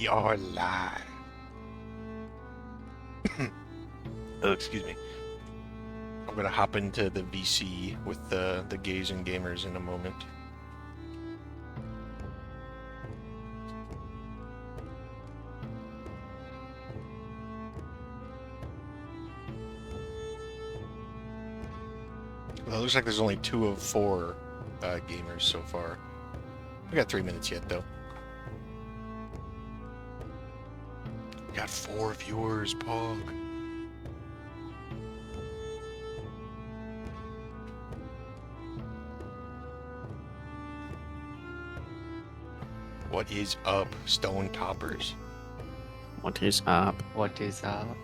We are live. Oh, excuse me. I'm gonna hop into the VC with the gays and gamers in a moment. Well, it looks like there's only 2 of 4 gamers so far. We got 3 minutes yet, though. We got 4 viewers, Pog. What is up, Stonetoppers? What is up? What is up?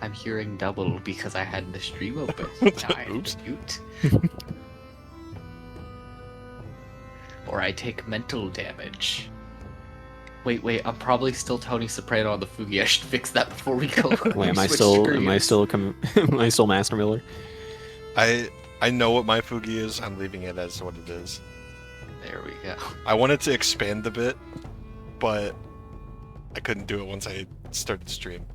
I'm hearing double because I had the stream open. Oops. Or I take mental damage. Wait, I'm probably still Tony Soprano on the Fugi. I should fix that before we go. Wait, am I Switch still screens. am I still Master Miller? I know what my Fugi is. I'm leaving it as what it is. There we go. I wanted to expand a bit, but I couldn't do it once I started the stream.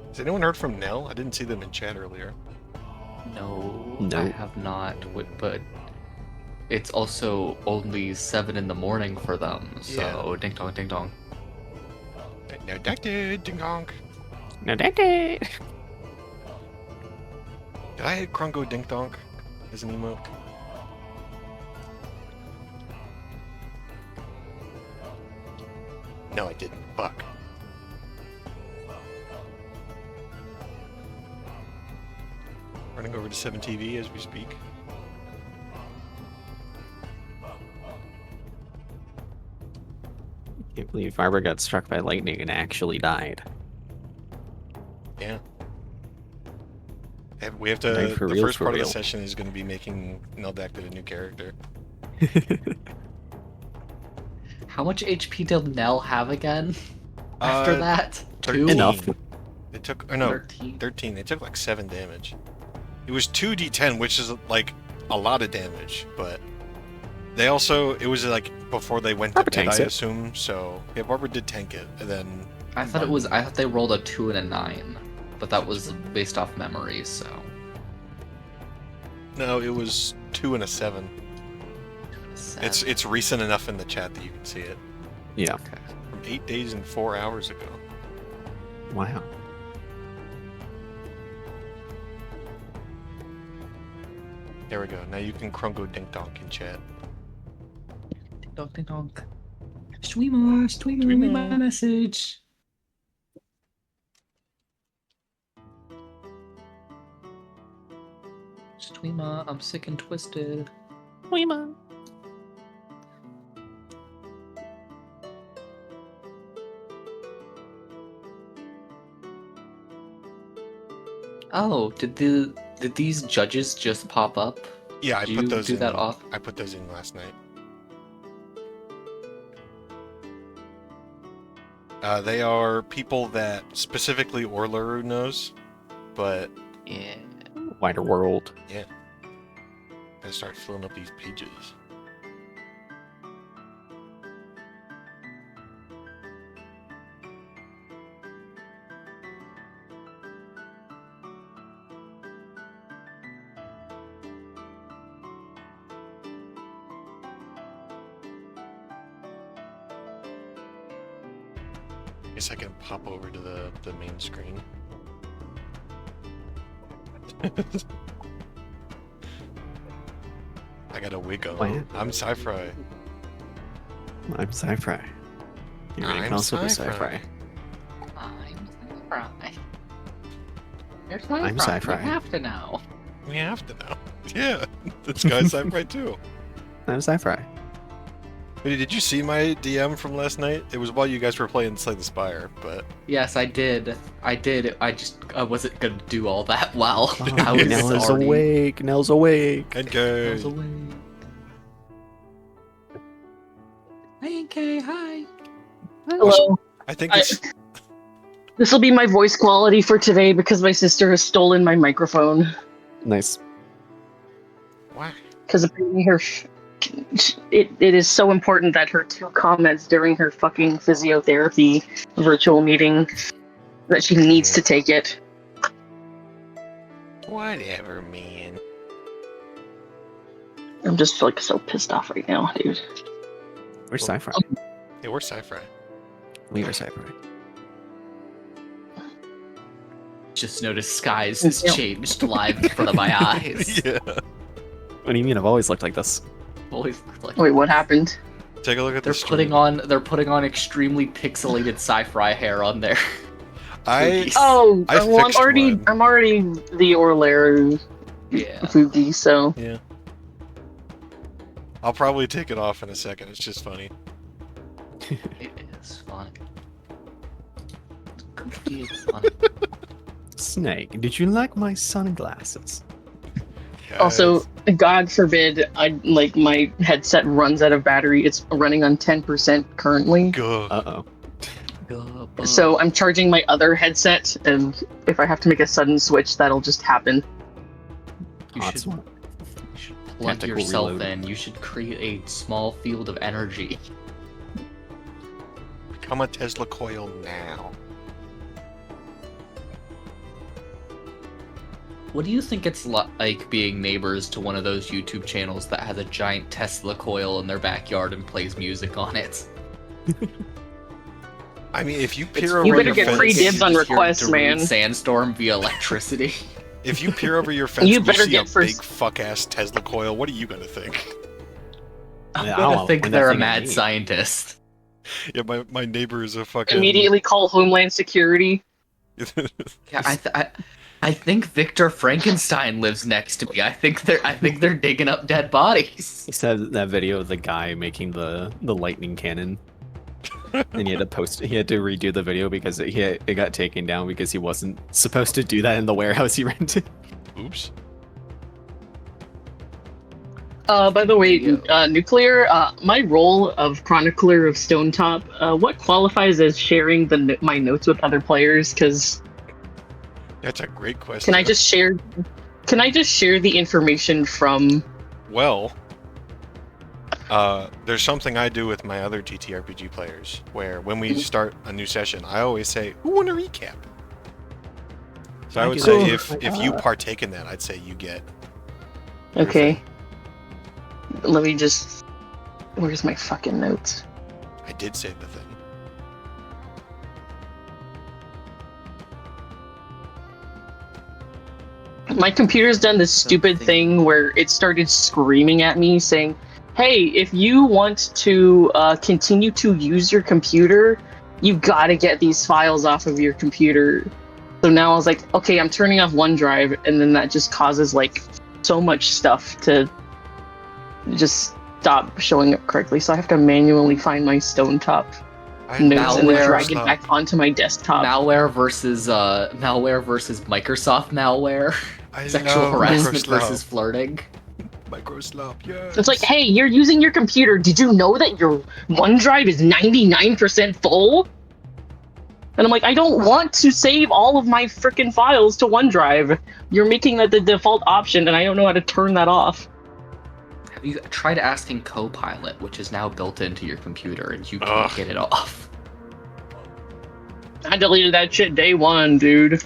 Has anyone heard from Nell? I didn't see them in chat earlier. No, No. I have not. But it's also only 7 in the morning for them. So Yeah. ding dong, ding dong. No, ding dong. No, Daddy. Did I hit Krungo Dink Donk as an emote? No, I didn't. Fuck. Running over to 7TV as we speak. Can't believe Barbara got struck by lightning and actually died. Yeah. We have to. Died for The real, first for part of real. the session is going to be making Neldactyl a new character. How much HP did Nell have again? After that? 13. 2? Enough. It took. Or no, 13. 13. They took like 7 damage. It was 2d10, which is like a lot of damage, but they also. It was like before they went Barbara to bed, tanks I it. assume. So yeah, Barbara did tank it, and then. I thought they rolled a 2 and a 9, but that was based off memory, so. No, it was 2 and a 7. 7. It's recent enough in the chat that you can see it. Yeah. Okay. From 8 days and 4 hours ago. Wow. There we go. Now you can Krungo Dink Donk in chat. Ding dong, ding dong. Streamer, read my message. Streamer, I'm sick and twisted. Oh, did these judges just pop up? Yeah, I Did put you those do in. that off? I put those in last night. They are people that specifically Orluru knows, but Yeah. Wider world. I start filling up these pages. Guess I can pop over to the main screen. I got a wig on. Wow. I'm Sci-Fry. I'm Sci-Fi. You're I'm also the Sci-Fi. Sci-Fi. I'm Fry. You're I'm Fry. Sci-Fi. You have to know. We have to know. Yeah, this guy's Sci-Fi too. I'm Sci-Fi. Wait, did you see my DM from last night? It was while you guys were playing Slay the Spire, but Yes, I did. I wasn't gonna do all that well. Oh, I was Nell is already- awake. Nell's awake. and go. Nell's awake. Hey, NK, hi. Hello. I think it's This will be my voice quality for today because my sister has stolen my microphone. Nice. What? Because apparently it is so important that her 2 comments during her fucking physiotherapy virtual meeting that she needs to take it. Whatever, man. I'm just like so pissed off right now, dude. Where's Sci-Fi? Yeah, we're sci-fi. Leave her Sci-Fi. Just noticed skies has changed live in front of my eyes. Yeah. What do you mean? I've always looked like this. Always looked like Wait, what happened? Take a look at they're the putting on extremely pixelated sci-fi hair on there. I Oh, I well, fixed one. I'm already the Orlair Yeah. Fugi, so Yeah. I'll probably take it off in a second. It's just funny. It is fun. It's fun. Snake, did you like my sunglasses? also, God forbid, my headset runs out of battery. It's running on 10% currently. Go. Uh-oh. So I'm charging my other headset, and if I have to make a sudden switch, that'll just happen. You Hot should swap. plug Tactical yourself reload. in. You should create a small field of energy. Become a Tesla coil now. What do you think it's like being neighbors to one of those YouTube channels that has a giant Tesla coil in their backyard and plays music on it? I mean, if you peer It's over You better your get fence, free dibs on just hear request, Darude man. Sandstorm via electricity. if you peer over your fence, You and you better see get a first- big fuck ass Tesla coil. What are you gonna think? I'm Yeah, gonna I'll think point that they're a thing at mad me. scientist. Yeah, my neighbor is a fucking. Immediately call Homeland Security. Yeah, I think Victor Frankenstein lives next to me. I think they're digging up dead bodies. He said that video of the guy making the lightning cannon. And he had to redo the video because it got taken down because he wasn't supposed to do that in the warehouse he rented. Oops. By the way, Nuclear, my role of Chronicler of Stonetop, what qualifies as sharing my notes with other players? Because That's a great question. can I just share the information from... Well, there's something I do with my other TTRPG players, where when we start a new session, I always say, "Who want to recap?" So I would say if you partake in that, I'd say you get. Okay. Let me just... Where's my fucking notes? I did save the thing. My computer's done this stupid thing where it started screaming at me saying, hey, if you want to continue to use your computer, you gotta get these files off of your computer. So now I was like, okay, I'm turning off OneDrive, and then that just causes like so much stuff to just stop showing up correctly. So I have to manually find my Stonetop notes and then drag it back onto my desktop. Malware versus Microsoft malware. Sexual harassment versus flirting. Microslop, yes. It's like, hey, you're using your computer. Did you know that your OneDrive is 99% full? And I'm like, I don't want to save all of my freaking files to OneDrive. You're making that the default option, and I don't know how to turn that off. Have you tried asking Copilot, which is now built into your computer, and you can't get it off? I deleted that shit day one, dude.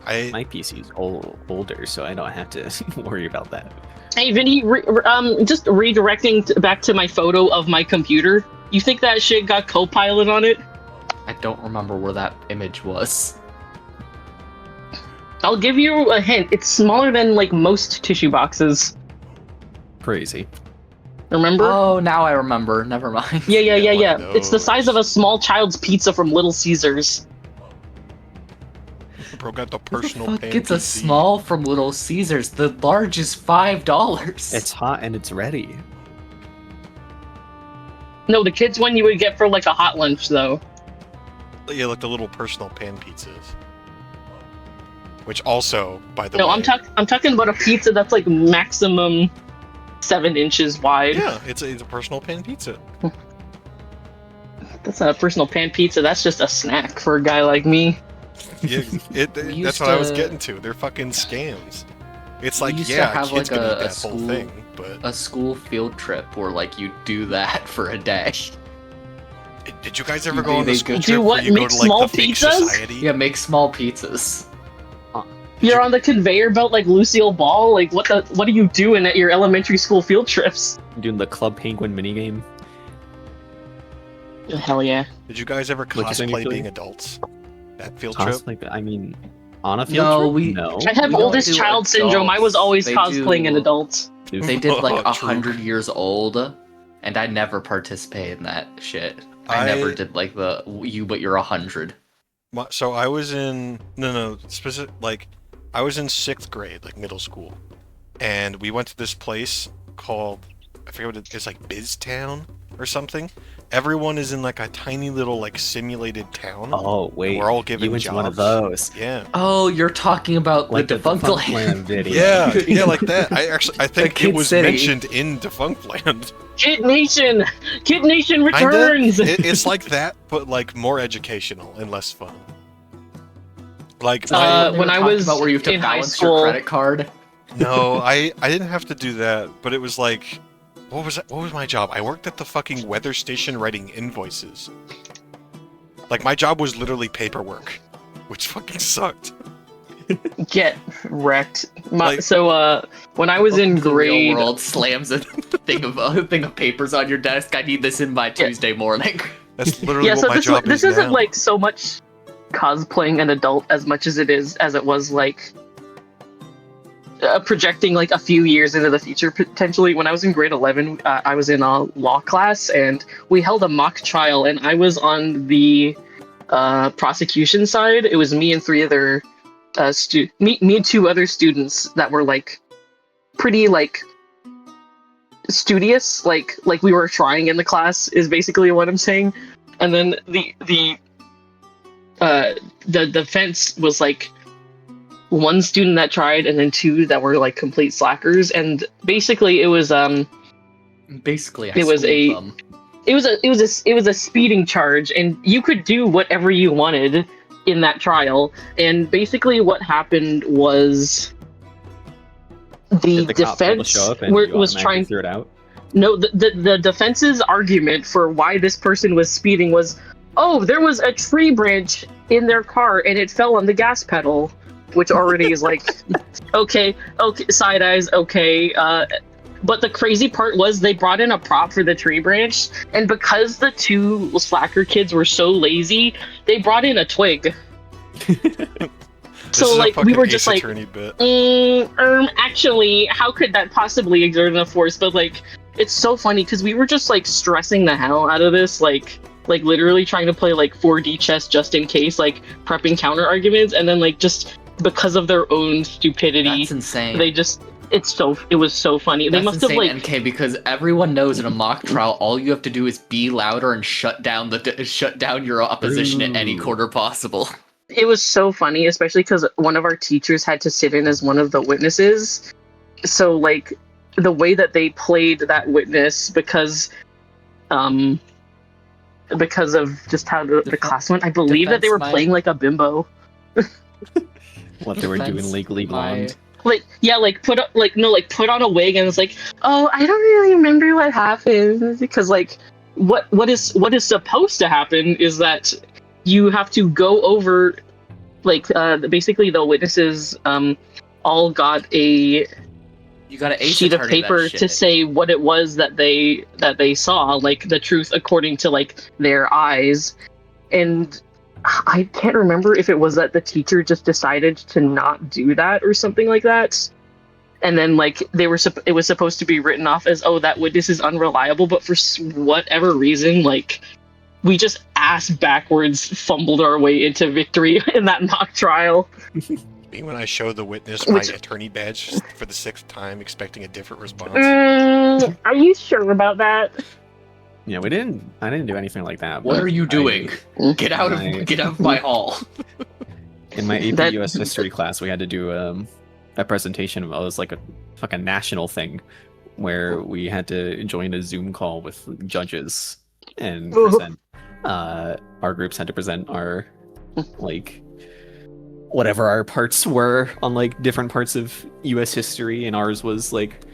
My PC's older, so I don't have to worry about that. Hey, Vinny, just redirecting back to my photo of my computer. You think that shit got Copilot on it? I don't remember where that image was. I'll give you a hint. It's smaller than, like, most tissue boxes. Crazy. Remember? Oh, now I remember. Never mind. Yeah. Yeah, one of It's the size of a small child's pizza from Little Caesars. Bro got the Who personal the fuck pan gets a PC. small from Little Caesars? The large is $5. It's hot and it's ready. No, the kids one you would get for, like, a hot lunch, though. Yeah, like the little personal pan pizzas. Which also, by the way... No, I'm talking about a pizza that's, like, maximum 7 inches wide. Yeah, it's a personal pan pizza. That's not a personal pan pizza. That's just a snack for a guy like me. Yeah, We that's used what I was to- getting to. They're fucking scams. It's We like, used to yeah, have, kids like, can eat a that school- whole thing, but A school field trip where like you do that for a day. did you guys ever They- go on the they school go- trip Do where what, you go make to like small the fake pizzas? society? Yeah, make small pizzas. You're on the conveyor belt like Lucille Ball. Like what are you doing at your elementary school field trips? Doing the Club Penguin minigame. Hell yeah. Did you guys ever Which is a new cosplay being feeling? adults? That field trip? Cosplay, I mean, on a field No, trip? we- No. I have We don't oldest do child syndrome. I was adults. always They cosplaying an do- adult. They did like True. 100 years old, and I never participated in that shit. I never did like the you, but you're 100. So I was in I was in 6th grade, like middle school, and we went to this place called, I forget what it's like, BizTown or something. Everyone is in like a tiny little like simulated town. Oh, wait. We're all given you went to one of jobs. those. Yeah. Oh, you're talking about Like the defunct land. video. Yeah, yeah, like that. I think Kid it was City. mentioned in Defunct Land. Kid Nation! Kid Nation Kinda. returns! It's like that, but like more educational and less fun. Like When I was about where you have to in high balance school- your credit card. no, I didn't have to do that, but it was like, what was my job? I worked at the fucking weather station writing invoices. Like my job was literally paperwork, which fucking sucked. Get wrecked. Like- So, when I was in Welcome to the real grade... world slams a thing of papers on your desk. I need this in by Tuesday morning. That's literally Yeah, what so my this, job this is isn't now. like so much cosplaying an adult as much as it was like projecting like a few years into the future potentially. When I was in grade 11, I was in a law class and we held a mock trial, and I was on the prosecution side. It was me and three other me and two other students that were like pretty like studious, like we were trying in the class is basically what I'm saying. And then the defense was like one student that tried and then two that were like complete slackers, and basically it was Basically, I It was schooled a- them. it was a speeding charge, and you could do whatever you wanted in that trial. And basically what happened was the Did the cop able to defense show up and was you automatically trying. threw it out? No, the defense's argument for why this person was speeding was, oh, there was a tree branch in their car and it fell on the gas pedal, which already is like, okay, side eyes, okay. But the crazy part was they brought in a prop for the tree branch, and because the two slacker kids were so lazy, they brought in a twig. This So is a like we fucking were Ace just like, Attorney bit. actually, how could that possibly exert enough force? But like, it's so funny because we were just like stressing the hell out of this, like literally trying to play like 4D chess just in case, like prepping counter arguments, and then like just because of their own stupidity, That's insane. they just it was so funny. They That's must have insane, like NK, because everyone knows in a mock trial, all you have to do is be louder and shut down your opposition at any Ooh. quarter possible. it was so funny, especially because one of our teachers had to sit in as one of the witnesses. So like the way that they played that witness, because of just how the class went, I believe that they were defense playing like a bimbo. What they were doing Defense legally blonde. Like yeah, like put on a wig, and it's like, oh, I don't really remember what happened, because like what is supposed to happen is that you have to go over like basically the witnesses all got a You got to sheet of paper to say what it was that they saw, like the truth according to like their eyes. And I can't remember if it was that the teacher just decided to not do that or something like that, and then like it was supposed to be written off as, oh, that witness is unreliable, but for whatever reason, like we just ass backwards fumbled our way into victory in that mock trial. Me when I showed the witness my Which- attorney badge for the 6th time, expecting a different response. Are you sure about that? Yeah, I didn't do anything like that. What but are you doing? Get out I- of my hall. In my AP That- US history class, we had to do a presentation. It was like a fucking national thing where we had to join a Zoom call with judges and present our groups had to present our like whatever our parts were on like different parts of U.S. history, and ours was like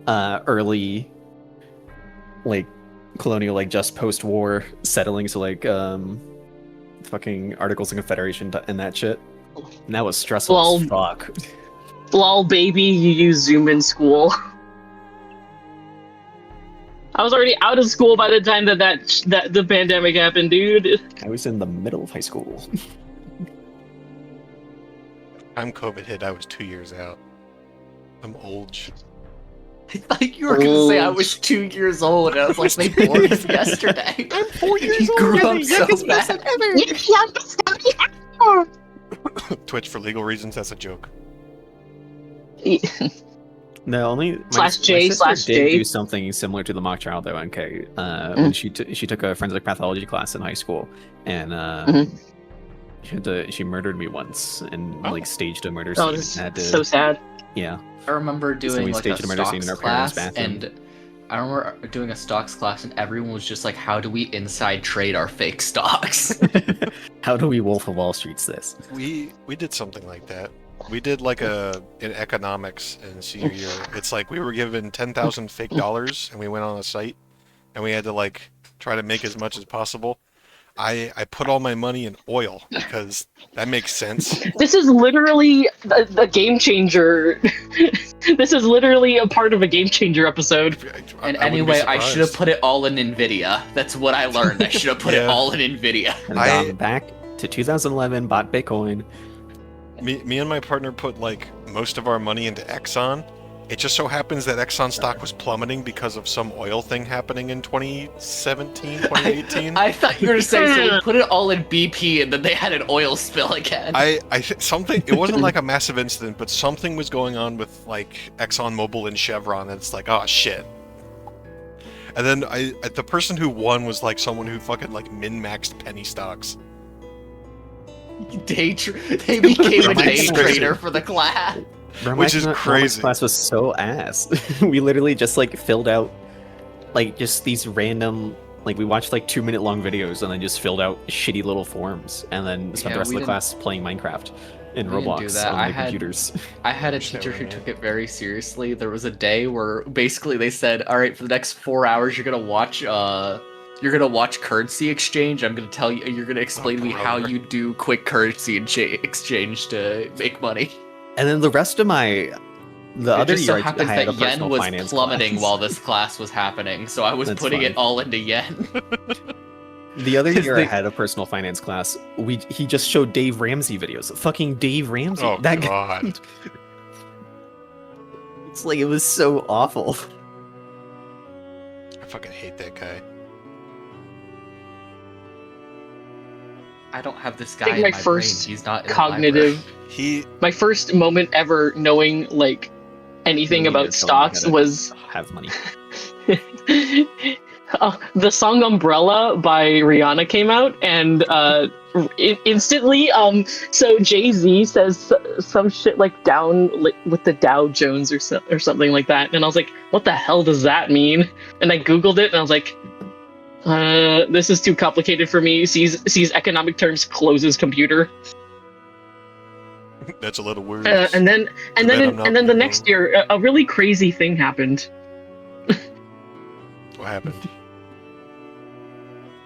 early like colonial, like just post-war settling, so like fucking Articles of Confederation and that shit. And that was stressful as fuck. Lol, baby, you use Zoom in school. I was already out of school by the time that the pandemic happened, dude. I was in the middle of high school. Time COVID hit, I was 2 years out. I'm old. I thought you were gonna say I was 2 years old, and I was like, they born me yesterday. I'm 4 years He old. grew I'm up the so youngest bad. person ever. Twitch for legal reasons. That's a joke. The only Slash my J sister slash did J. do something similar to the mock trial though, NK. When she took a forensic pathology class in high school, and she murdered me once and like staged a murder scene. Oh, this and had to, is so sad. Yeah. I remember doing we like staged a a murder scene stocks in our parents' class, bathroom. and I remember doing a stocks class, and everyone was just like, "How do we inside trade our fake stocks?" How do we Wolf of Wall Street's this? We did something like that. We did like in economics in senior year. It's like we were given 10,000 fake dollars, and we went on a site, and we had to like try to make as much as possible. I put all my money in oil because that makes sense. This is literally a game changer. This is literally a part of a game changer episode. And I wouldn't be anyway, I should have surprised. put it all in Nvidia. That's what I learned. I should have put it Yeah. all in Nvidia. And I- gone back to 2011, bought Bitcoin. Me and my partner put like most of our money into Exxon. It just so happens that Exxon stock was plummeting because of some oil thing happening in 2017, 2018. I thought you were saying so we put it all in BP, and then they had an oil spill again. Something, it wasn't like a massive incident, but something was going on with like ExxonMobil and Chevron, and it's like, oh shit. And then the person who won was like someone who fucking like min-maxed penny stocks. They became a Right. day trader for the class. Which is crazy. Class was so ass. We literally just like filled out like just these random like we watched like 2-minute long videos and then just filled out shitty little forms and then spent Yeah, the rest we of the didn't- playing playing Minecraft in we didn't do Roblox that. on I the had- computers. I had a Shit, teacher who right. took it very seriously. There was a day where basically they said, "All right, for the next 4 hours, you're gonna watch currency exchange. I'm gonna tell you, you're gonna explain to me how brother. you do quick currency exchange to make money." And then the rest of the It other just so year I happens had a that yen personal was finance plummeting class. while this class was happening, so I was That's putting fine. it all into yen. The other 'Cause year I they- had a personal finance class. He just showed Dave Ramsey videos. Fucking Dave Ramsey. Oh that guy, god. it's like it was so awful. I fucking hate that guy. I don't have this guy think in my my first brain. He's not in Cognitive. My first moment ever knowing like anything You about need to tell me stocks how to was have money. the song "Umbrella" by Rihanna came out, and instantly, so Jay-Z says some shit like down with the Dow Jones or something like that, and I was like, what the hell does that mean? And I googled it, and I was like, this is too complicated for me. Sees economic terms, closes computer. That's a little weird. And then I'm not the Google. next year, a really crazy thing happened. What happened?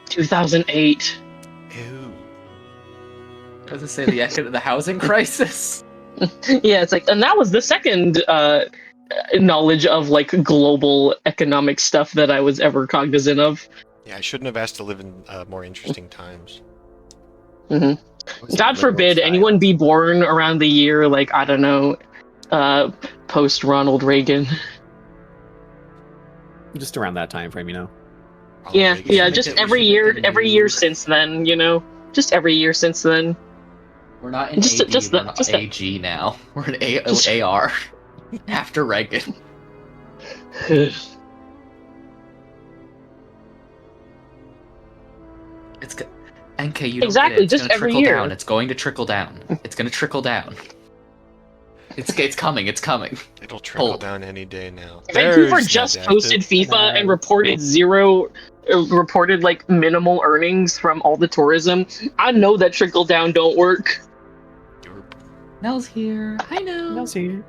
2008. Ew. I was gonna say the housing crisis. Yeah, it's like, and that was the second knowledge of like global economic stuff that I was ever cognizant of. Yeah, I shouldn't have asked to live in more interesting times. hmm God forbid anyone be born around the year like, I don't know, post Ronald Reagan. Just around that time frame, you know. Ronald Yeah, Reagan. yeah, think just that we every should year, make a every new- year since then, you know, just every year since then. We're not in Just- AD, just we're the- not just the- AG now. We're in Just- AR. After Reagan. It's NK, you don't Exactly, get it. It's just gonna every trickle year. down. It's going to trickle down. It's gonna trickle down. It's coming. It's coming. It'll trickle Hold. down any day now. Vancouver There's just that posted active. FIFA and reported like minimal earnings from all the tourism. I know that trickle down don't work. Nell's here. I know. Nell's here.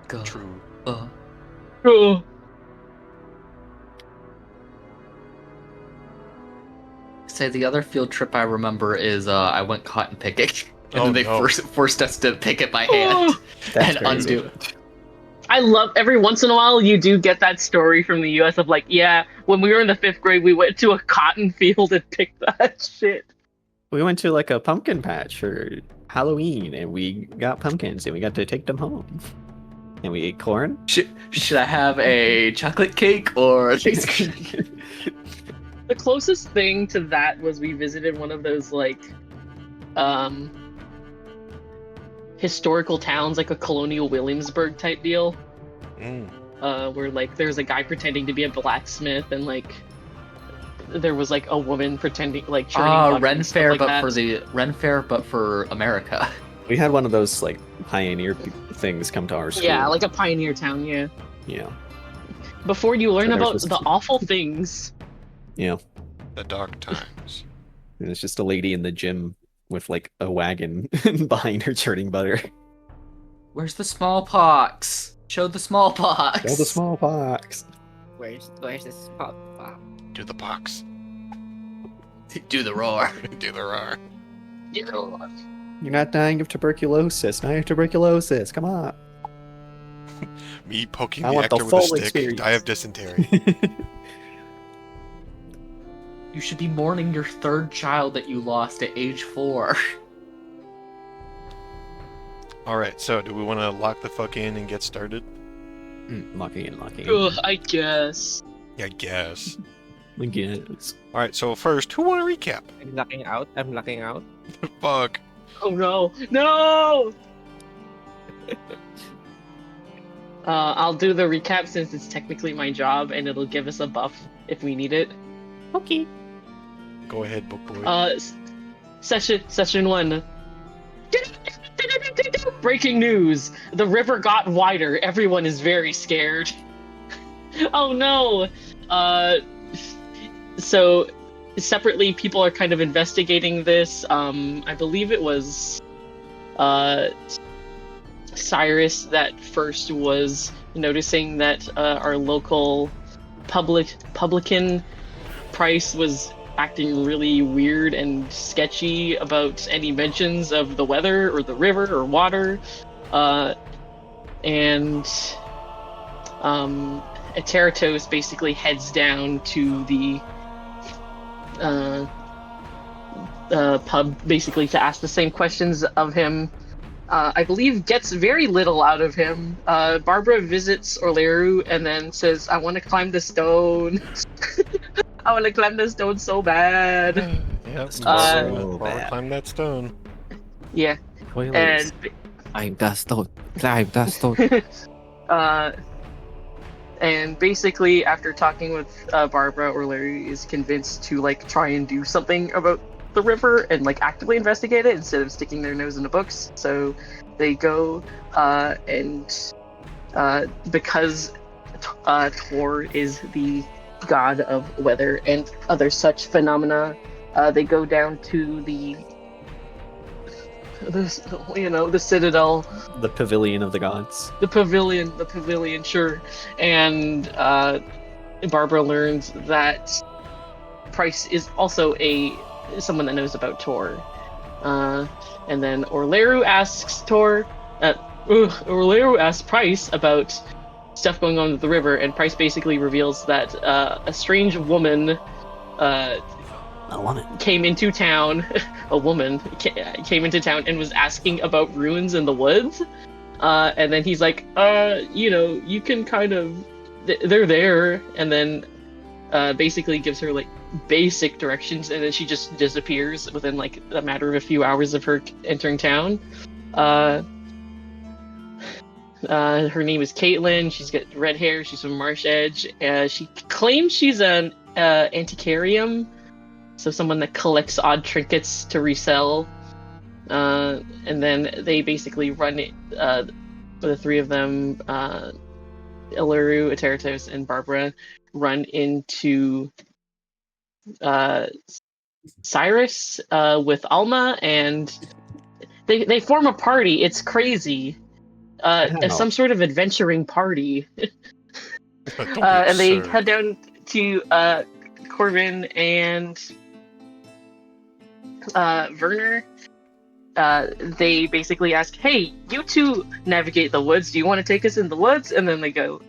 Go. True. Ugh. Say the other field trip I remember is I went cotton picking, and Oh, then they no. forced us to pick it by hand That's and crazy. undo it. I love every once in a while you do get that story from the US of like, yeah, when we were in the 5th grade, we went to a cotton field and picked that shit. We went to like a pumpkin patch for Halloween, and we got pumpkins, and we got to take them home. And we ate corn. Should I have a chocolate cake or ice cream? The closest thing to that was we visited one of those like historical towns, like a colonial Williamsburg type deal. Where like there's a guy pretending to be a blacksmith, and like there was like a woman pretending like churning butter Ren and stuff Fair, like but that. for the Ren Fair, but for America. We had one of those like pioneer things come to our school. Yeah, like a pioneer town. Yeah. Yeah. Before you learn So there's about this- the awful things. Yeah. The dark times. And it's just a lady in the gym with like a wagon behind her churning butter. Where's the smallpox? Show the smallpox. Oh, the smallpox. Where's this spot? Do the box. Do the roar. Do the roar. You're not dying of tuberculosis. Now you have tuberculosis. Come on. Me poking I the want the actor with a full stick. experience. I have dysentery. You should be mourning your 3rd child that you lost at age 4. Alright, so do we want to lock the fuck in and get started? Locking in. Ugh, I guess. Yeah, I guess. I guess. Alright, so first, who want to recap? I'm locking out. Fuck. Oh no! No! I'll do the recap since it's technically my job, and it'll give us a buff if we need it. Okay. Go ahead, book boy. Session 1. Breaking news! The river got wider. Everyone is very scared. Oh no! So separately, people are kind of investigating this. I believe it was Cyrus that first was noticing that our local publican Price was acting really weird and sketchy about any mentions of the weather or the river or water, and Eteritos basically heads down to the pub basically to ask the same questions of him. I believe gets very little out of him. Barbara visits Orleru and then says, "I want to climb the stone." I want to climb the stone so bad. Yep, so Barbara bad. climb that stone. Yeah, Spoilers. I'm the stone. Climb the stone. And basically, after talking with Barbara, Orleru is convinced to like try and do something about the river and like actively investigate it instead of sticking their nose in the books. So they go and because Tor is the god of weather and other such phenomena, they go down to the citadel, The pavilion of the gods. the pavilion, sure. And Barbara learns that Price is also someone that knows about Tor. And then Orleru asks Price about stuff going on with the river, and Price basically reveals that a strange woman A woman. came into town. A woman came into town and was asking about ruins in the woods. And then he's like, you can kind of, they're there. And then basically gives her like basic directions, and then she just disappears within like a matter of a few hours of her entering town. Her name is Caitlin. She's got red hair. She's from Marsh Edge. She claims she's an antiquarian, so someone that collects odd trinkets to resell. And then they basically run it. The three of them, Iluru, Ateritos, and Barbara, run into Cyrus with Alma, and they form a party. It's crazy. Wow. Some sort of adventuring party. Don't be And they absurd. head down to Corbin and Werner. They basically ask, "Hey, you two navigate the woods. Do you want to take us in the woods?" And then they go,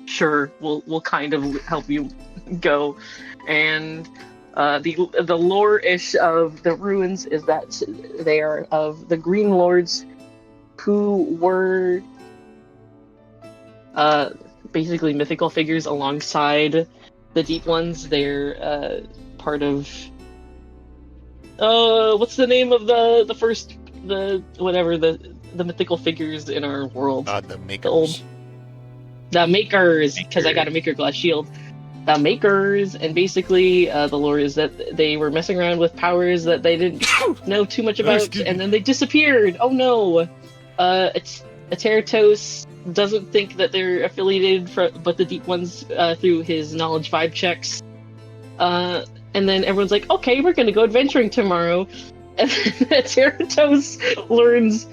"Sure, we'll kind of help you go." And the lore-ish of the ruins is that they are of the Green Lords, who were basically mythical figures alongside the Deep Ones. They're part of what's the name of the first the mythical figures in our world? The old- makers. The Makers, because I got a Maker Glass Shield. The Makers, and basically the lore is that they were messing around with powers that they didn't know too much about, Excuse and me. then they disappeared. Oh no! Ateritos doesn't think that they're affiliated, but the Deep Ones through his knowledge vibe checks. And then everyone's like, "Okay, we're gonna go adventuring tomorrow." And then Ateritos learns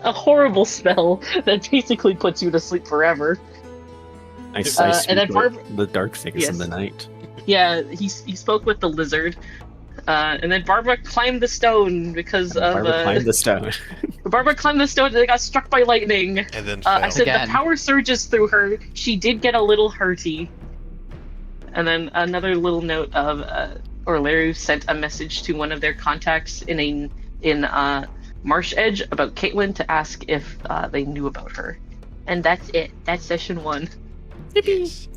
a horrible spell that basically puts you to sleep forever. I and speak then with the dark things in Yes. the night. Yeah, he spoke with the lizard. And then Barbara climbed the stone because of Barbara climbed the stone. Barbara climbed the stone and they got struck by lightning. And then I fell. said Again. the power surges through her. She did get a little hurty. And then another little note of Orleru sent a message to one of their contacts in Marsh Edge about Caitlin to ask if they knew about her. And that's it. That's session 1. Yes.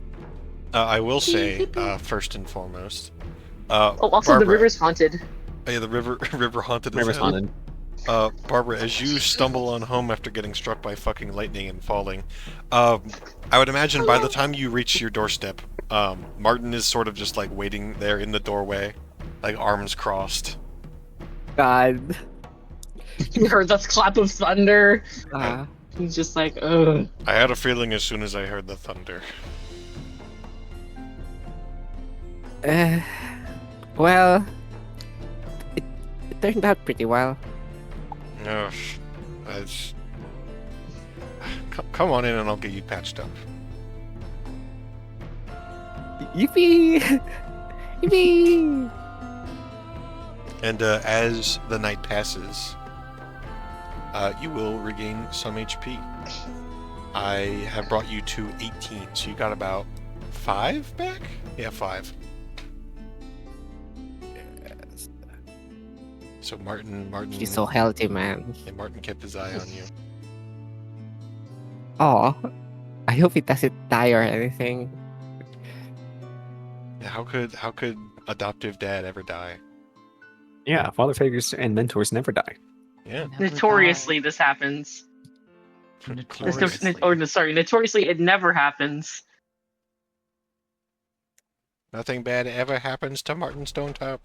I will say, first and foremost, Also, Barbara, the river's haunted. yeah, the river haunted as River's hell. haunted. Barbara, as you stumble on home after getting struck by fucking lightning and falling, I would imagine by the time you reach your doorstep, Martin is sort of just like waiting there in the doorway, like arms crossed. God. You heard the clap of thunder. Uh, He's just like, ugh. I had a feeling as soon as I heard the thunder. uh, well, it turned out pretty well. Ugh, that's... Come on in and I'll get you patched up. Yippee! Yippee! And as the night passes, you will regain some HP. I have brought you to 18, so you got about 5 back? Yeah, 5. So Martin, She's so healthy, man. yeah, Martin kept his eye on you. Oh, I hope it doesn't die or anything. Yeah, how could adoptive dad ever die? Yeah, father figures and mentors never die. Yeah. Notoriously, this happens. Notoriously, it never happens. Nothing bad ever happens to Martin Stonetop.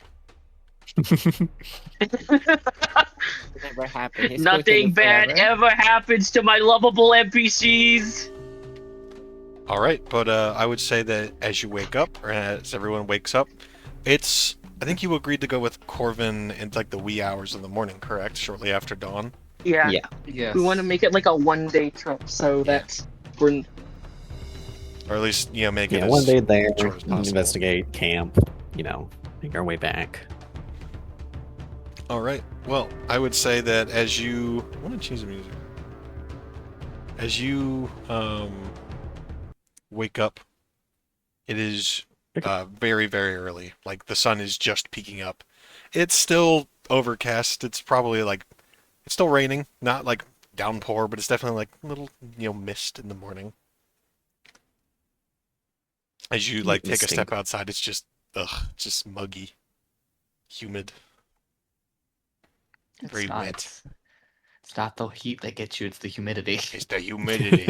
Never happened. He's going to Nothing live bad forever. ever happens to my lovable NPCs. All right, but I would say that as you wake up, or as everyone wakes up, it's... I think you agreed to go with Corvin in like the wee hours of the morning, correct? Shortly after dawn. Yeah. Yeah. Yes. We want to make it like a 1-day trip, so that we're Or at least, you know, make it Yeah, as one day there, short as possible. investigate, camp, make our way back. All right. Well, I would say that as you... I want to change the music. As you wake up, it is very, very early. Like, the sun is just peeking up. It's still overcast. It's probably, like... It's still raining. Not, like, downpour, but it's definitely, like, a little, mist in the morning. As you, like, take a Misting. step outside, it's just... Ugh. It's just muggy. Humid. Very wet. It's not the heat that gets you, it's the humidity. It's the humidity.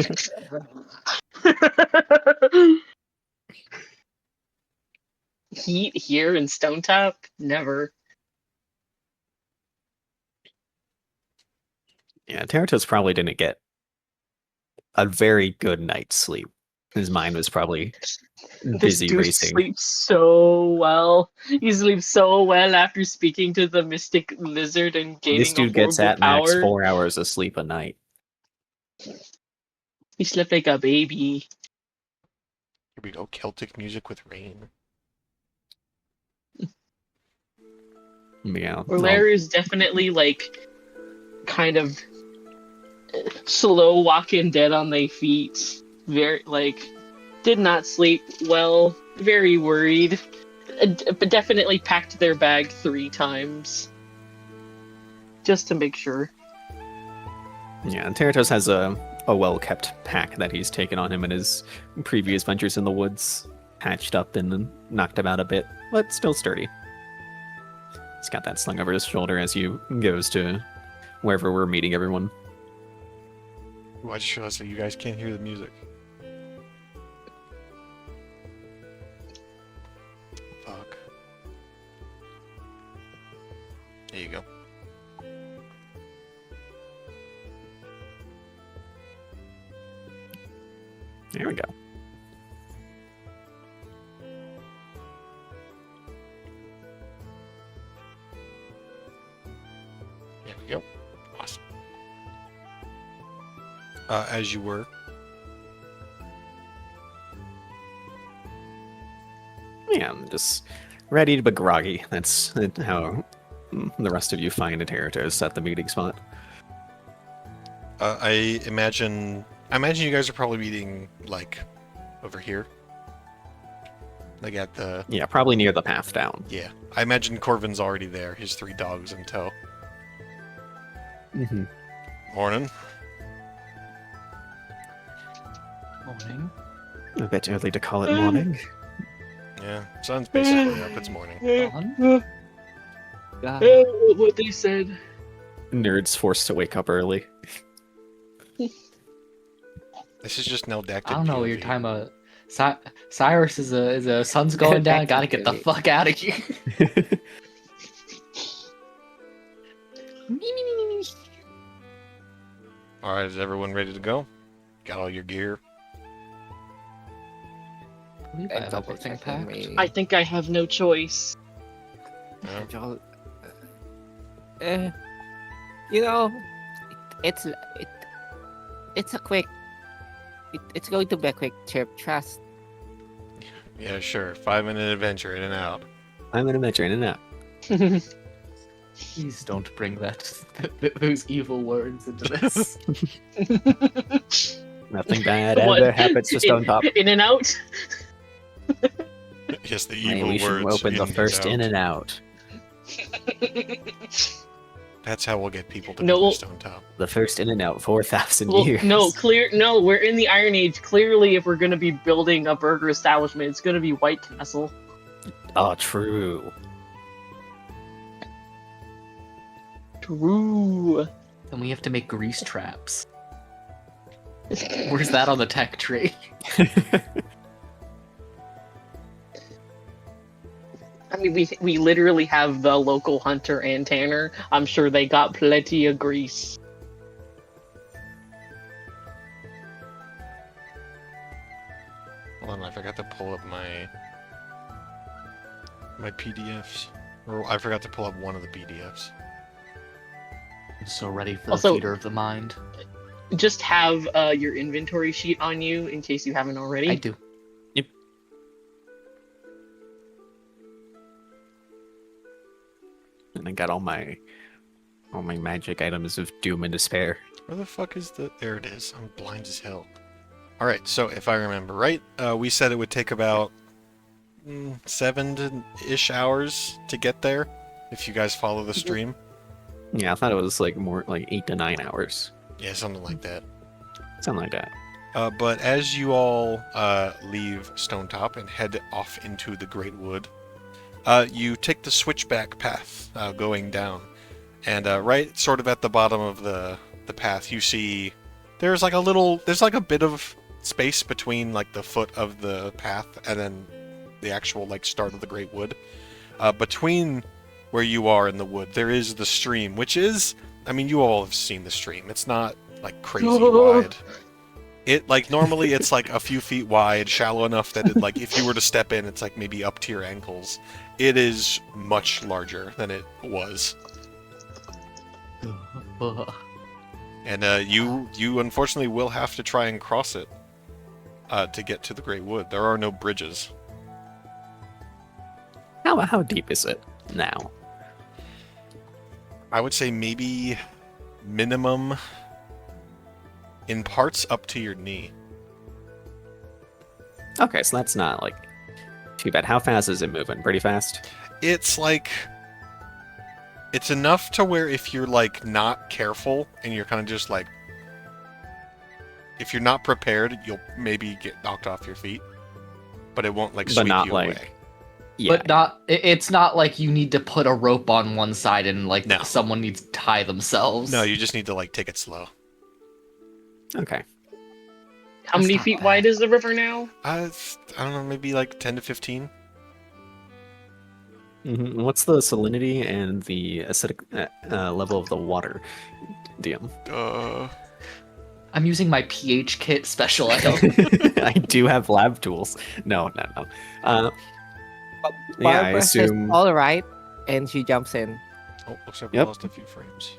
Heat here in Stonetop? Never. Yeah, Teratos probably didn't get a very good night's sleep. His mind was probably This busy dude racing. sleeps so well. He sleeps so well after speaking to the mystic lizard and This gaining a dude gets horrible at max power. 4 hours of sleep a night. He slept like a baby. Here we go. Celtic music with rain. Yeah. Orlair is definitely like kind of slow walking dead on their feet. Very like did not sleep well. Very worried. But definitely packed their bag 3 times. Just to make sure. Yeah, and Teratos has a well-kept pack that he's taken on him in his previous ventures in the woods. Patched up and knocked about a bit, but still sturdy. He's got that slung over his shoulder as he goes to wherever we're meeting everyone. Ooh, I just realized that you guys can't hear the music. Fuck. There you go. There we go. There we go. Awesome. As you were. Yeah, I'm just ready to be groggy. That's how the rest of you find a Teratos at the meeting spot. I imagine you guys are probably meeting like over here. Like at the Yeah, probably near the path down. yeah. I imagine Corvin's already there. His 3 dogs in tow. Mm-hmm. Morning. Morning. A bit early to call it morning. Yeah, sun's basically up. It's morning. Dawn? God. What they said. Nerds forced to wake up early. This is just Neldactyl. I don't know what you're POV. talking about. Cyrus is a sun's going down. Gotta get the fuck out of here. All right, is everyone ready to go? Got all your gear? I believe I have Double everything checking packed. me. I think I have no choice. Yeah. Y'all, you know, it's it's a quick. It's going to be a quick trip. Trust. Yeah, sure. 5-minute adventure in and out. I'm gonna venture in and out. Please don't bring those evil words into this. Nothing bad What? ever happens to Stonetop. In and out. Yes, the Maybe evil we should words. open the and first out. in and out. That's how we'll get people to No. build a stone top. The first in and out 4,000 Well, years. no, we're in the Iron Age. Clearly, if we're gonna be building a burger establishment, it's gonna be White Castle. Oh, true. True. Then we have to make grease traps. Where's that on the tech tree? I mean, we literally have the local hunter and tanner. I'm sure they got plenty of grease. Hold on, I forgot to pull up my PDFs. Or I forgot to pull up one of the PDFs. I'm so ready for the Also- theater of the mind. Just have your inventory sheet on you in case you haven't already. I do. And I got all my magic items of doom and despair. Where the fuck is the... There it is. I'm blind as hell. Alright, so if I remember right, we said it would take about 7-ish hours to get there, if you guys follow the stream. Yeah, I thought it was like more like 8 to 9 hours. Yeah, something like that. Something like that. But as you all leave Stonetop and head off into the Great Wood, you take the switchback path going down. And right sort of at the bottom of the path, you see there's like a bit of space between like the foot of the path and then the actual like start of the Great Wood. Between where you are in the wood, there is the stream, which is, I mean, you all have seen the stream. It's not like crazy wide. It like normally it's like a few feet wide, shallow enough that it like if you were to step in, it's like maybe up to your ankles. It is much larger than it was. And you unfortunately will have to try and cross it to get to the Great Wood. There are no bridges. How deep is it now? I would say maybe minimum in parts up to your knee. Okay, so that's not like too bad. How fast is it moving? Pretty fast? It's like it's enough to where if you're like not careful and you're kind of just like if you're not prepared, you'll maybe get knocked off your feet. But it won't like But sweep not you like away. yeah. But not. It's not like you need to put a rope on one side and like No. someone needs to tie themselves. No, you just need to like take it slow. Okay. How That's many not feet bad. wide is the river now? I don't know, maybe like 10 to 15. What's the salinity and the acidic level of the water, DM? I'm using my pH kit special item. I do have lab tools. No. Yeah, I Barbara says, assume. all right, and she jumps in. Oh, looks like we Yep. lost a few frames.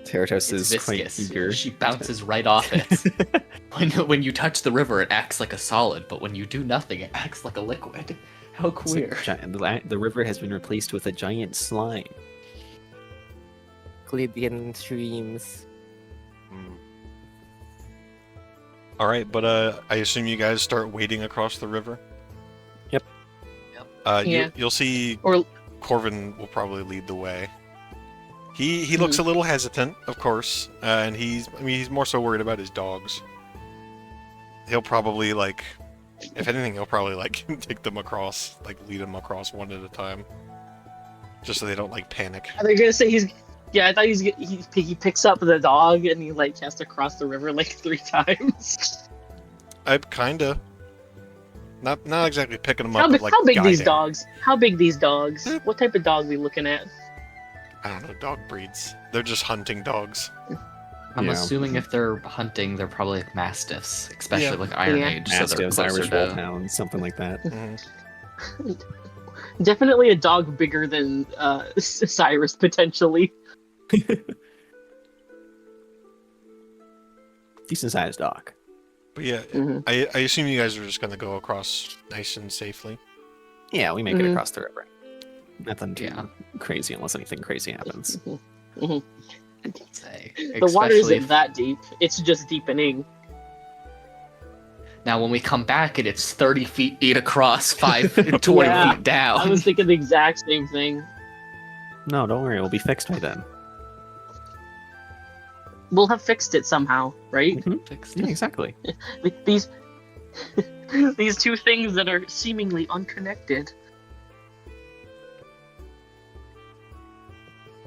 Teratos It's is quite viscous. eager. She bounces right off it. When you touch the river, it acts like a solid, but when you do nothing, it acts like a liquid. How It's a queer. the river has been replaced with a giant slime. Euclidean streams. All right, but I assume you guys start wading across the river. Yep. Yeah. You'll see Or Corvin will probably lead the way. He looks a little hesitant, of course, and he's more so worried about his dogs. He'll probably like, if anything, he'll probably like take them across, like lead them across one at a time, just so they don't like panic. are they gonna say he's? Yeah, I thought he picks up the dog and he like has to cross the river like 3 times. I kinda, not exactly picking them up, but like How big these guiding. dogs? How big these dogs? What type of dog we looking at? I don't know, dog breeds. They're just hunting dogs. I'm Yeah. assuming if they're hunting, they're probably like mastiffs, especially Yeah. like Iron Yeah. Age, so they're Mastiffs, closer Irish to. Wolfhounds, something like that. Mhm. Definitely a dog bigger than Cyrus potentially. Decent sized dog. But yeah, Mhm. I assume you guys are just gonna go across nice and safely. Yeah, we make it Mhm. across the river. Nothing too Yeah. crazy unless anything crazy happens. Say, The water especially isn't that deep. It's just deepening. now when we come back and it's 30 feet across, 20 Yeah. feet down. I was thinking the exact same thing. No, don't worry, it'll be fixed by then. We'll have fixed it somehow, right? Fixed. Yeah, exactly. These these two things that are seemingly unconnected.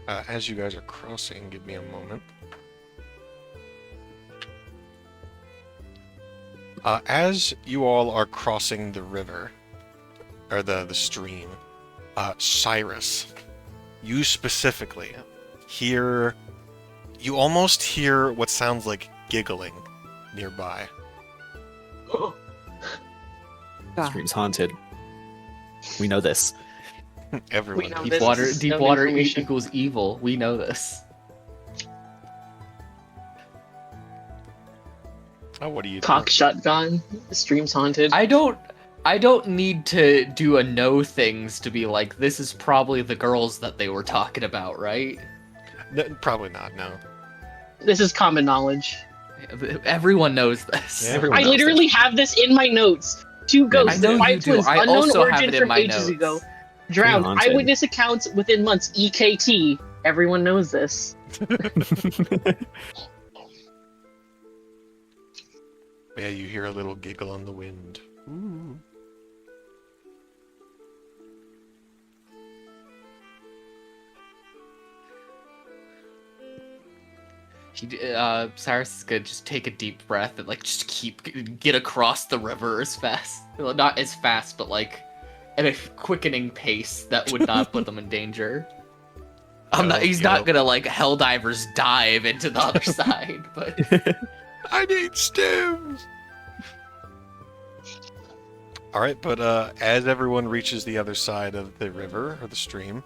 As you guys are crossing, give me a moment. As you all are crossing the river, or the stream, Cyrus, you specifically you almost hear what sounds like giggling nearby. Stream's haunted. We know this. Everyone. We know knows. this is Deep some water information. equals evil. We know this. Oh, what are you Cock doing? shotgun. The stream's haunted. I don't need to do a know things to be like, this is probably the girls that they were talking about, right? Probably not, no. This is common knowledge. Everyone knows this. Yeah. Everyone I knows literally have this in my notes. 2 ghosts, I know you 5 do. twins, I unknown also have origin it in from my ages notes. ago. Drowned. haunted. Eyewitness accounts within months. EKT. Everyone knows this. Yeah, you hear a little giggle on the wind. Ooh. Cyrus is gonna just take a deep breath and like just get across the river as fast. Well, not as fast, but like at a quickening pace that would not put them in danger. He's not gonna like Helldivers dive into the other side, but I need stems. All right, but as everyone reaches the other side of the river or the stream,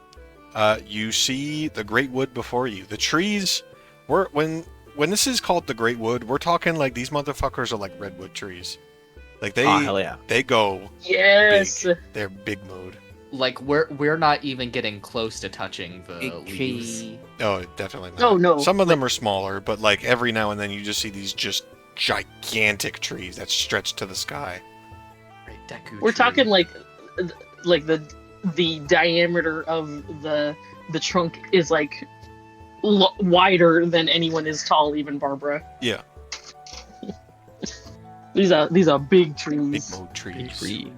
you see the Great Wood before you. The trees when this is called the Great Wood, we're talking like these motherfuckers are like redwood trees. Like they hell yeah. they go Yes. big. They're big mode. like we're not even getting close to touching the Big leaves. tree. Oh, definitely not. Oh, no. Some of them are smaller, but like every now and then you just see these just gigantic trees that stretch to the sky. Right, Deku We're tree. talking like the diameter of the trunk is like wider than anyone is tall, even Barbara. Yeah, These are big big trees. mode trees. Tree.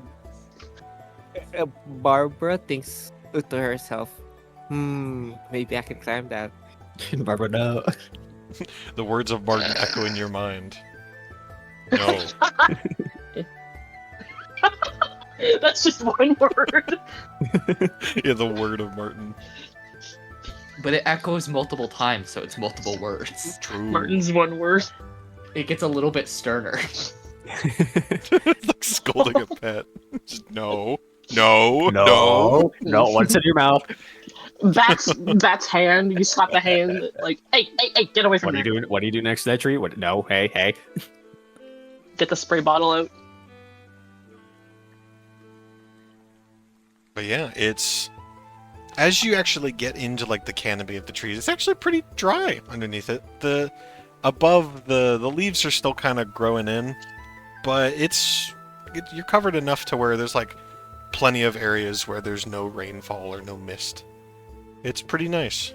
Barbara thinks to herself, maybe I can climb that. Barbara, no. The words of Martin echo in your mind. No. That's just one word. Yeah, the word of Martin. But it echoes multiple times, so it's multiple words. True. Martin's one word. It gets a little bit sterner. Like scolding a pet. Just no. No. No, what's in your mouth? That's hand. You slap the hand like, hey, get away from What are me. you doing? What do you do next to that tree? What? No, hey. Get the spray bottle out. But yeah, it's as you actually get into like the canopy of the trees, it's actually pretty dry underneath it. The above the leaves are still kind of growing in, but you're covered enough to where there's like plenty of areas where there's no rainfall or no mist. It's pretty nice.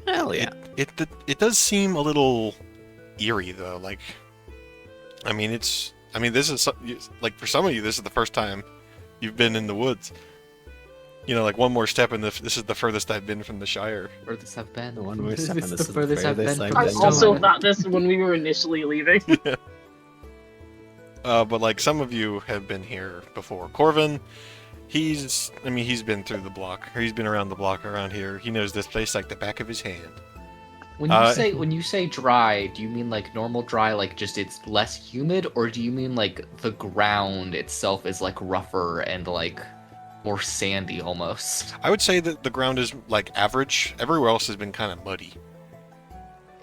Hell yeah. It does seem a little eerie though. Like, I mean, this is like for some of you, this is the first time you've been in the woods. You know, like one more step and this is the furthest I've been from the Shire. Furthest I've been. One more step, and This is this the is the furthest I've been furthest from I've the been. I also stone. thought this when we were initially leaving. But like some of you have been here before. Corvin, he's been through the block. Or he's been around the block around here. He knows this place like the back of his hand. When you say dry, do you mean like normal dry, like just it's less humid, or do you mean like the ground itself is like rougher and like more sandy almost? I would say that the ground is like average. Everywhere else has been kind of muddy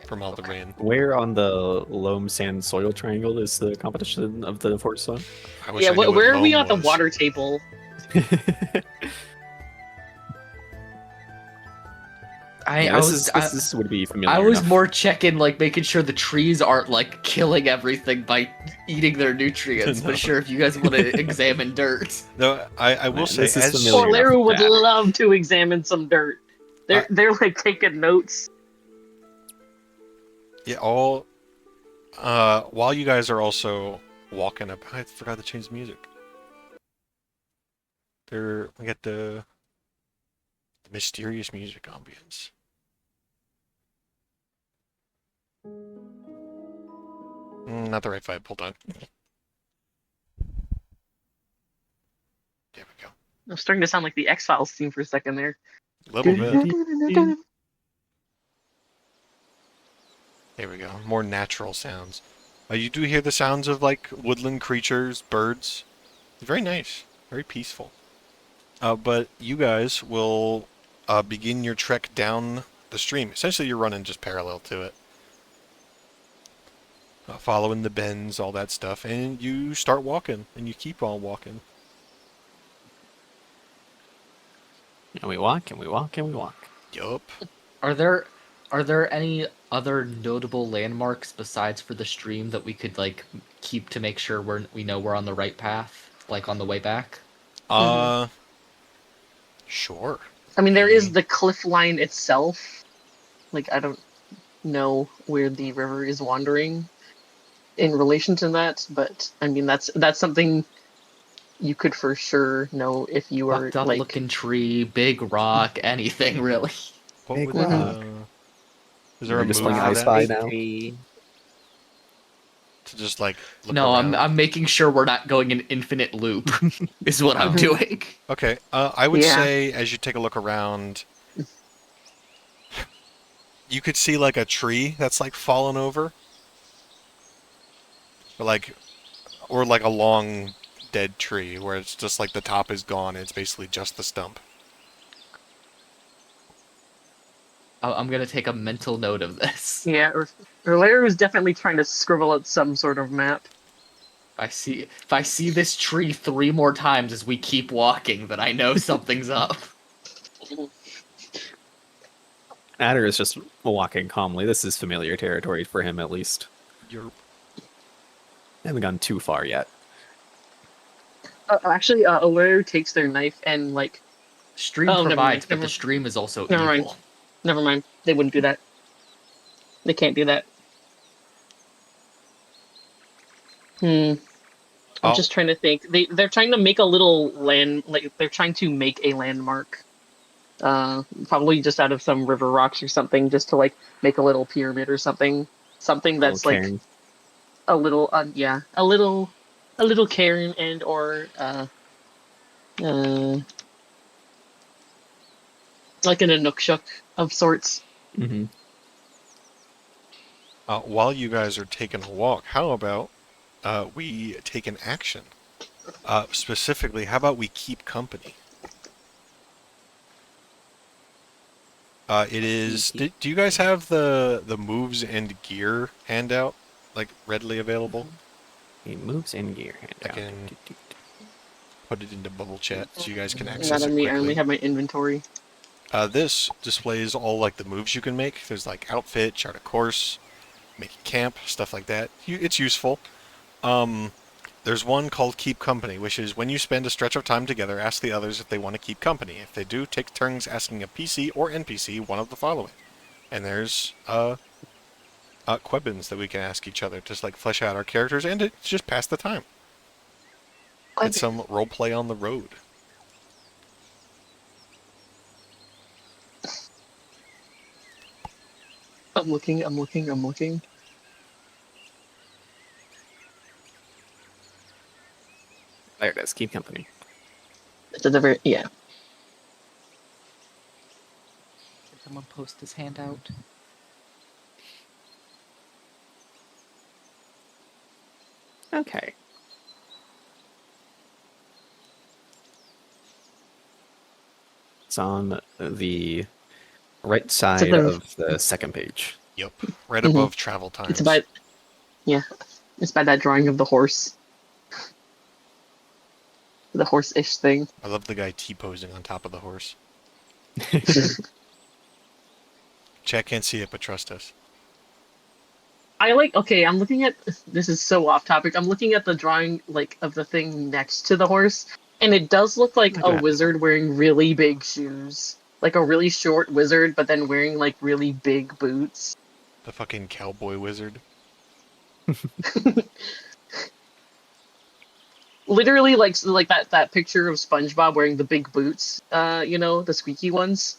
from all the rain. Where on the loam sand soil triangle is the competition of the forest one? I wish Yeah, I knew what where are we loam on the was. water table? This would be familiar. I was enough. more checking, like making sure the trees aren't like killing everything by eating their nutrients. No. But sure, if you guys want to examine dirt, No, I will Man, say this is as familiar. Leru would Yeah. love to examine some dirt. They're like taking notes. yeah, all while you guys are also walking up, I forgot to change the music. We got the mysterious music ambience. Not the right vibe. Hold on. There we go. I'm starting to sound like the X-Files theme for a second there. A little bit. There we go. More natural sounds. You do hear the sounds of like woodland creatures, birds. Very nice. Very peaceful. But you guys will begin your trek down the stream. Essentially, you're running just parallel to it. Following the bends, all that stuff. And you start walking. And you keep on walking. And we walk, and we walk, and we walk. Yup. are there any other notable landmarks besides for the stream that we could like keep to make sure we know we're on the right path, like on the way back? Sure. I mean, there is the cliff line itself. Like, I don't know where the river is wandering in relation to that, but I mean, that's something you could for sure know if you were Fucked up like. looking tree, big rock, anything really. What Big would, rock. Is there You're a just move playing for I that? Spy now? Tree. To just like look No, around? I'm making sure we're not going in infinite loop. Is what I'm Oh. doing. Okay. I would Yeah. say as you take a look around, you could see like a tree that's like fallen over, or like a long dead tree where it's just like the top is gone. And it's basically just the stump. I'm gonna take a mental note of this. Yeah, or Larry was definitely trying to scribble out some sort of map. If I see this tree 3 more times as we keep walking, then I know something's up. Adder is just walking calmly. This is familiar territory for him, at least. You're Haven't gone too far yet. Actually, Larry takes their knife and like. Stream Oh, never provides, mind, but never- the stream is also never mind. evil. Never mind. They wouldn't do that. They can't do that. I'm Oh. just trying to think. They're trying to make a little land, like they're trying to make a landmark. Probably just out of some river rocks or something, just to like make a little pyramid or something. Something that's Little like cairn. a little, yeah, a little cairn and or uh, like an Inukshuk of sorts. Mm-hmm. While you guys are taking a walk, how about we take an action? Specifically, how about we keep company? It is. Do you guys have the moves and gear handout like readily available? He moves in gear. I can put it into bubble chat so you guys can Not access it on me. I only quickly. have my inventory. This displays all like the moves you can make. There's like outfit, chart a course, make a camp, stuff like that. It's useful. There's one called Keep Company, which is when you spend a stretch of time together, ask the others if they want to keep company. If they do, take turns asking a PC or NPC one of the following. And there's questions that we can ask each other, just like flesh out our characters and to just pass the time. Get some role play on the road. I'm looking. There it is. Keep company. It's at the very, yeah. Did someone post this handout? Okay. It's on the right side the- of the second page. Yep, right Mhm. above travel times. It's by, yeah, it's by that drawing of the horse. The horse-ish thing. I love the guy T-posing on top of the horse. Chat can't see it, but trust us. I like. Okay, I'm looking at. This is so off topic. I'm looking at the drawing like of the thing next to the horse, and it does look like Oh, a yeah. wizard wearing really big shoes, like a really short wizard, but then wearing like really big boots. The fucking cowboy wizard. Literally, like that picture of SpongeBob wearing the big boots. The squeaky ones,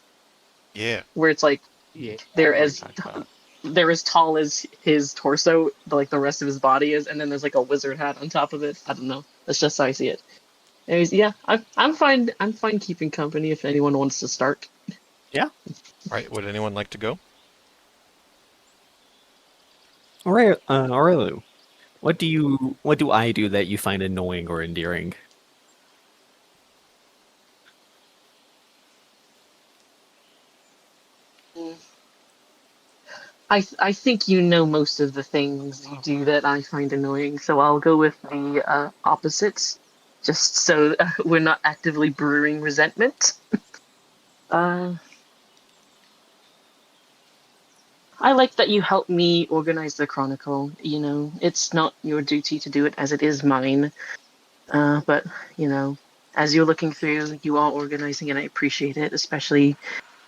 Yeah. where it's like Yeah. they're I know as what you're talking about. they're as tall as his torso, like the rest of his body is, and then there's like a wizard hat on top of it. I don't know. That's just how I see it. Anyways, yeah, I'm fine. I'm fine keeping company if anyone wants to start. Right. Would anyone like to go? All right, Aurelu, what do I do that you find annoying or endearing? I think you know most of the things you do that I find annoying, so I'll go with the opposites, just so we're not actively brewing resentment. I like that you help me organize the Chronicle. It's not your duty to do it as it is mine. But, as you're looking through, you are organizing, and I appreciate it, especially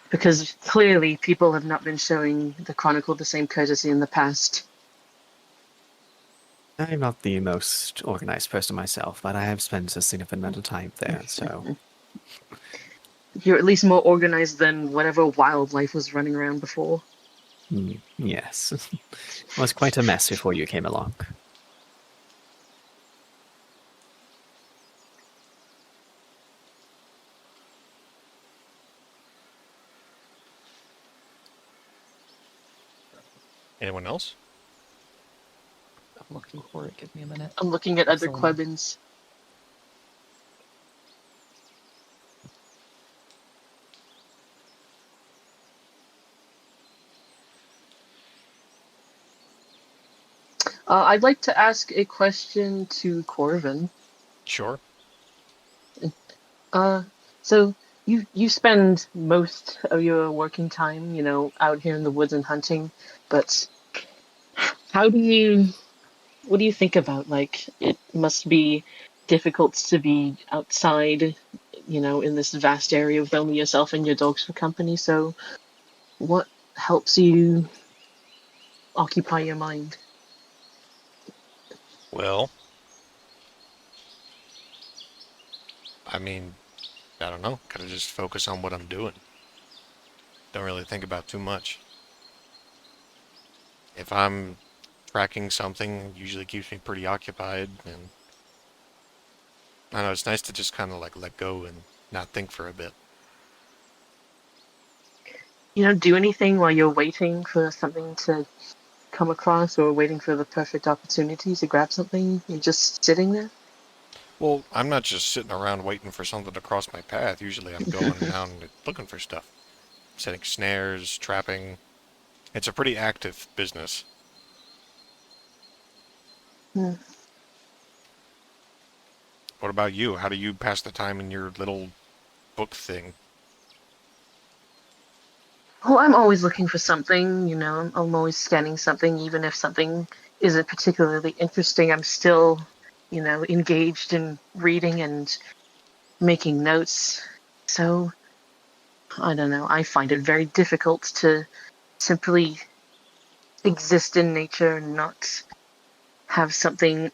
because clearly people have not been showing the Chronicle the same courtesy in the past. I'm not the most organized person myself, but I have spent a significant amount of time there, so... You're at least more organized than whatever wildlife was running around before. Yes. It was quite a mess before you came along. Anyone else? I'm looking for it. Give me a minute. I'm looking at other Excellent. Quebins. I'd like to ask a question to Corvin. Sure. So you spend most of your working time, out here in the woods and hunting, but how do you what do you think about, like, it must be difficult to be outside, in this vast area with only yourself and your dogs for company, so what helps you occupy your mind? Well, I mean, I don't know. Kind of just focus on what I'm doing. Don't really think about too much. If I'm tracking something, it usually keeps me pretty occupied, and I don't know, it's nice to just kind of like let go and not think for a bit. Do anything while you're waiting for something to come across or waiting for the perfect opportunity to grab something? You're just sitting there? Well, I'm not just sitting around waiting for something to cross my path. Usually I'm going around looking for stuff. Setting snares, trapping. It's a pretty active business. Hmm. What about you? How do you pass the time in your little book thing? Well, I'm always looking for something, I'm always scanning something, even if something isn't particularly interesting. I'm still, engaged in reading and making notes. So, I don't know, I find it very difficult to simply exist in nature and not have something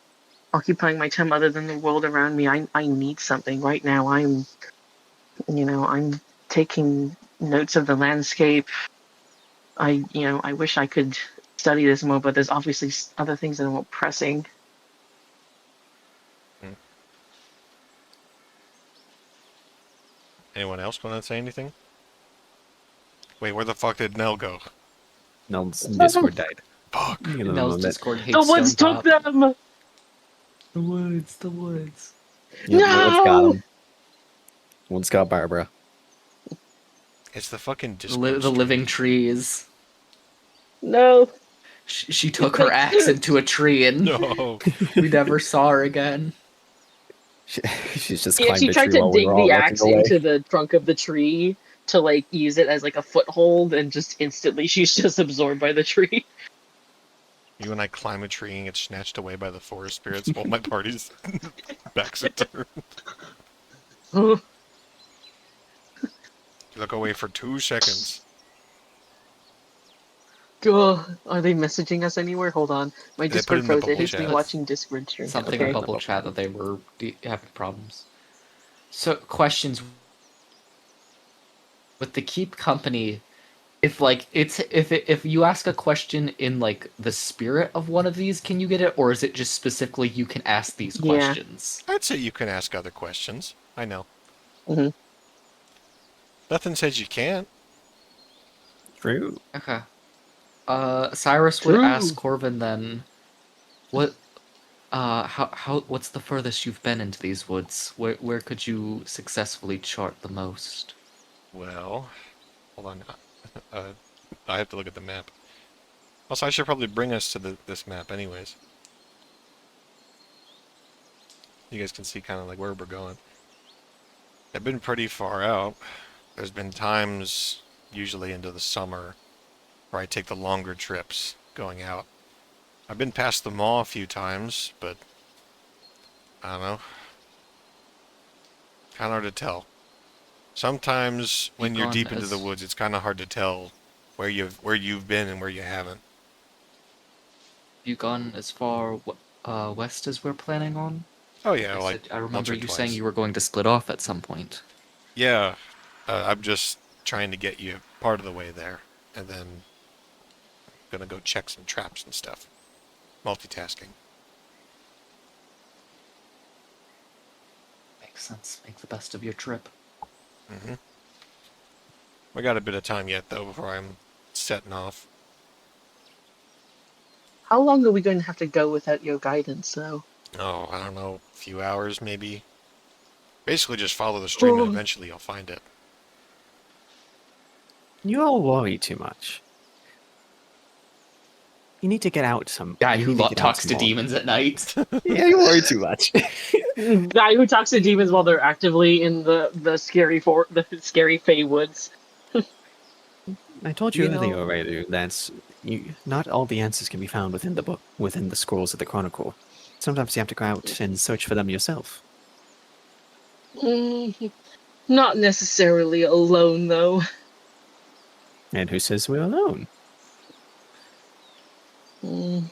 occupying my time other than the world around me. I need something. Right now, I'm taking notes of the landscape. I wish I could study this more, but there's obviously other things that are more pressing. Hmm. Anyone else want to say anything? Wait, where the fuck did Nell go? Nell's Discord died. Fuck. Give him a Nell's moment. Discord The hates woods took Stonetop. them. The woods, the woods. Yep, the woods got No. him. Woods got Barbara. It's the fucking The, Discord the living stream. trees. No. She took her axe into a tree and No. we never saw her again. She's just Yeah, climbed she a tried tree to while we dig were all the looking axe away. into the trunk of the tree to, like, use it as, like, a foothold, and just instantly she's just absorbed by the tree. You and I climb a tree and get snatched away by the forest spirits while my party's backs are turned. Oh, You look away for 2 seconds. God. Are they messaging us anywhere? Hold on. My They put it Discord in the froze. It bubble hates me chat. watching Discord stream. Something in Okay. bubble chat that they were having problems. So questions with the keep company. If like if you ask a question in like the spirit of one of these, can you get it, or is it just specifically you can ask these Yeah. questions? I'd say you can ask other questions. I know. Hmm. Nothing says you can't. True. Okay. Cyrus would True. ask Corvin then, what what's the furthest you've been into these woods? Where could you successfully chart the most? Well, hold on. Uh, I have to look at the map. Also, I should probably bring us to this map anyways. You guys can see kind of like where we're going. I've been pretty far out. There's been times, usually into the summer, where I take the longer trips going out. I've been past the mall a few times, but I don't know. Kind of hard to tell. Sometimes when you're gone deep into the as woods, it's kind of hard to tell where you've been and where you haven't. you gone as far west as we're planning on? Oh yeah, I like said I once remember or you saying twice. you were going to split off at some point. Yeah, I'm just trying to get you part of the way there, and then gonna go check some traps and stuff. Multitasking. Makes sense. Make the best of your trip. Mm-hmm. We got a bit of time yet, though, before I'm setting off. How long are we going to have to go without your guidance, though? Oh, I don't know, a few hours maybe. Basically, just follow the stream and Oh. eventually you'll find it. You all worry too much. You need to get out some. Guy you who need to get out talks some to more. demons at night. Yeah, you worry too much. Guy who talks to demons while they're actively in the scary Fey woods. I told you You know- earlier, already that not all the answers can be found within the book, within the scrolls of the Chronicle. Sometimes you have to go out and search for them yourself. Not necessarily alone, though. And who says we're alone? Mm,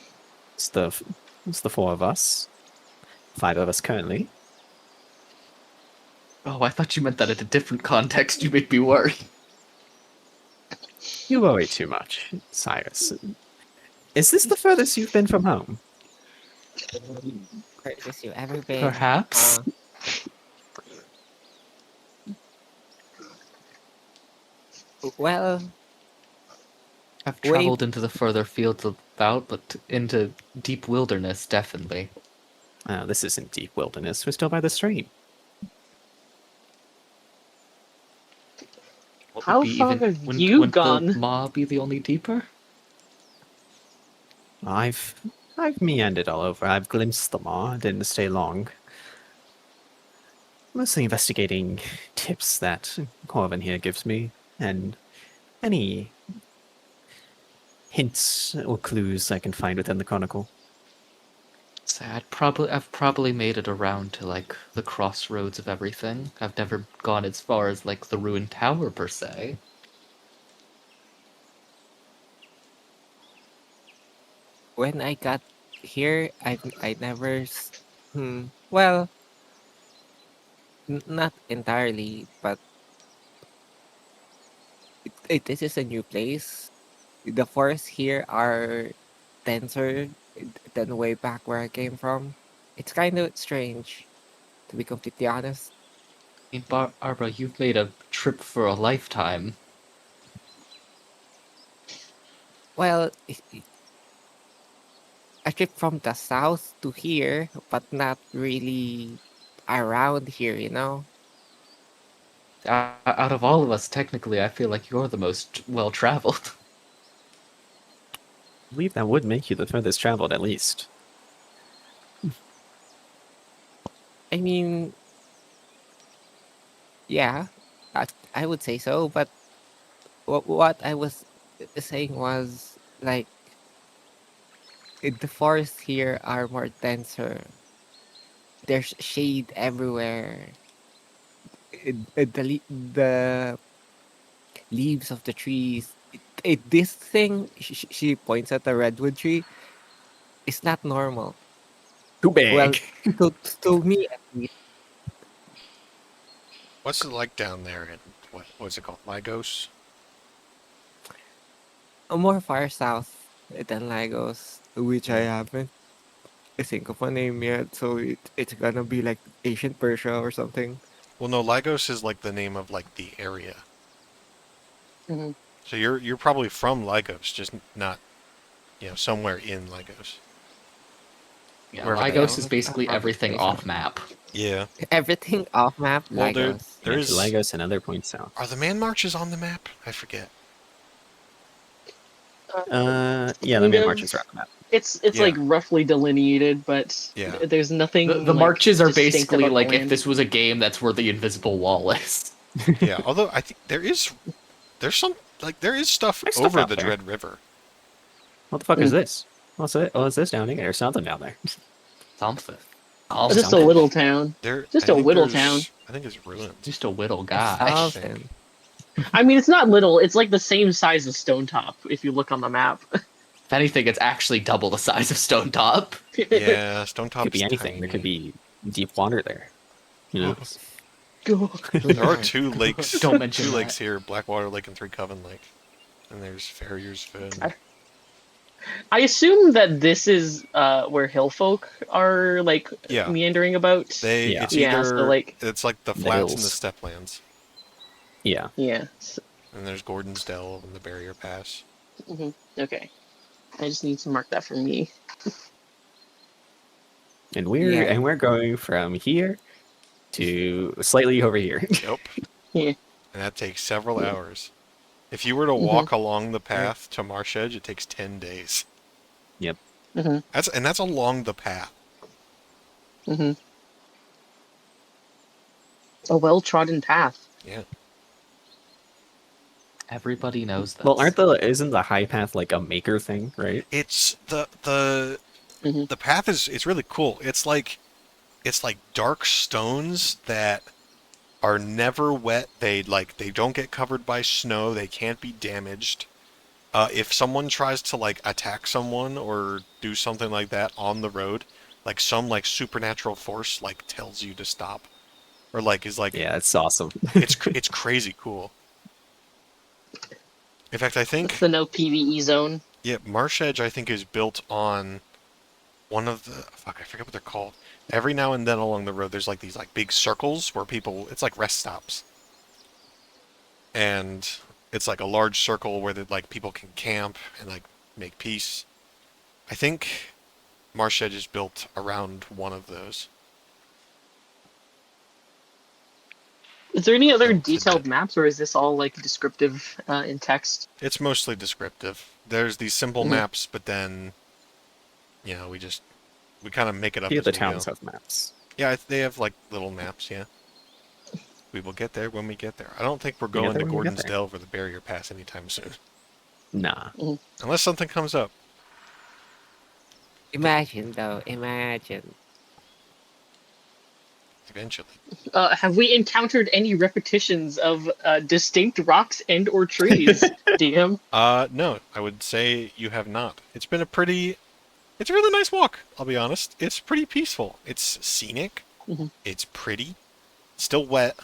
It's the four of us. 5 of us currently. Oh, I thought you meant that in a different context. You make me worry. You worry too much, Cyrus. Is this the furthest you've been from home? Furthest you ever been? Perhaps. Well, I've Way- traveled into the further fields about, but into deep wilderness, definitely. This isn't deep wilderness. We're still by the stream. What How would be far even, have you wouldn't gone? the maw be the only deeper? I've meandered all over. I've glimpsed them all. I didn't stay long. Mostly investigating tips that Corvin here gives me, and any hints or clues I can find within the Chronicle. So I've probably made it around to like the crossroads of everything. I've never gone as far as like the ruined tower per se. when I got here, I never. Well, not entirely, but this is a new place. The forests here are denser than way back where I came from. It's kind of strange, to be completely honest. I mean, Barbara, you've made a trip for a lifetime. Well, a trip from the south to here, but not really around here, you know? Out of all of us, technically, I feel like you're the most well-traveled. I believe that would make you the furthest traveled, at least. I mean, yeah, I would say so, but what I was saying was like the forests here are more denser. There's shade everywhere. The leaves of the trees. This thing, she points at the redwood tree, is not normal. Too big. Well, to me at least. What's it like down there in, what's it called, Lagos? More far south than Lagos, which I haven't think of a name yet. So it's gonna be like ancient Persia or something. Well, no, Lagos is like the name of like the area. Mhm. So you're probably from Lagos, just not, somewhere in Lagos. Yeah, Wherever Lagos that is is. basically I'll everything say so. off map. Yeah. Everything off map, Well, Lagos. there Yeah, is. to Lagos and other points south. Are the man marches on the map? I forget. Yeah, the kind main of. marches are on the map. It's Yeah. like roughly delineated, but Yeah. there's nothing. The like, marches are distinct basically about the like if land. this was a game, that's where the invisible wall is. Yeah. Although I think there's stuff There's stuff over out the there. Dread River. What the fuck is this? What's it? Oh, is this down here? There's something down there. Something. Just a something. little town. There. Just I a think whittle there's- town. I think it's ruined. Just a whittle guy. Something. I mean, it's not little. It's like the same size as Stonetop if you look on the map. If anything, it's actually double the size of Stonetop. Yeah. Stonetop's Could be anything. There could be deep water there. You know. There are two lakes. Don't mention two that. lakes here: Blackwater Lake and Three Coven Lake. And there's Farrier's Fen. I assume that this is where hill folk are like Yeah, meandering about. Yeah. it's Yeah, so either like it's like the The flats and the hills. stepplands, Yeah. yeah. and there's Gordon's Dell and the Barrier Pass. Okay. I just need to mark that for me. And Yeah. we're going from here to slightly over here. Yep, Yeah. and that takes several Yeah. hours. If you were to Mhm. walk along the path to Marsh Edge, it takes 10 days. Yep. Mhm. That's along the path. Mhm. A well-trodden path. Yeah. Everybody knows this. Well, isn't the high path like a maker thing, right? It's the path is it's really cool. It's like dark stones that are never wet. They don't get covered by snow. They can't be damaged. If someone tries to like attack someone or do something like that on the road, like some like supernatural force like tells you to stop, or like is like Yeah, it's awesome. it's crazy cool. In fact, I That's think the no PvE zone. yeah, Marsh Edge I think is built on one of the fuck I forget what they're called. Every now and then along the road, there's like these like big circles where people it's like rest stops, and it's like a large circle where like people can camp and like make peace. I think Marsh Edge is built around one of those. Is there any other Little detailed tidbit. maps, or is this all like descriptive in text? It's mostly descriptive. There's these simple Mhm. maps, but then we kind of make it up Few of as the we towns go. have maps. Yeah, they have like little maps. Yeah, we will get there when we get there. I don't think we're We get going there to when we get Gordon's there. Dell for the Barrier Pass anytime soon, Nah. unless something comes up. Imagine though, imagine. Eventually. Have we encountered any repetitions of distinct rocks and or trees, DM? No, I would say you have not. It's a really nice walk, I'll be honest. It's pretty peaceful. It's scenic. Mhm. It's pretty. Still wet.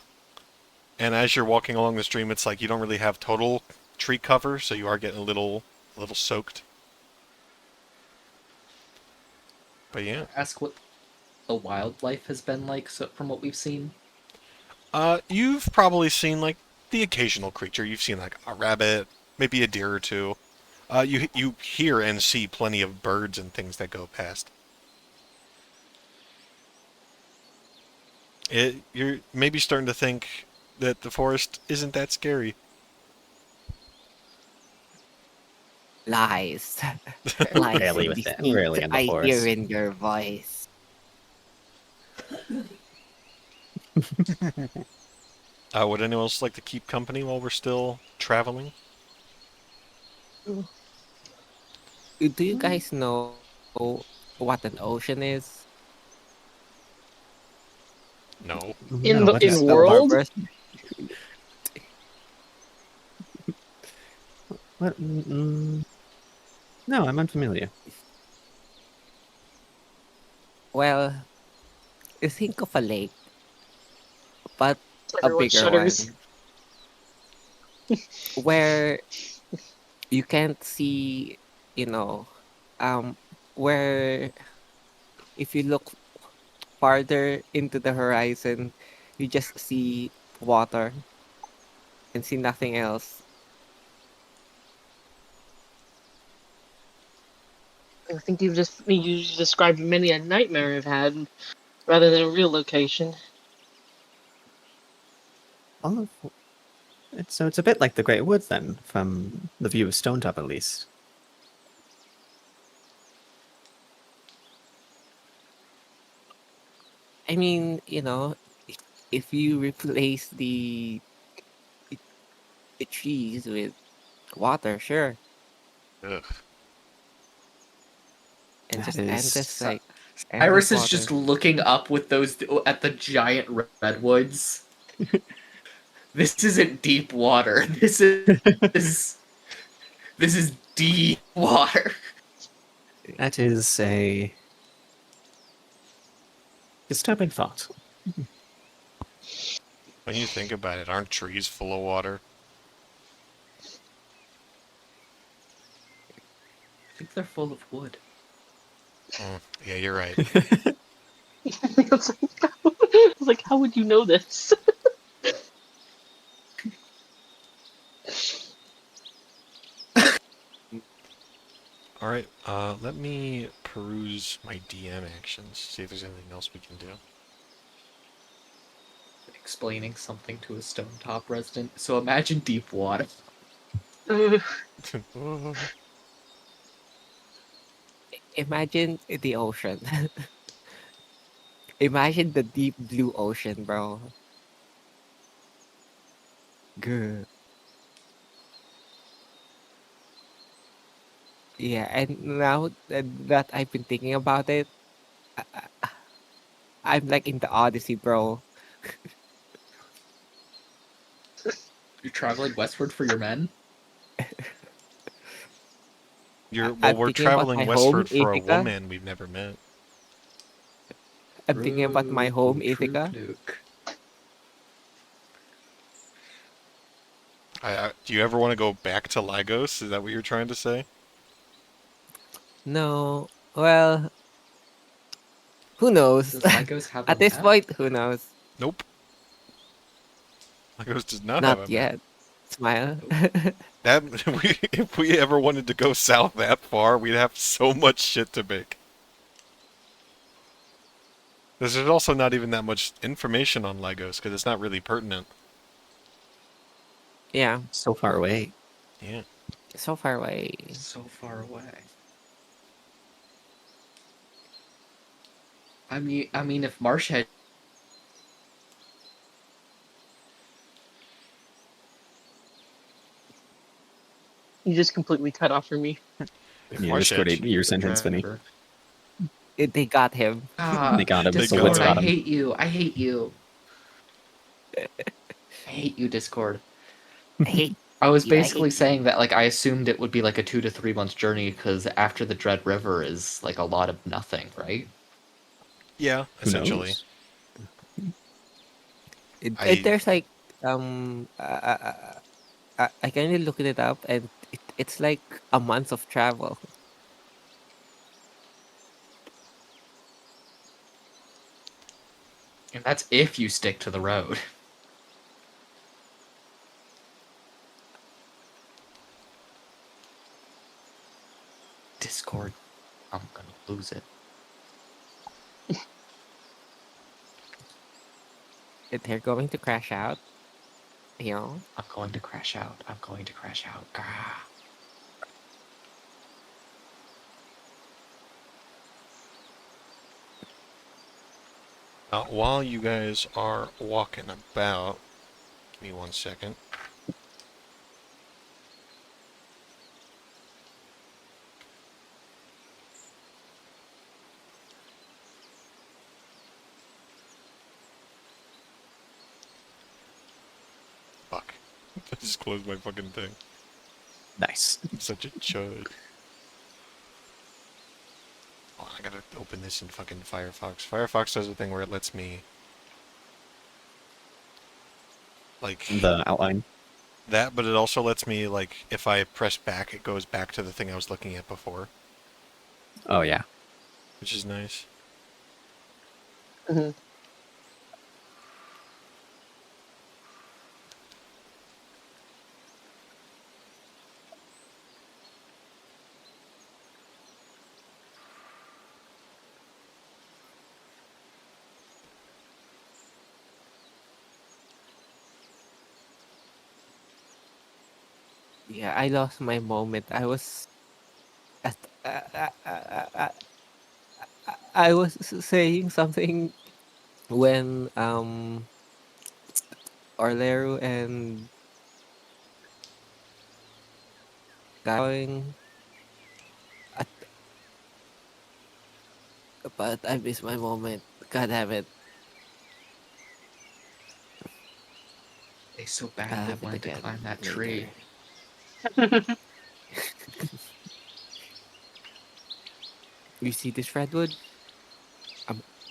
And as you're walking along the stream, it's like you don't really have total tree cover, so you are getting a little soaked. But yeah. Ask what the wildlife has been like so, from what we've seen. You've probably seen like the occasional creature. You've seen like a rabbit, maybe a deer or two. You hear and see plenty of birds and things that go past. You're maybe starting to think that the forest isn't that scary. Lies. Lies Rarely and with that. deceit Rarely in the I hear forest. in your voice. Would anyone else like to keep company while we're still traveling? Do you guys know what an ocean is? No. In No, the what in is A world? barbarous. what? No, I'm unfamiliar. Well, you think of a lake, but a Everyone bigger shudders. one, where you can't see, you know, um, where if you look farther into the horizon, you just see water and see nothing else. I think you described many a nightmare I've had rather than a real location. Oh, it's a bit like the Great Woods then, from the view of Stonetop at least. I mean, if you replace the trees with water, sure, Ugh. and That just is endless like Iris endless is just water. looking up with those at the giant redwoods. This isn't deep water. This this is deep water. that is a disturbing thought. When you think about it, aren't trees full of water? think they're full of wood. Yeah, you're right. I was like, how would you know this? All right. Let me peruse my DM actions. See if there's anything else we can do. Explaining something to a Stonetop resident. So imagine deep water. Imagine the ocean. Imagine the deep blue ocean, bro. Good. Yeah, and now that I've been thinking about it, I'm like in the Odyssey, bro. You're traveling westward for your men? Well, I'm we're thinking about traveling my home, westward for a Ithaca. woman we've never met. I'm thinking about my home, Ithaca. Do you ever want to go back to Lagos? Is that what you're trying to say? No, well, who knows? Does Lagos have a At this map? point, who knows? Nope. Lagos does not Not have a map. yet. Smile. That if we ever wanted to go south that far, we'd have so much shit to make. There's also not even that much information on Lagos because it's not really pertinent. Yeah, So far away. Yeah. so far away. So far away. I mean, if Marsh had You just completely cut off for me. If Yeah, Marsh Discord had- ate your sentence, Vinny. They got him. They got him. They Discord, got Wits him. got I him. hate you. I hate you. I hate you, Discord. Hey, I was Yeah, I basically hate- saying that like I assumed it would be like a 2 to 3 month journey because after the Dread River is like a lot of nothing, right? Yeah, Who essentially. knows? there's like I kind of looked it up, and it's like a month of travel. And that's if you stick to the road. Discord, I'm gonna lose it. They're going to crash out. You know. I'm going to crash out. I'm going to crash out. Gah. While you guys are walking about, give me 1 second. Fuck. I just closed my fucking thing. Nice. I'm such a chud. Oh, I gotta open this in fucking Firefox. Firefox does a thing where it lets me... Like... The outline. That, but it also lets me, like, if I press back, it goes back to the thing I was looking at before. Oh yeah. Which is nice. Mhm. Yeah, I lost my moment. I was at, I was saying something when Orlero and going, at, but I missed my moment. God damn it! They so I'll badly have it wanted to again climb that later. tree. You see this redwood?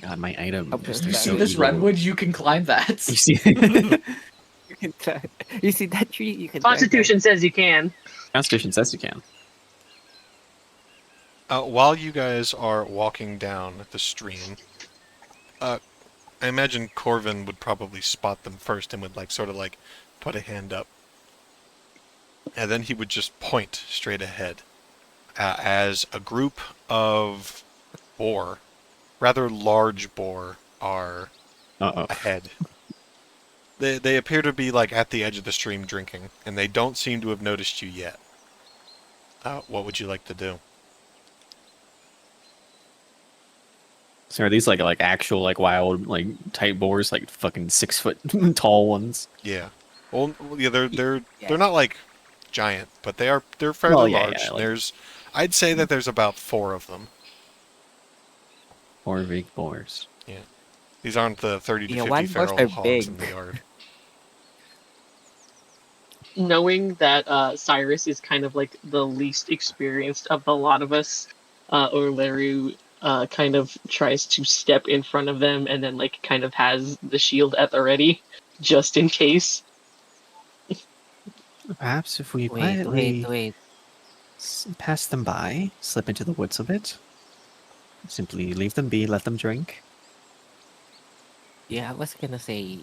God, my item. Up Just there. You is see so this evil. redwood? You can climb that. You see. You can climb. You see that tree? You can climb that. Constitution says you can. Constitution says you can. While you guys are walking down the stream, I imagine Corvin would probably spot them first and would like sort of like put a hand up, and then he would just point straight ahead as a group of boar, rather large boar, are Uh-oh. ahead. They appear to be like at the edge of the stream drinking, and they don't seem to have noticed you yet. What would you like to do? So are these like actual like wild like type boars, like fucking 6 foot tall ones? Yeah. Well, yeah, they're Yeah. not like giant, but they're Well, fairly yeah, large. yeah, like There's, I'd say that there's about 4 of them. 4 big boars. Yeah. These aren't the 30 to Yeah, 50 wild boars feral are hogs in big. the yard. Knowing that Cyrus is kind of like the least experienced of the lot of us, Larry kind of tries to step in front of them and then like kind of has the shield at the ready, just in case. Perhaps if we Wait, quietly wait. pass them by, slip into the woods a bit, simply leave them be, let them drink. Yeah, I was gonna say,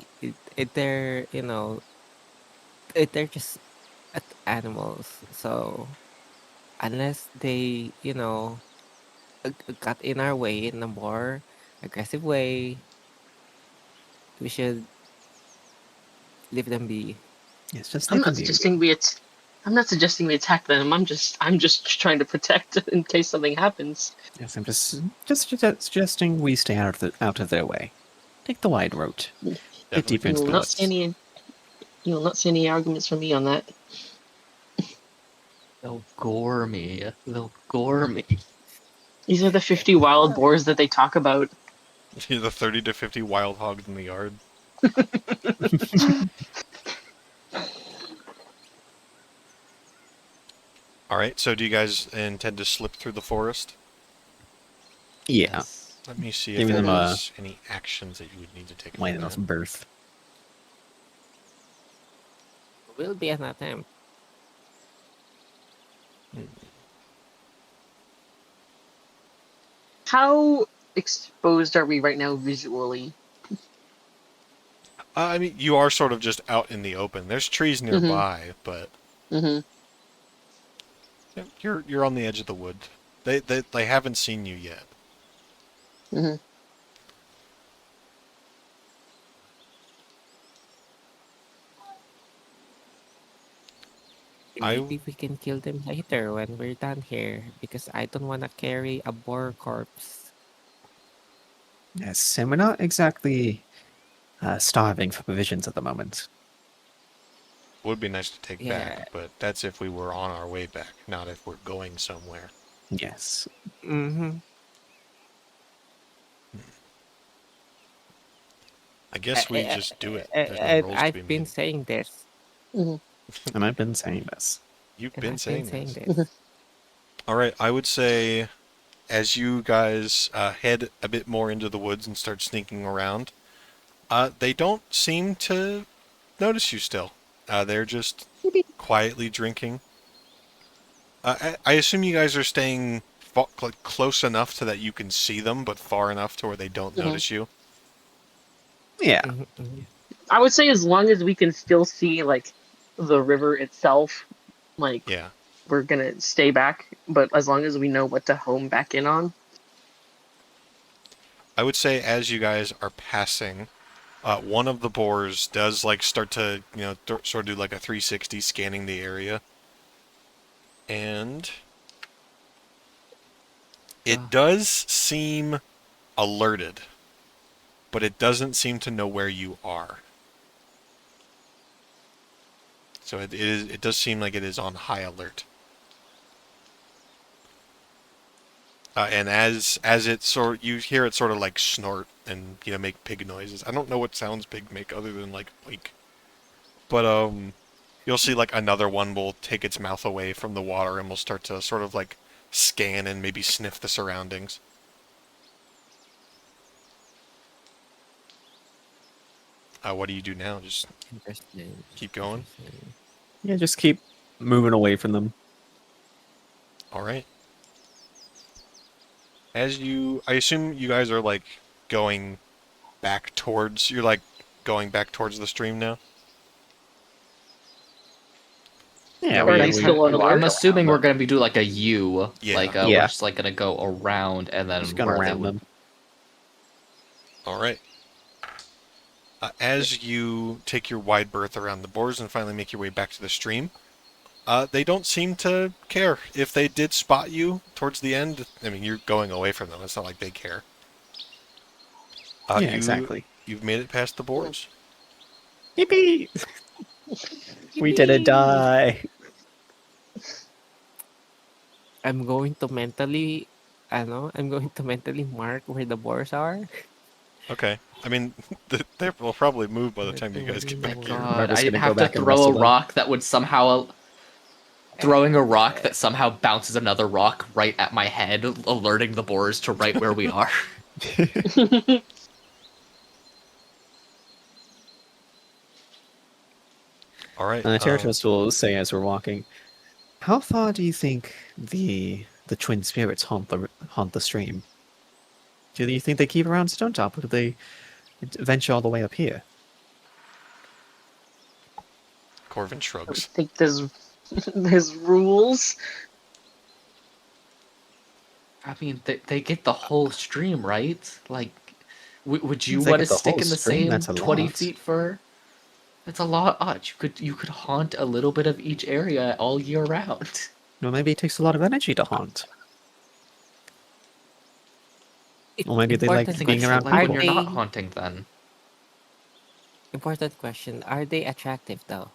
they're, they're just animals. So unless they, got in our way in a more aggressive way, we should leave them be. Yes, just I'm leave them not be. suggesting we at- I'm not suggesting we attack them. I'm just trying to protect in case something happens. Yes, I'm just suggesting we stay out of their way. Take the wide road. Get Definitely deeper You into will the not see woods. you will not see any arguments from me on that. They'll gore me. They'll gore me. These are the 50 wild boars that they talk about. The 30 to 50 wild hogs in the yard. All right. So do you guys intend to slip through the forest? Yeah, Yes. Let me see if giving them a there's any actions that you would need to take. light from enough that. berth. Will be an attempt. How exposed are we right now visually? I mean, you are sort of just out in the open. There's trees nearby, but Mm-hmm. yeah, you're on the edge of the wood. They haven't seen you yet. Mm-hmm. I Maybe we can kill them later when we're done here, because I don't want to carry a boar corpse. Yes, and we're not exactly starving for provisions at the moment. would be nice to take Yeah. back, but that's if we were on our way back, not if we're going somewhere. Yes. Mm-hmm. I guess we just do it. There's no rules to be I've been made. saying this. Mm-hmm. And I've been saying this. You've And been I've saying been saying this. this. All right, I would say as you guys head a bit more into the woods and start sneaking around, they don't seem to notice you still. They're just quietly drinking. I assume you guys are staying close enough to that you can see them, but far enough to where they don't Mhm. notice you. Yeah. Mhm, mhm. I would say as long as we can still see like the river itself, like Yeah. we're gonna stay back. But as long as we know what to home back in on. I would say as you guys are passing, one of the boars does like start to, sort of do like a 360 scanning the area. And it does seem alerted, but it doesn't seem to know where you are. So it does seem like it is on high alert. And as it sort you hear it sort of like snort and make pig noises. I don't know what sounds pig make other than like oink. But you'll see like another one will take its mouth away from the water and will start to sort of like scan and maybe sniff the surroundings. What do you do now? Just Interesting. keep going? Interesting. Yeah, just keep moving away from them. All right. I assume you guys are like going back towards. You're like going back towards the stream now. Yeah, Or are they we still on I'm alert? assuming we're gonna be doing like a U, Yeah. we're Yeah. just like gonna go around and then just gonna where they ram would. them. All right. As you take your wide berth around the boars and finally make your way back to the stream, they don't seem to care. If they did spot you towards the end, I mean, you're going away from them. It's not like they care. Yeah, exactly. You've made it past the boars. Yippee! We didn't die. I'm going to mentally, I'm going to mentally mark where the boars are. Okay. I mean, they will probably move by the time you guys get back Oh here. god, Barbara's I gonna go have to back and throw a wrestle them. rock that would somehow. Throwing a rock that somehow bounces another rock right at my head, alerting the boars to right where we are. All right. Territos will say as we're walking, how far do you think the twin spirits haunt the stream? Do you think they keep around Stonetop, or do they venture all the way up here? Corvin I shrugs. think there's rules. I mean, they get the whole stream, right? Like, would you If they want to get the stick whole in the stream, same that's a 20 lot. feet for? That's a lot. You could haunt a little bit of each area all year round. Well, maybe it takes a lot of energy to haunt. Or maybe they like Important being What's it around question. like Are when people. you're they not haunting then? important question? Are they attractive though?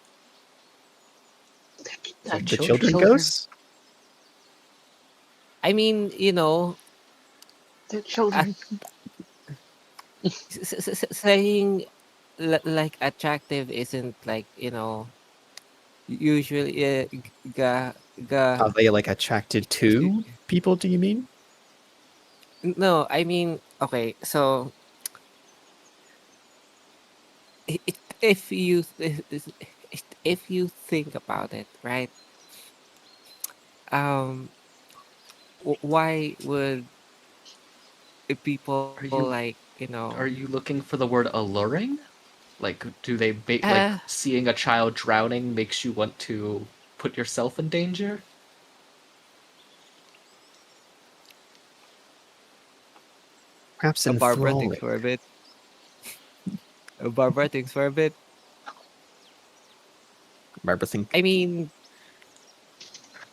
The children ghosts? I mean, They're children. saying like attractive isn't like usually ga Are ga they like attracted to people, do you mean? no, I mean, okay, so if you if you think about it, right, um why would people Are you like are you looking for the word alluring? Like, do they make like uh seeing a child drowning makes you want to put yourself in danger? Perhaps Barbara thinks enthralling. for a bit. Barbara thinks for a bit. Barbara think I mean,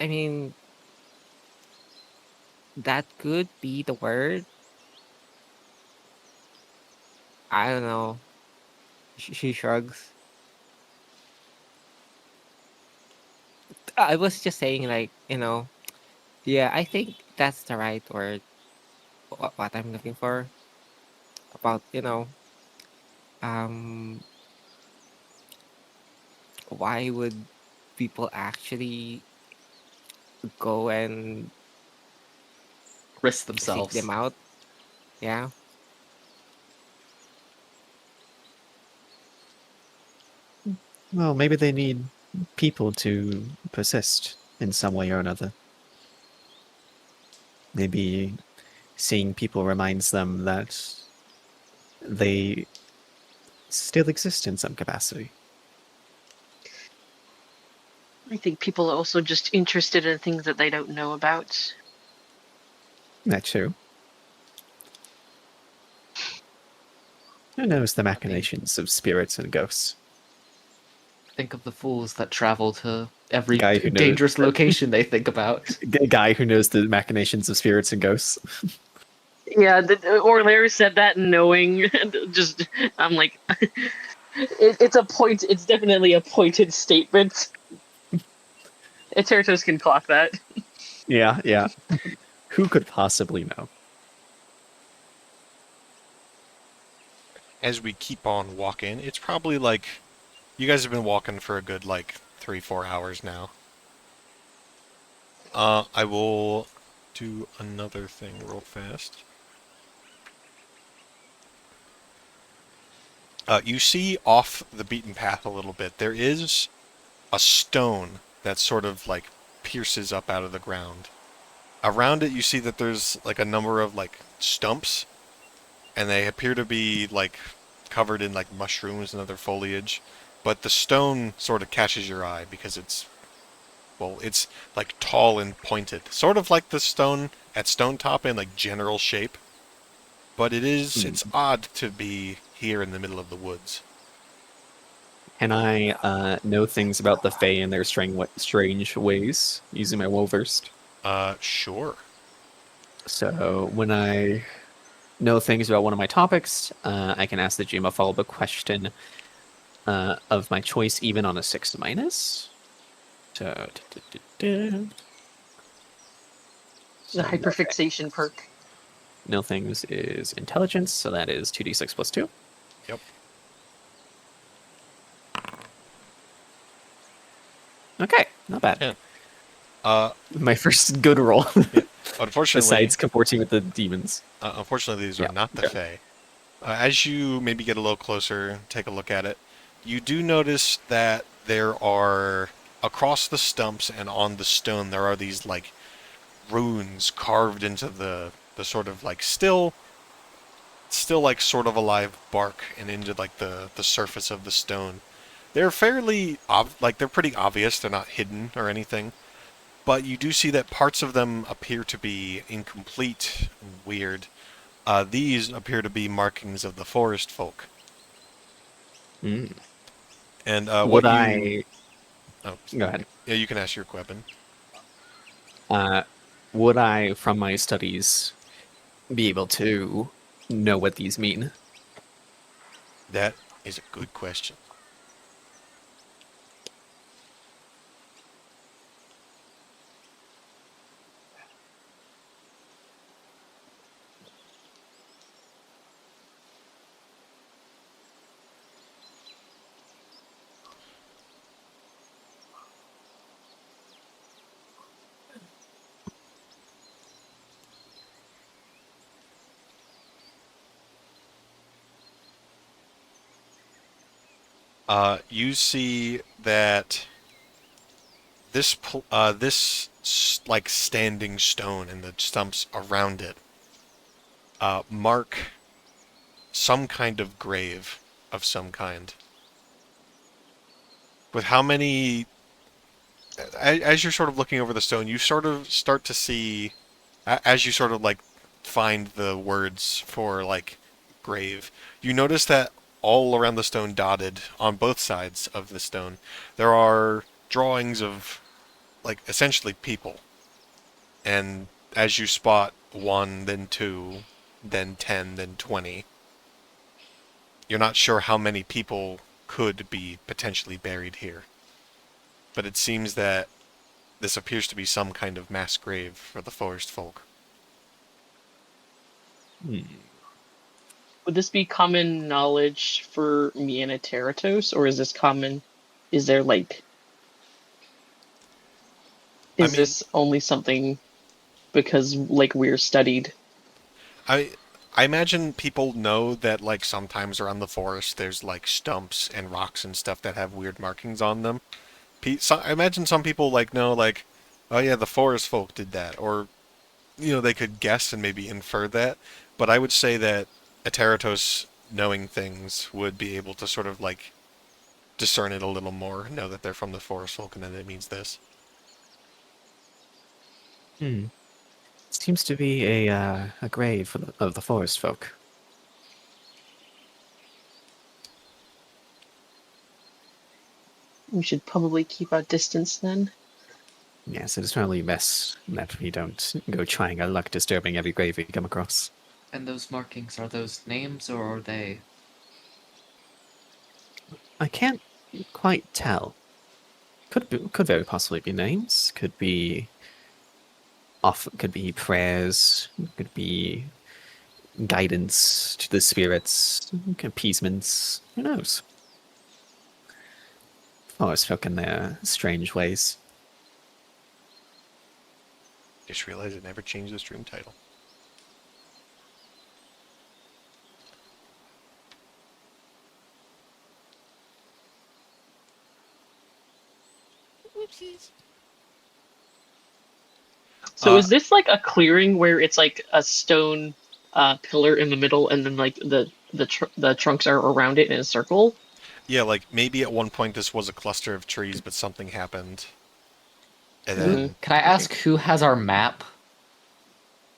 I mean that could be the word. I don't know. She shrugs. I was just saying, like, yeah, I think that's the right word. What I'm looking for about, um, why would people actually go and Risk seek themselves. them out? Yeah. well, maybe they need people to persist in some way or another. Maybe seeing people reminds them that they still exist in some capacity. I think people are also just interested in things that they don't know about. That too. Who knows the I mean, machinations of spirits and ghosts? think of the fools that travel to every Guy who knows dangerous location they think about. a guy who knows the machinations of spirits and ghosts. Yeah, or Larry said that knowing. Just, I'm like, it's a point. It's definitely a pointed statement. Eternos can clock that. Yeah, yeah. Who could possibly know? As we keep on walking, it's probably like you guys have been walking for a good like 3-4 hours now. I will do another thing real fast. You see off the beaten path a little bit. There is a stone that sort of like pierces up out of the ground. Around it, you see that there's like a number of like stumps, and they appear to be like covered in like mushrooms and other foliage. But the stone sort of catches your eye because it's like tall and pointed, sort of like the stone at Stonetop in like general shape. But it's odd to be here in the middle of the woods. Can I know things about the Fae and their strange ways using my well-versed? Sure. So when I know things about one of my topics, I can ask the GM a follow-up question of my choice, even on a 6 minus. So, The hyperfixation perk. know things is intelligence, so that is 2d6 plus 2. Yep. Okay, not bad. Yeah. My first good roll. Yeah. Unfortunately, Besides comporting with the demons. unfortunately, these are Yeah, not the okay. Fae. As you maybe get a little closer, take a look at it, you do notice that there are, across the stumps and on the stone, there are these like runes carved into the sort of like still like sort of alive bark and into like the surface of the stone. They're fairly like they're pretty obvious. They're not hidden or anything, but you do see that parts of them appear to be incomplete and weird. These appear to be markings of the forest folk. Mm. And Would what you... I... Oh, Go ahead. yeah, you can ask your weapon. Uh, would I, from my studies, be able to know what these mean? That is a good question. You see that this like standing stone and the stumps around it mark some kind of grave of some kind. With how many, as you're sort of looking over the stone, you sort of start to see, as you sort of like find the words for like grave, you notice that all around the stone, dotted on both sides of the stone, there are drawings of like essentially people. And as you spot one, then two, then 10, then 20, you're not sure how many people could be potentially buried here. But it seems that this appears to be some kind of mass grave for the forest folk. Hmm. Would this be common knowledge for me and a Teratos, or is this common? Is there like, I is mean, this only something because like we're studied? I I imagine people know that like sometimes around the forest there's like stumps and rocks and stuff that have weird markings on them. I imagine some people like know like, oh yeah, the forest folk did that, or they could guess and maybe infer that. But I would say that a Teratos knowing things would be able to sort of like discern it a little more, know that they're from the forest folk and then it means this. Hmm. Seems to be a grave for of the forest folk. We should probably keep our distance then. Yes, it is probably best that we don't go trying our luck disturbing every grave we come across. And those markings, are those names or are they? I can't quite tell. Could very possibly be names. Could be prayers. Could be guidance to the spirits. Appeasements. Who knows? Forest folk in their strange ways. Just realized it never changed the stream title. So is this like a clearing where it's like a stone pillar in the middle, and then like the trunks are around it in a circle? Yeah, like maybe at one point this was a cluster of trees, but something happened, and Who, then can I ask who has our map?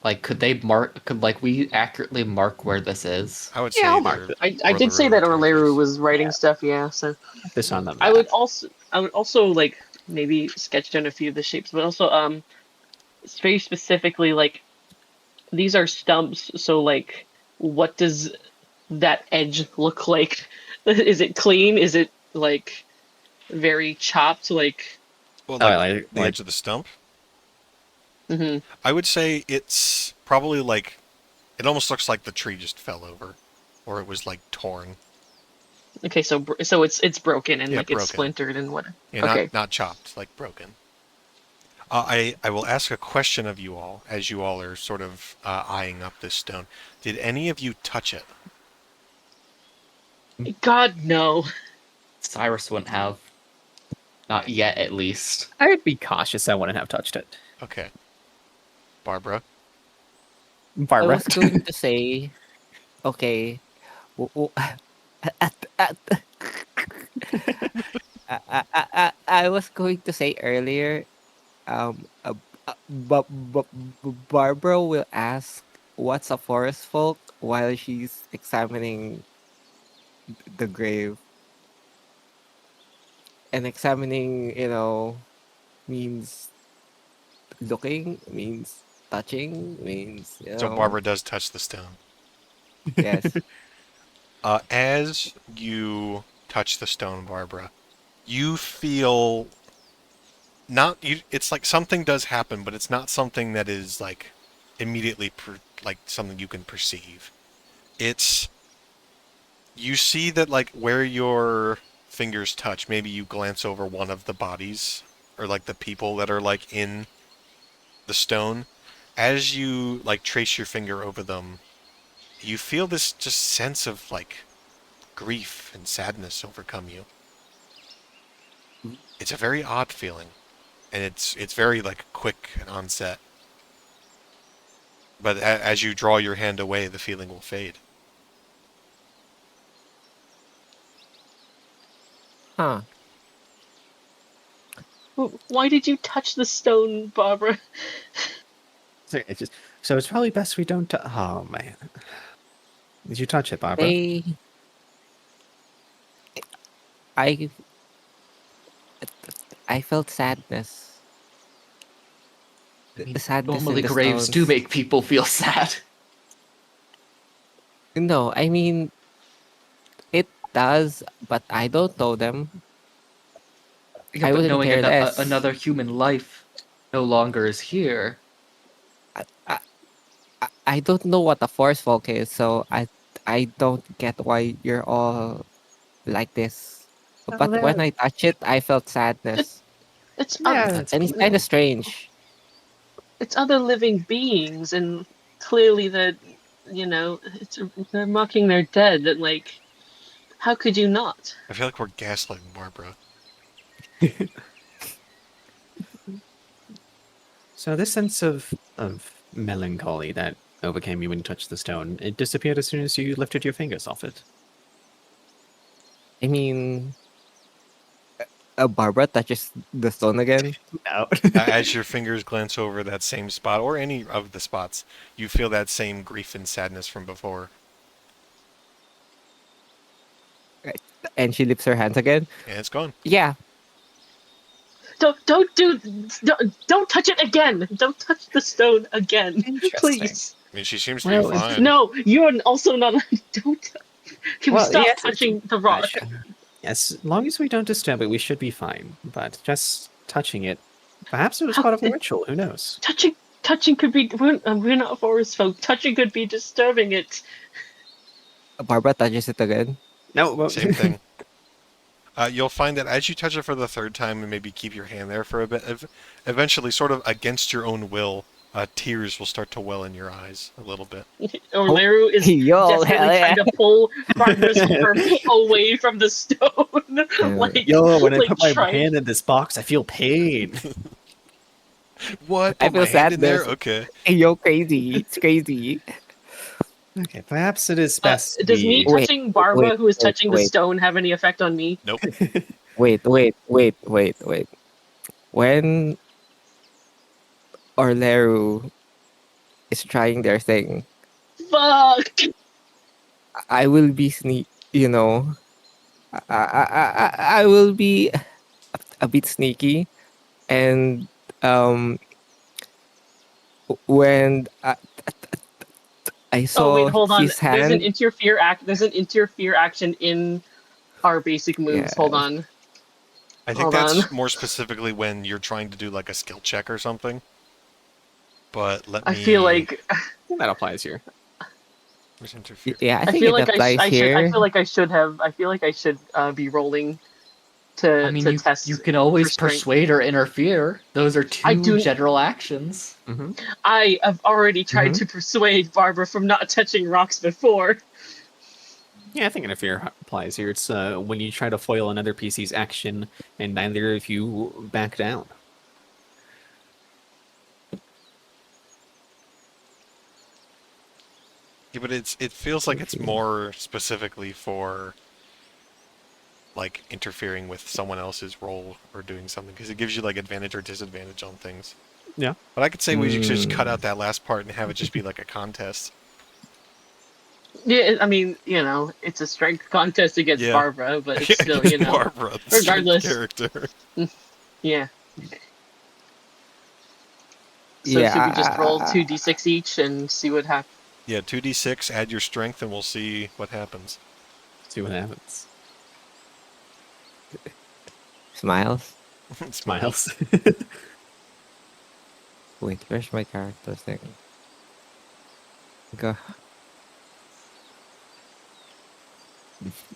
Like, could they mark? Could like we accurately mark where this is? I would say Yeah, I'll either mark it. I or did say that Laredo Orleru Towers. was writing Yeah. stuff, yeah. So This on the map. I would also like maybe sketch down a few of the shapes, but also very specifically like these are stumps, so like what does that edge look like? Is it clean? Is it like very chopped? Like, Well, Oh, like like, the edge of the stump. hmm I would say it's probably like it almost looks like the tree just fell over, or it was like torn. okay, so so it's broken and Yeah, like it's broken. splintered and what? Yeah, Okay. not chopped, like broken. I will ask a question of you all as you all are sort of eyeing up this stone. Did any of you touch it? God no. Cyrus wouldn't have. Not yet, at least. I would be cautious. I wouldn't have touched it. Okay. Barbara? I Barbara. was going to say, okay, at I was going to say earlier, but Barbara will ask what's a forest folk while she's examining the grave. And examining, means looking, means touching, means, So Barbara does touch the stone. yes. As you touch the stone, Barbara, you feel not you. It's like something does happen, but it's not something that is like immediately like something you can perceive. It's you see that like where your fingers touch, maybe you glance over one of the bodies or like the people that are like in the stone. As you like trace your finger over them, you feel this just sense of like grief and sadness overcome you. It's a very odd feeling, and it's very like quick and onset. But as you draw your hand away, the feeling will fade. Huh. Why did you touch the stone, Barbara? So it's probably best we don't. Oh man, did you touch it, Barbara? I I felt sadness. The sadness Normally, in the graves do stones. make people feel sad. No, I mean it does, but I don't know them. Yeah, I but wouldn't knowing care less. another human life no longer is here. I, I don't know what a force folk is, so I don't get why you're all like this. But when I touch it, I felt sadness, It's That's and it's cool. kind of strange. it's other living beings, and clearly that they're mocking their dead. And like, how could you not? I feel like we're gaslighting Barbara. So this sense of melancholy that overcame you when you touched the stone, it disappeared as soon as you lifted your fingers off it. I mean, Barbara touches the stone again. No. As your fingers glance over that same spot, or any of the spots, you feel that same grief and sadness from before. And she lifts her hands again. And it's gone. Yeah, Don't touch it again. Don't touch the stone again, please. I mean, she seems to be Well, fine. No, you're also not. Don't. Can we Well, stop yes, touching the rock? As long as we don't disturb it, we should be fine. But just touching it, perhaps it was part of a ritual. Who knows? Touching could be. We're not forest folk. Touching could be disturbing it. Barbara touches it again. No, well, Same thing. You'll find that as you touch it for the third time and maybe keep your hand there for a bit, eventually, sort of against your own will, tears will start to well in your eyes a little bit. Orleru is Yo, hell desperately yeah. trying to pull Barbara's arm away from the stone. like, Yo, when I like put my trying- hand in this box, I feel pain. What? I Put my feel hand in there? sadness. Okay. Hey, yo, crazy. It's crazy. Okay, perhaps it is best to Does me be. Wait, touching Barbara, who is wait, touching the wait, stone, have any effect on me? Nope. wait. When Orleru is trying their thing, Fuck! I will be you know, I will be a bit sneaky, and um, when I Oh wait, saw hold on. his hand, There's an interfere action in our basic moves. Hold yeah, on. I think Hold on. that's more specifically when you're trying to do like a skill check or something. But let I feel me. like That applies here. Where's interfere? yeah, I I think feel it like applies I here. feel like I should have. I feel like I should be rolling I mean, to you test can always restraint. persuade or interfere. Those are I two do. general actions. Mm-hmm. I have already tried Mhm. to persuade Barbara from not touching rocks before. Yeah, I think interfere applies here. It's when you try to foil another PC's action and neither of you back down. Yeah, but it feels like it's more specifically for like interfering with someone else's role or doing something because it gives you like advantage or disadvantage on things. Yeah. But I could say we should just cut Mm. out that last part and have it just be like a contest. Yeah, I mean, it's a strength contest against Yeah. Barbara, but it's still, Against Barbara, the strength regardless. character. Yeah. So should we just roll Yeah, 2d6 each and see what happens? Yeah, 2d6, add your strength, and we'll see what happens. See what happens. smiles. Smiles. Wait, where's my character thing? Go.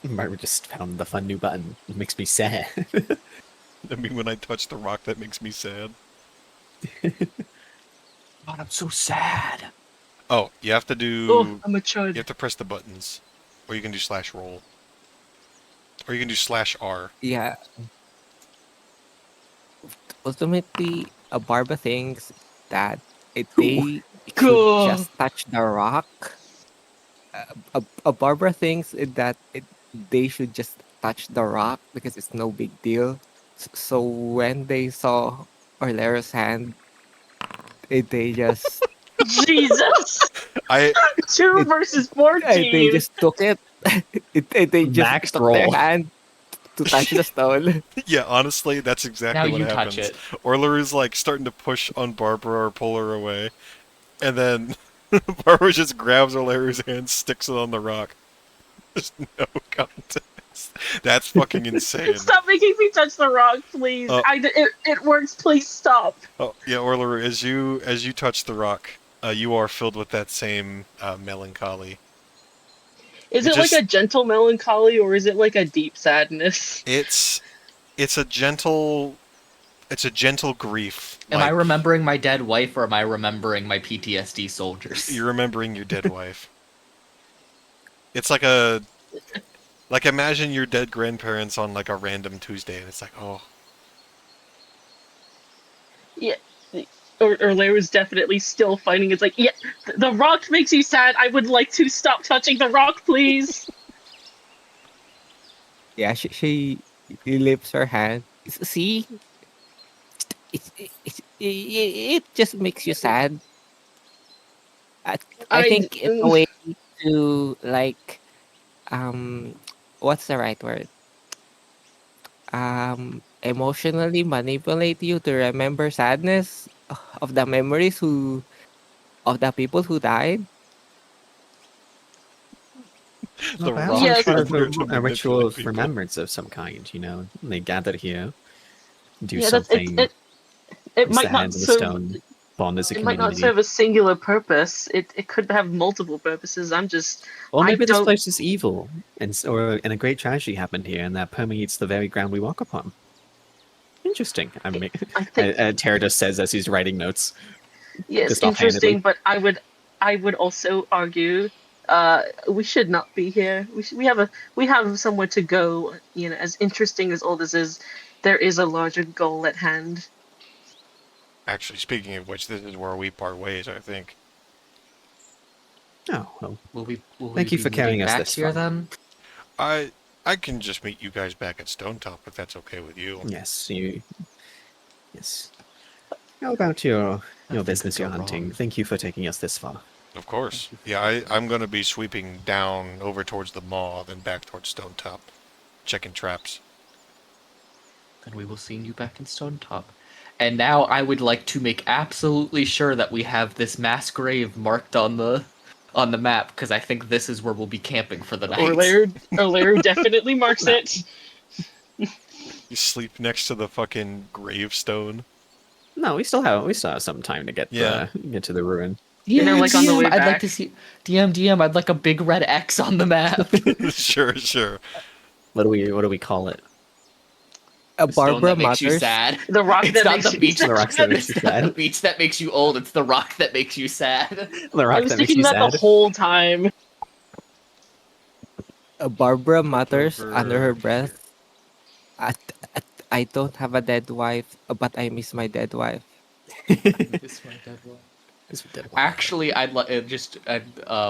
Barbara just found the fun new button. It makes me sad. I mean, when I touch the rock, that makes me sad. God, I'm so sad. Oh, you have to Oh, do. I'm a You chud. have to press the buttons, or you can do slash roll, or you can do slash R. Yeah, ultimately, a Barba thinks that if they should Cool. just touch the rock, a Barbara thinks they should just touch the rock because it's no big deal. So when they saw Orlero's hand, they just Jesus! I 2 it, versus they 14! just took it. They just Max took their roll. hand to touch the stone. yeah, honestly, that's Now exactly what you touch happens. it. Orlaru's like starting to push on Barbara or pull her away, and then Barbara just grabs Orlaru's hand, sticks it on the rock. There's no contest. That's fucking insane. Stop making me touch the rock, please. Oh. It works. Please stop. Oh yeah, Orlaru, as you touch the rock, you are filled with that same melancholy. Is It it like a just gentle melancholy or is it like a deep sadness? it's it's a gentle grief. Am I Like remembering my dead wife or am I remembering my PTSD soldiers? you're remembering your dead wife. It's like imagine your dead grandparents on like a random Tuesday, and it's like, oh, Yeah. Or Larry's definitely still fighting. It's like, yeah, the rock makes you sad. I would like to stop touching the rock, please. Yeah, she lifts her hand. See, it just makes you sad. I I. think it's a way to like um what's the right word? Emotionally manipulate you to remember sadness of the memories of the people who died. Well, the perhaps rock it's Yes. part of there to a ritual manipulate of people. remembrance of some kind, you know? They gather here, do Yeah, that's it. something, It place might their not hands on the serve. stone, bond as a It might not community. serve a singular purpose. It could have multiple purposes. Or I maybe this don't. place is evil, and a great tragedy happened here, and that permeates the very ground we walk upon. Interesting. I mean, I think Tara just says as he's writing notes, yes, just offhandedly. interesting. But I would also argue, we should not be here. We have somewhere to go. As interesting as all this is, there is a larger goal at hand. Actually, speaking of which, this is where we part ways, I think. Oh, well, Will Thank we you be for carrying moving us back this here far. then? I can just meet you guys back at Stonetop if that's okay with you. yes, yes. How about your Nothing business could you're go hunting? wrong. Thank you for taking us this far. Of course. Yeah, I'm gonna be sweeping down over towards the mall, then back towards Stonetop, checking traps. Then we will see you back in Stonetop. And now I would like to make absolutely sure that we have this mass grave marked on the map, because I think this is where we'll be camping for the night. Orleru definitely marks No. it. You sleep next to the fucking gravestone. No, we still have some time to get Yeah. get to the ruin. You know, like on the way I'd like back. to see DM. I'd like a big red X on the map. Sure. What do we call it? A The stone Barbara that makes you Matters. sad. The rock It's that not makes the beach. The rock that makes It's you not the sad. beach that makes you old. It's the rock that makes you sad. The I rock was that makes thinking you that sad. the whole time. A Barbara Matters under her Barbara- breath. I, I don't have a dead wife, but I miss my dead wife. It's my dead one. It's dead wife. Actually, I'd just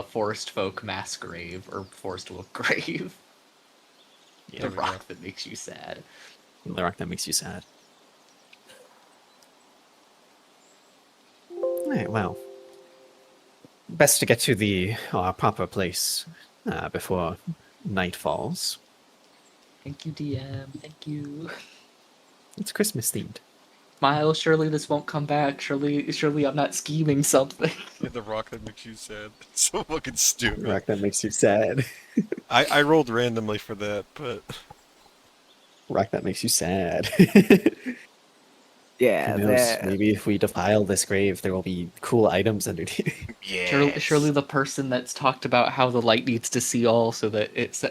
forest folk mass grave or forest folk grave. Yeah, The there we go. rock that makes you sad. the rock that makes you sad. Right, well, best to get to the proper place before night falls. Thank you, DM. Thank you. It's Christmas themed. Miles, surely this won't come back. Surely I'm not scheming something. The rock that makes you sad. It's so fucking The stupid. rock that makes you sad. I rolled randomly for that, but Rock that makes you sad. Yeah, Who knows? Maybe if we defile this grave, there will be cool items underneath. yeah. Surely the person that's talked about how the light needs to see all so that it's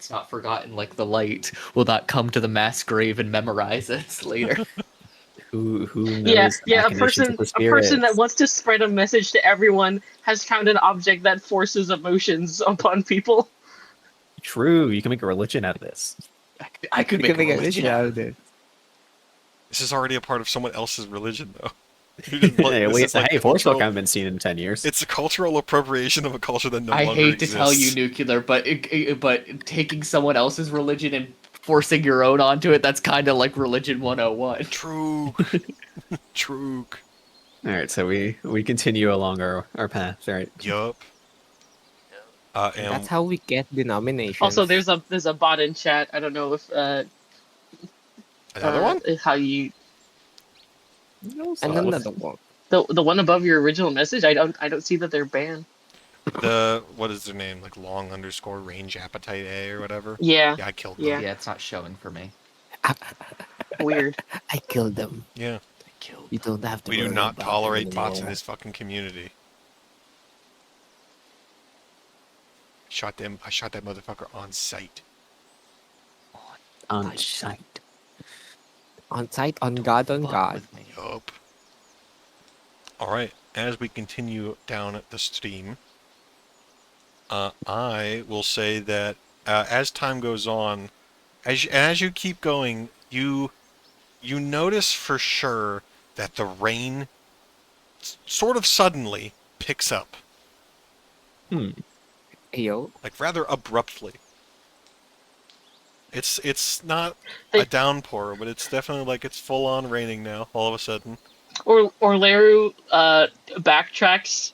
not forgotten like the light will not come to the mass grave and memorize it later. Who knows? Yeah, the yeah. machinations of the A person that spirits? wants to spread a message to everyone has found an object that forces emotions upon people. True, you can make a religion out of this. I could you make can make a a religion religion out out of of it. This is already a part of someone else's religion, though. This is like Hey, the force folk cultural- haven't been seen in 10 years. It's a cultural appropriation of a culture that no I longer hate to tell you, exists. Nuclear, but taking someone else's religion and forcing your own onto it—that's kind of like religion 101. True. True. All right, so we continue along our path. All right. Yup. And That's how we get denominations. Also, there's a bot in chat. I don't know if another one? how you and another one. the one above your original message. I don't see that they're banned. What is their name? Like long underscore range appetite A or whatever? Yeah, Yeah, I killed Yeah. them. Yeah, it's not showing for me. weird. I killed them. Yeah. I killed. You don't have to. We do worry not about tolerate it bots in anymore. this fucking community. I shot that motherfucker on sight. On sight. On site, on God, on Fuck God. with me. Yup. Alright, as we continue down the stream, I will say that as time goes on, as you keep going, you notice for sure that the rain sort of suddenly picks up, Yo, like rather abruptly. It's not They- a downpour, but it's definitely like it's full on raining now all of a sudden. Or Leru backtracks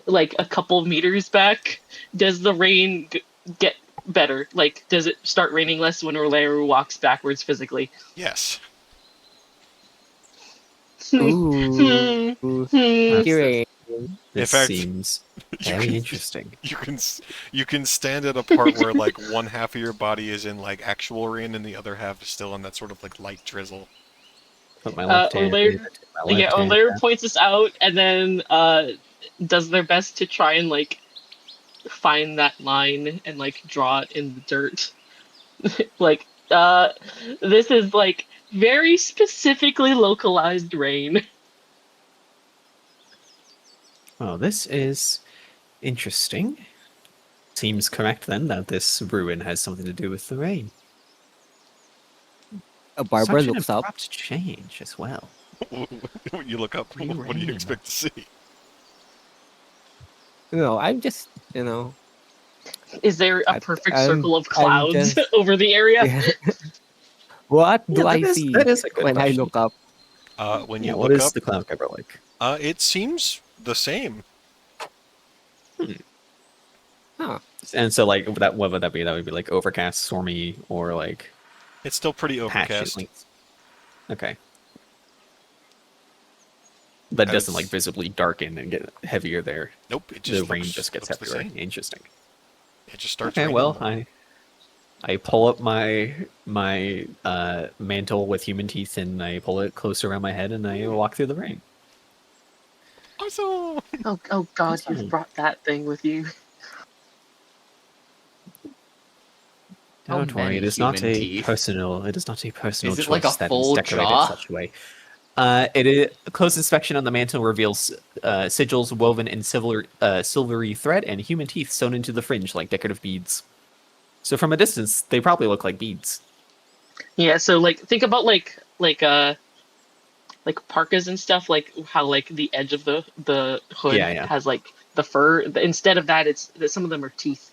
like a couple meters back. Does the rain get better? Like, does it start raining less when Leru walks backwards physically? Yes. ooh, hearing. This fact, seems You very can, interesting. you can stand at a part where like one half of your body is in like actual rain and the other half is still in that sort of like light drizzle. Put my left hand. Olair- my left Yeah, hand Olair back. points this out and then does their best to try and like find that line and like draw it in the dirt. Like, this is like very specifically localized rain. Oh, this is interesting. Seems correct then that this ruin has something to do with the rain. Barbara Such an looks up. abrupt change as well. When you look up, what do you Rain. expect to see? No, I'm just, you know, Is there a I- perfect I'm, circle of I'm clouds just, over the area? yeah. What Yeah, do I see that is a good when I question. look up? When Yeah, you what look is up, the cloud cover like? it seems the same. Huh. And so, like, what would that be? That would be like overcast, stormy, or like It's still pretty patchy. overcast. Okay. That doesn't like As visibly darken and get heavier there. nope, it The just rain just gets looks the heavier. same. Interesting. It just starts Okay, raining well, more. I pull up my mantle with human teeth and I pull it close around my head and I walk through the rain. Awesome. Oh God, That's you've fine. brought that thing with you. How Don't worry, many it is not human a teeth? personal. It is not a personal Is it like a choice that is full decorated jaw? such a way. It is a close inspection on the mantle reveals sigils woven in silvery thread and human teeth sewn into the fringe like decorative beads. So from a distance, they probably look like beads. Yeah, so like think about like parkas and stuff, like how like the edge of the hood Yeah, yeah. has like the fur. Instead of that, it's that some of them are teeth,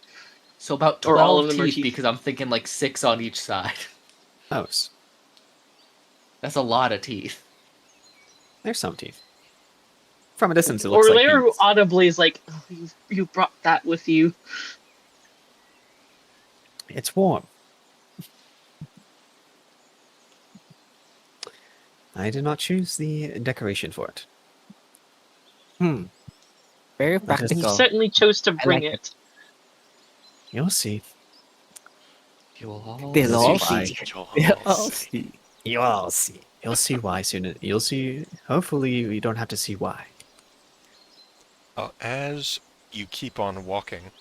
So about or all of 12 them are teeth teeth. because I'm thinking like 6 on each side. Oh, That's a lot of teeth. there's some teeth. From a distance, it looks Or like later beads. audibly is like, oh, you brought that with you. It's warm. I did not choose the decoration for it. Hmm. Very That is- You practical. certainly chose to I bring like it. it. You'll see. You'll all They'll all why. see. You'll They'll all all see. see. You'll all see. You'll see why soon. You'll see. Hopefully, you don't have to see why. As you keep on walking,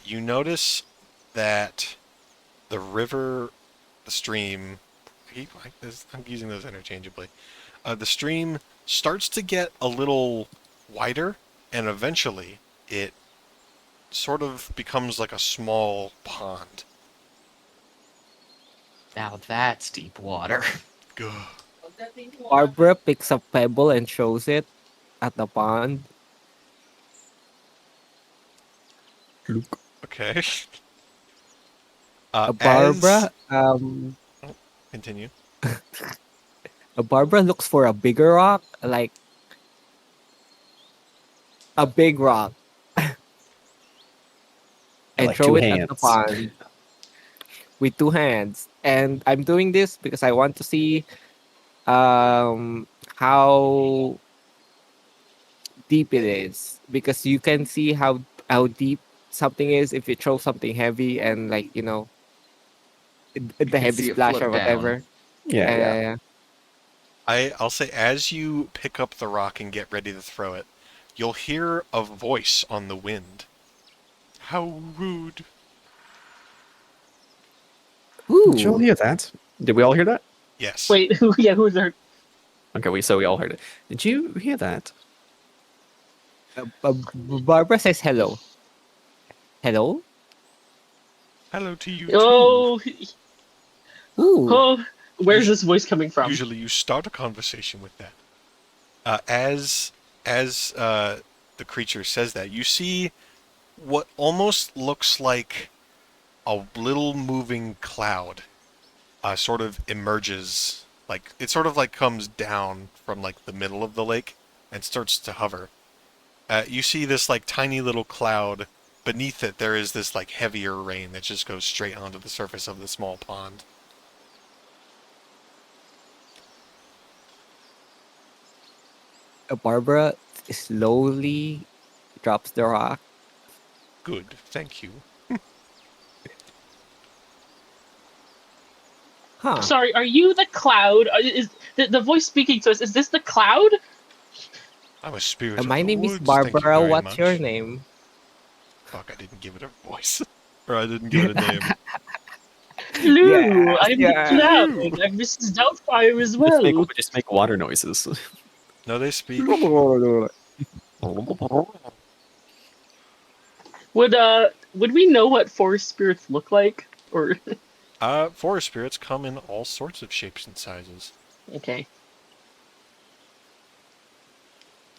you notice that the river, the stream, I'm using those interchangeably. The stream starts to get a little wider, and eventually it sort of becomes like a small pond. Now that's deep water. Gah. Barbara picks up pebble and throws it at the pond. Look. Okay. Barbara, Continue. Barbara looks for a bigger rock, like a big rock, and Like throw two it at the hands. pond with two hands. And I'm doing this because I want to see how deep it is, because you can see how deep something is if you throw something heavy and, like, you know, You the can heavy see it splash or float down. whatever. Yeah, yeah. Yeah. I'll say as you pick up the rock and get ready to throw it, you'll hear a voice on the wind. How rude. Did you all Ooh. hear that? Did we all hear that? Yes. Wait, who's there? Okay, we all heard it. Did you hear that? Barbara says hello. Hello? Hello to you too. Oh, Ooh. oh, where's this voice coming from? Usually you start a conversation with that. As the creature says that, you see what almost looks like a little moving cloud sort of emerges. Like it sort of like comes down from like the middle of the lake and starts to hover. You see this like tiny little cloud. Beneath it, there is this like heavier rain that just goes straight onto the surface of the small pond. Barbara slowly drops the rock. Good, thank you. Huh. Sorry, are you the cloud? Is the voice speaking to us? Is this the cloud? I'm a spirit of My the name is woods. Thank you Barbara. very What's your much. name? Fuck, I didn't give it a voice. Or I didn't give it a name. Hello, Yes, I'm the yeah. cloud. I'm Mrs. Doubtfire as well. Just make water noises. No, they speak. Would we know what forest spirits look like? Or Forest spirits come in all sorts of shapes and sizes. okay.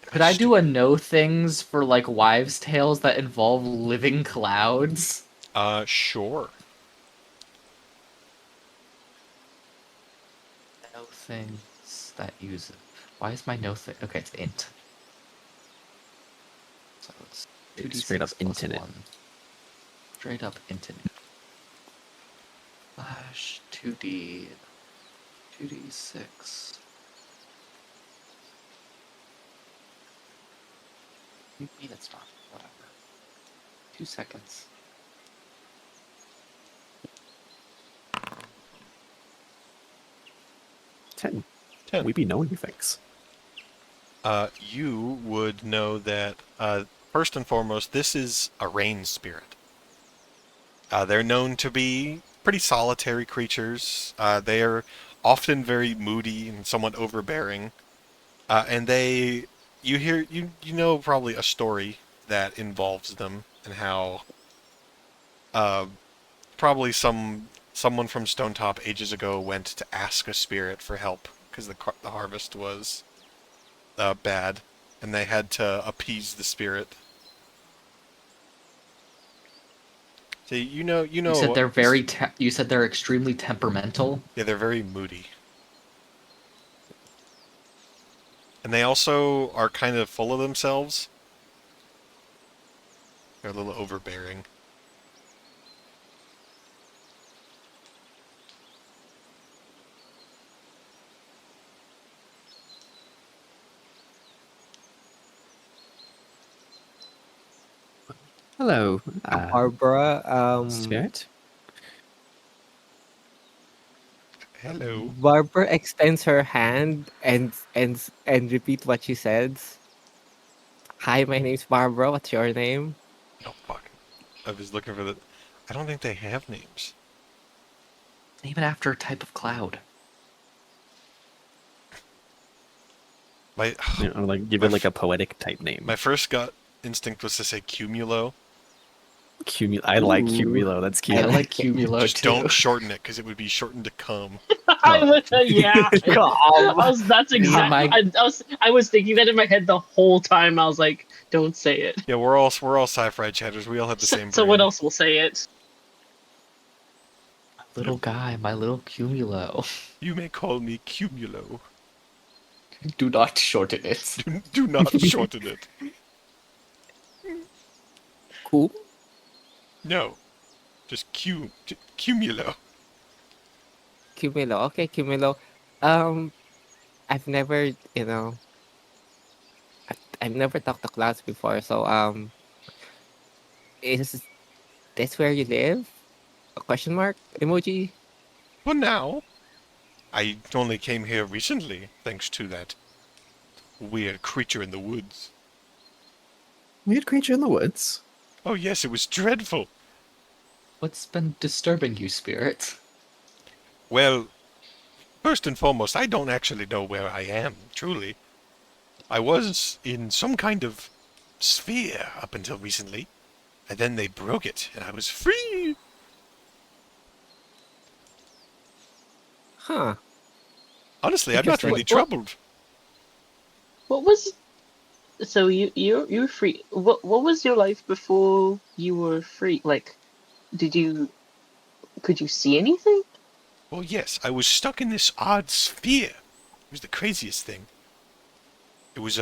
Could I do a no things for like wives' tales that involve living clouds? Sure. No things that use it. Why is my no thing? Okay, it's int. So it's It's straight up 2d6 plus infinite. 1. Straight up infinite. Slash 2d6. Maybe that's not. Whatever. 2 seconds. 10. 10. We be knowing things. You would know that, first and foremost, this is a rain spirit. They're known to be pretty solitary creatures. They are often very moody and somewhat overbearing. And you know probably a story that involves them and how, probably someone from Stonetop ages ago went to ask a spirit for help because the harvest was bad, and they had to appease the spirit. So You said they're you said they're extremely temperamental. yeah, they're very moody, and they also are kind of full of themselves. They're a little overbearing. Hello, Barbara, Spirit. Hello. Barbara extends her hand and repeat what she says. Hi, my name's Barbara. What's your name? Oh fuck! I was looking for the. I don't think they have names. Name it after a type of cloud. My Or like give My it like a poetic type name. my first gut instinct was to say cumulo. I like Ooh. Cumulo. That's cute. I like Cumulo Just too. don't shorten it because it would be shortened to cum. I was, yeah. That's exactly. my- I was thinking that in my head the whole time. I was like, don't say it. Yeah, we're all sci-fi chatters. We all have the same brain. Someone else will say it. Little guy, my little Cumulo. You may call me Cumulo. Do not shorten it. Do not shorten it. Cool. No, just Cumulo. Cumulo. Okay, Cumulo. I've never, I've never talked to clouds before. So, is this where you live? A question mark emoji. For now, I only came here recently, thanks to that weird creature in the woods. Weird creature in the woods. Oh yes, it was dreadful. What's been disturbing you, Spirit? Well, first and foremost, I don't actually know where I am, truly. I was in some kind of sphere up until recently, and then they broke it, and I was free. Huh. Honestly, I'm not Interesting. really troubled. What was? So you're free. What was your life before you were free? Like, could you see anything? Well, yes, I was stuck in this odd sphere. It was the craziest thing. It was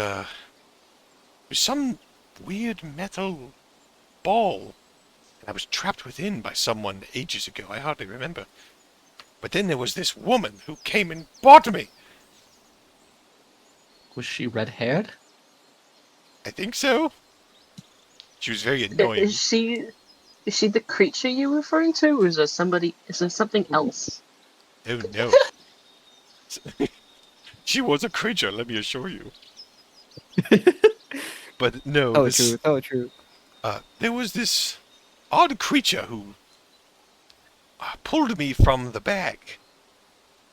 some weird metal ball, and I was trapped within by someone ages ago. I hardly remember. But then there was this woman who came and bought me. Was she red-haired? I think so. She was very annoying. Is she the creature you're referring to, or is there somebody? Is there something else? Oh no. She was a creature, let me assure you. But no, Oh, true. Oh, true. there was this odd creature who pulled me from the bag.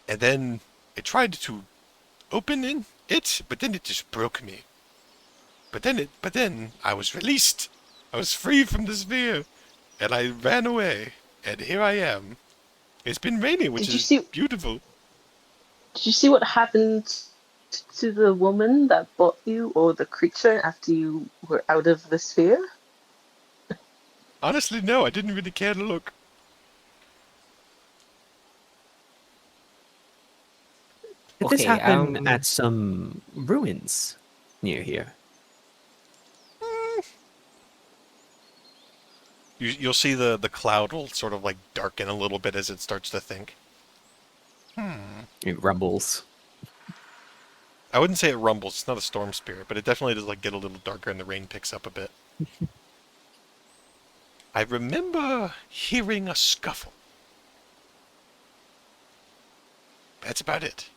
And then it tried to open it, but then it just broke me. But then I was released. I was free from the sphere, and I ran away. And here I am. It's been raining, which Did you is see? beautiful. Did you see what happened talked to the woman that bought you or the creature after you were out of the sphere? Honestly, no, I didn't really care to look. Did this Okay, happen at some ruins near here? You'll see the cloud will sort of like darken a little bit as it starts to think. It rumbles. I wouldn't say it rumbles, it's not a storm spirit, but it definitely does like get a little darker and the rain picks up a bit. I remember hearing a scuffle. That's about it.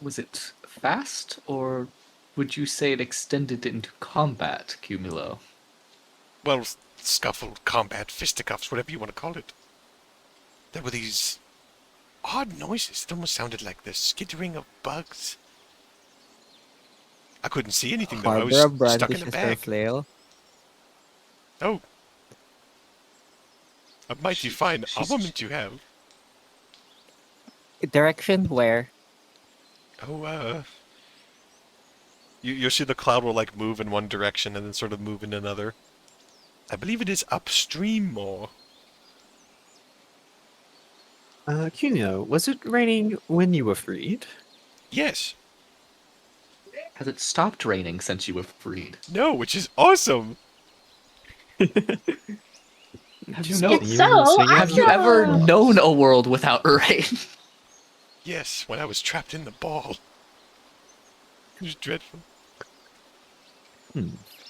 Was it fast, or would you say it extended into combat, Cumulo? Well, scuffle, combat, fisticuffs, whatever you want to call it. There were these odd noises. It almost sounded like the skittering of bugs. I couldn't see anything though. I was Barbara stuck in a brandishes bag. her flail. Oh. A mighty fine she's- armament you have. Direction where? Oh, you'll see the cloud will like move in one direction and then sort of move in another. I believe it is upstream more. Cunio, was it raining when you were freed? Yes. Has it stopped raining since you were freed? No, which is awesome. Have you, Just know, kidding. It's so have you ever awesome! known a world without rain? Yes, when I was trapped in the ball. It was dreadful.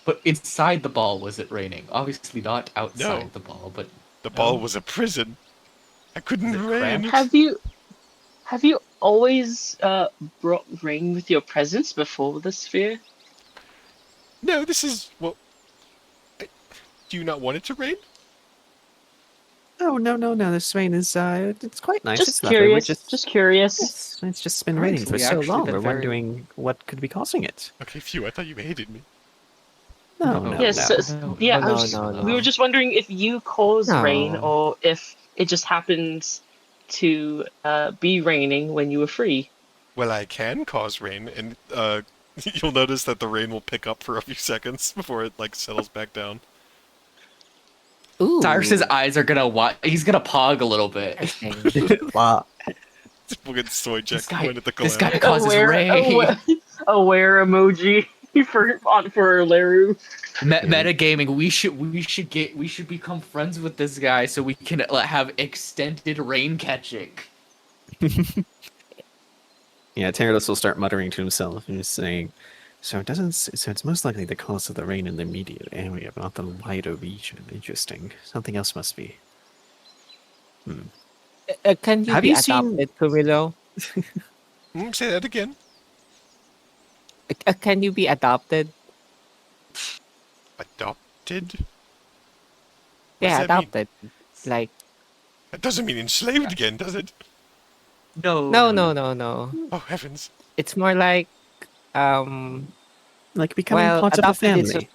But inside the ball was it raining? Obviously not outside No. the ball, but The ball No. was a prison. I couldn't Is it rain. cramped? Have you always brought rain with your presence before the sphere? No, this is well. Do you not want it to rain? Oh, no. This rain is, it's quite nice. Just it's lovely. We're curious. Just curious. it's just been raining for We've so actually long. been We're very- wondering what could be causing it. Okay, phew. I thought you hated me. No, No. no, Yes. no. so- yeah. No, I was no, We no. were just wondering if you cause rain No. or if it just happens to be raining when you were free. Well, I can cause rain, and you'll notice that the rain will pick up for a few seconds before it like settles back down. Ooh. Cyrus's eyes are gonna he's gonna pog a little bit. Interesting. Wow. We'll get soy This check guy, point at the this cloud. guy causes Aware- rain. aware emoji for Leru. Metagaming. We should become friends with this guy so we can have extended rain catching. Yeah, Teradus will start muttering to himself and just saying, so it's most likely the cause of the rain in the immediate area, but not the wider region. Interesting. Something else must be. Can you Have be you seen- adopted, Camilo? Say that again. Can you be adopted? Adopted? What Yeah, does that mean? adopted. Like, That doesn't mean enslaved again, does it? No. no. Oh heavens! It's more like, Like becoming well, part of a adopted is a family.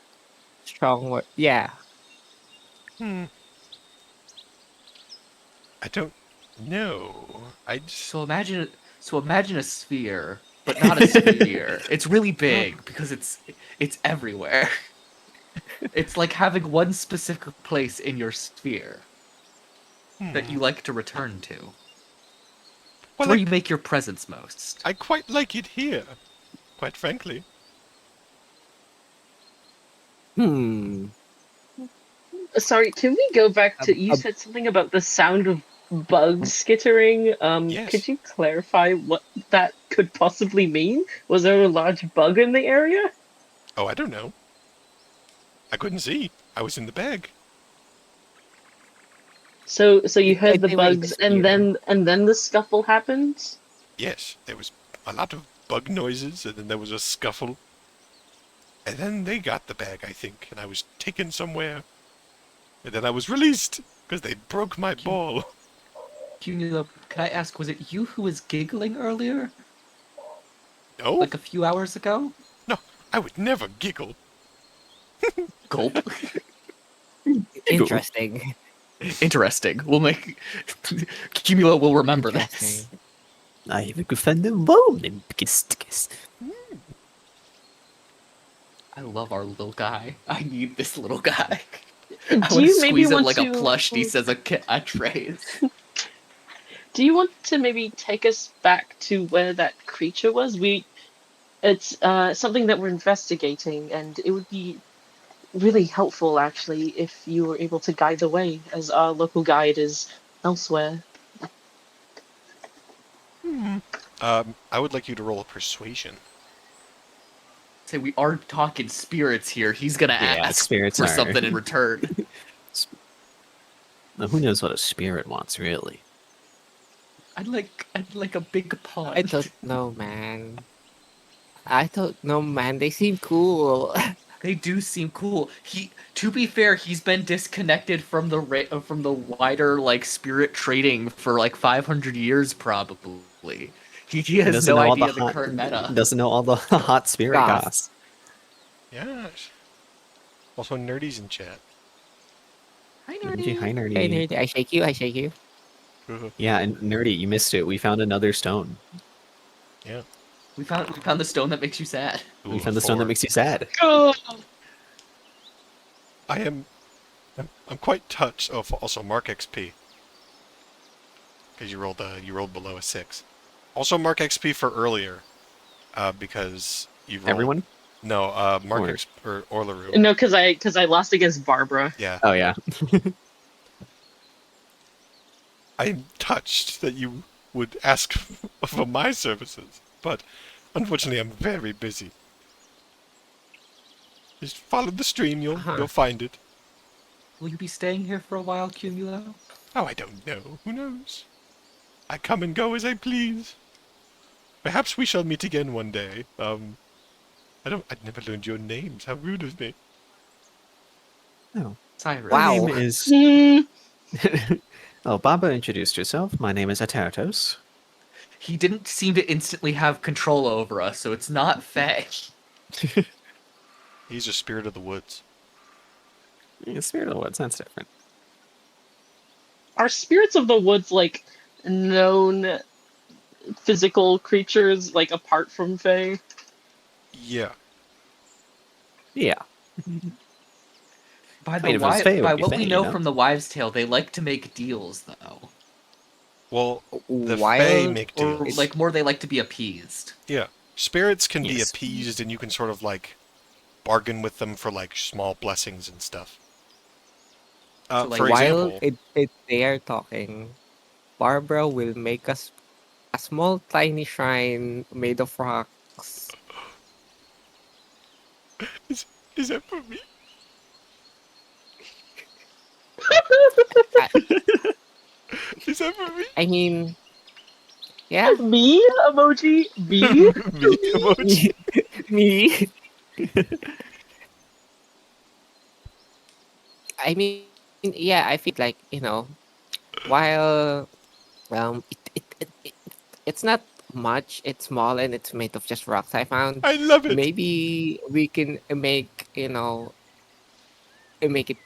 strong word. Yeah. I don't know. I just So imagine a sphere, but not a sphere. It's really big because it's everywhere. It's like having one specific place in your sphere that you like to return to. well, Where you make your presence most. I quite like it here, quite frankly. Sorry, can we go back to you said something about the sound of bugs skittering? Yes. Could you clarify what that could possibly mean? Was there a large bug in the area? Oh, I don't know. I couldn't see. I was in the bag. So you heard the They were in the bugs sphere. and then the scuffle happened? Yes, there was a lot of bug noises, and then there was a scuffle. And then they got the bag, I think, and I was taken somewhere. And then I was released, because they broke my ball. Cunula, can I ask, was it you who was giggling earlier? No, Like a few hours ago? no, I would never giggle. Gulp. Interesting. Interesting. We'll make... Cumula will remember this. Interesting. I have gefunden wohnungskist. I love our little guy. I need this little guy. I Do want to you maybe squeeze him want like a to? plushie, says a catchphrase. Do you want to maybe take us back to where that creature was? It's something that we're investigating, and it would be really helpful actually if you were able to guide the way, as our local guide is elsewhere. I would like you to roll a persuasion. Say we are talking spirits here. He's gonna Yeah, ask spirits for are. something in return. Now, who knows what a spirit wants, really? I'd like a big pond. I don't know, man. I don't know, man. They seem cool. They do seem cool. To be fair, he's been disconnected from from the wider like spirit trading for like 500 years probably. He has Doesn't no know all the idea the hot, current meta. doesn't know all the hot spirit Goss. goss. Yes. Also, nerdy's in chat. Hi, Nerdy, hi, nerdy. Hey, nerdy, I shake you. I shake you. Yeah, and nerdy, you missed it. We found another stone. Yeah. We found the stone that makes you sad. We found the stone that makes you sad. Oh, I'm quite touched. Oh, also mark XP. Because you rolled below a 6. Also mark XP for earlier. Because you rolled... Everyone? No, mark Or- XP or LaRue. no, because I lost against Barbara. Yeah. Oh yeah. I'm touched that you would ask for my services, but unfortunately I'm very busy. Just follow the stream, you'll find it. Will you be staying here for a while, Cumulo? Oh, I don't know. Who knows? I come and go as I please. Perhaps we shall meet again one day. I'd never learned your names. How rude of me. Oh. Cyrus. My Wow. name is. Hmm. Oh, Baba introduced herself. My name is Atertos. He didn't seem to instantly have control over us, so it's not Fae. He's a spirit of the woods. Spirit of the Woods, that's different. Are spirits of the woods like known physical creatures, like apart from Fae? Yeah. Yeah. By mean, if it was Fae, it would by be what Fae, we you know know? from the wives' tale, they like to make deals, though. Well, the Fae Wild make Or deals. like more, they like to be appeased. Yeah. Spirits can be Yes. appeased, and you can sort of like bargain with them for like small blessings and stuff. So, like, For While example, they are talking, Barbara will make us a small tiny shrine made of rocks. is that for me? Is that for me? I mean, yeah, Me emoji. Me. Me emoji. me. I mean, yeah, I feel like, while it's not much, it's small and it's made of just rocks I found. I love it. Maybe we can make it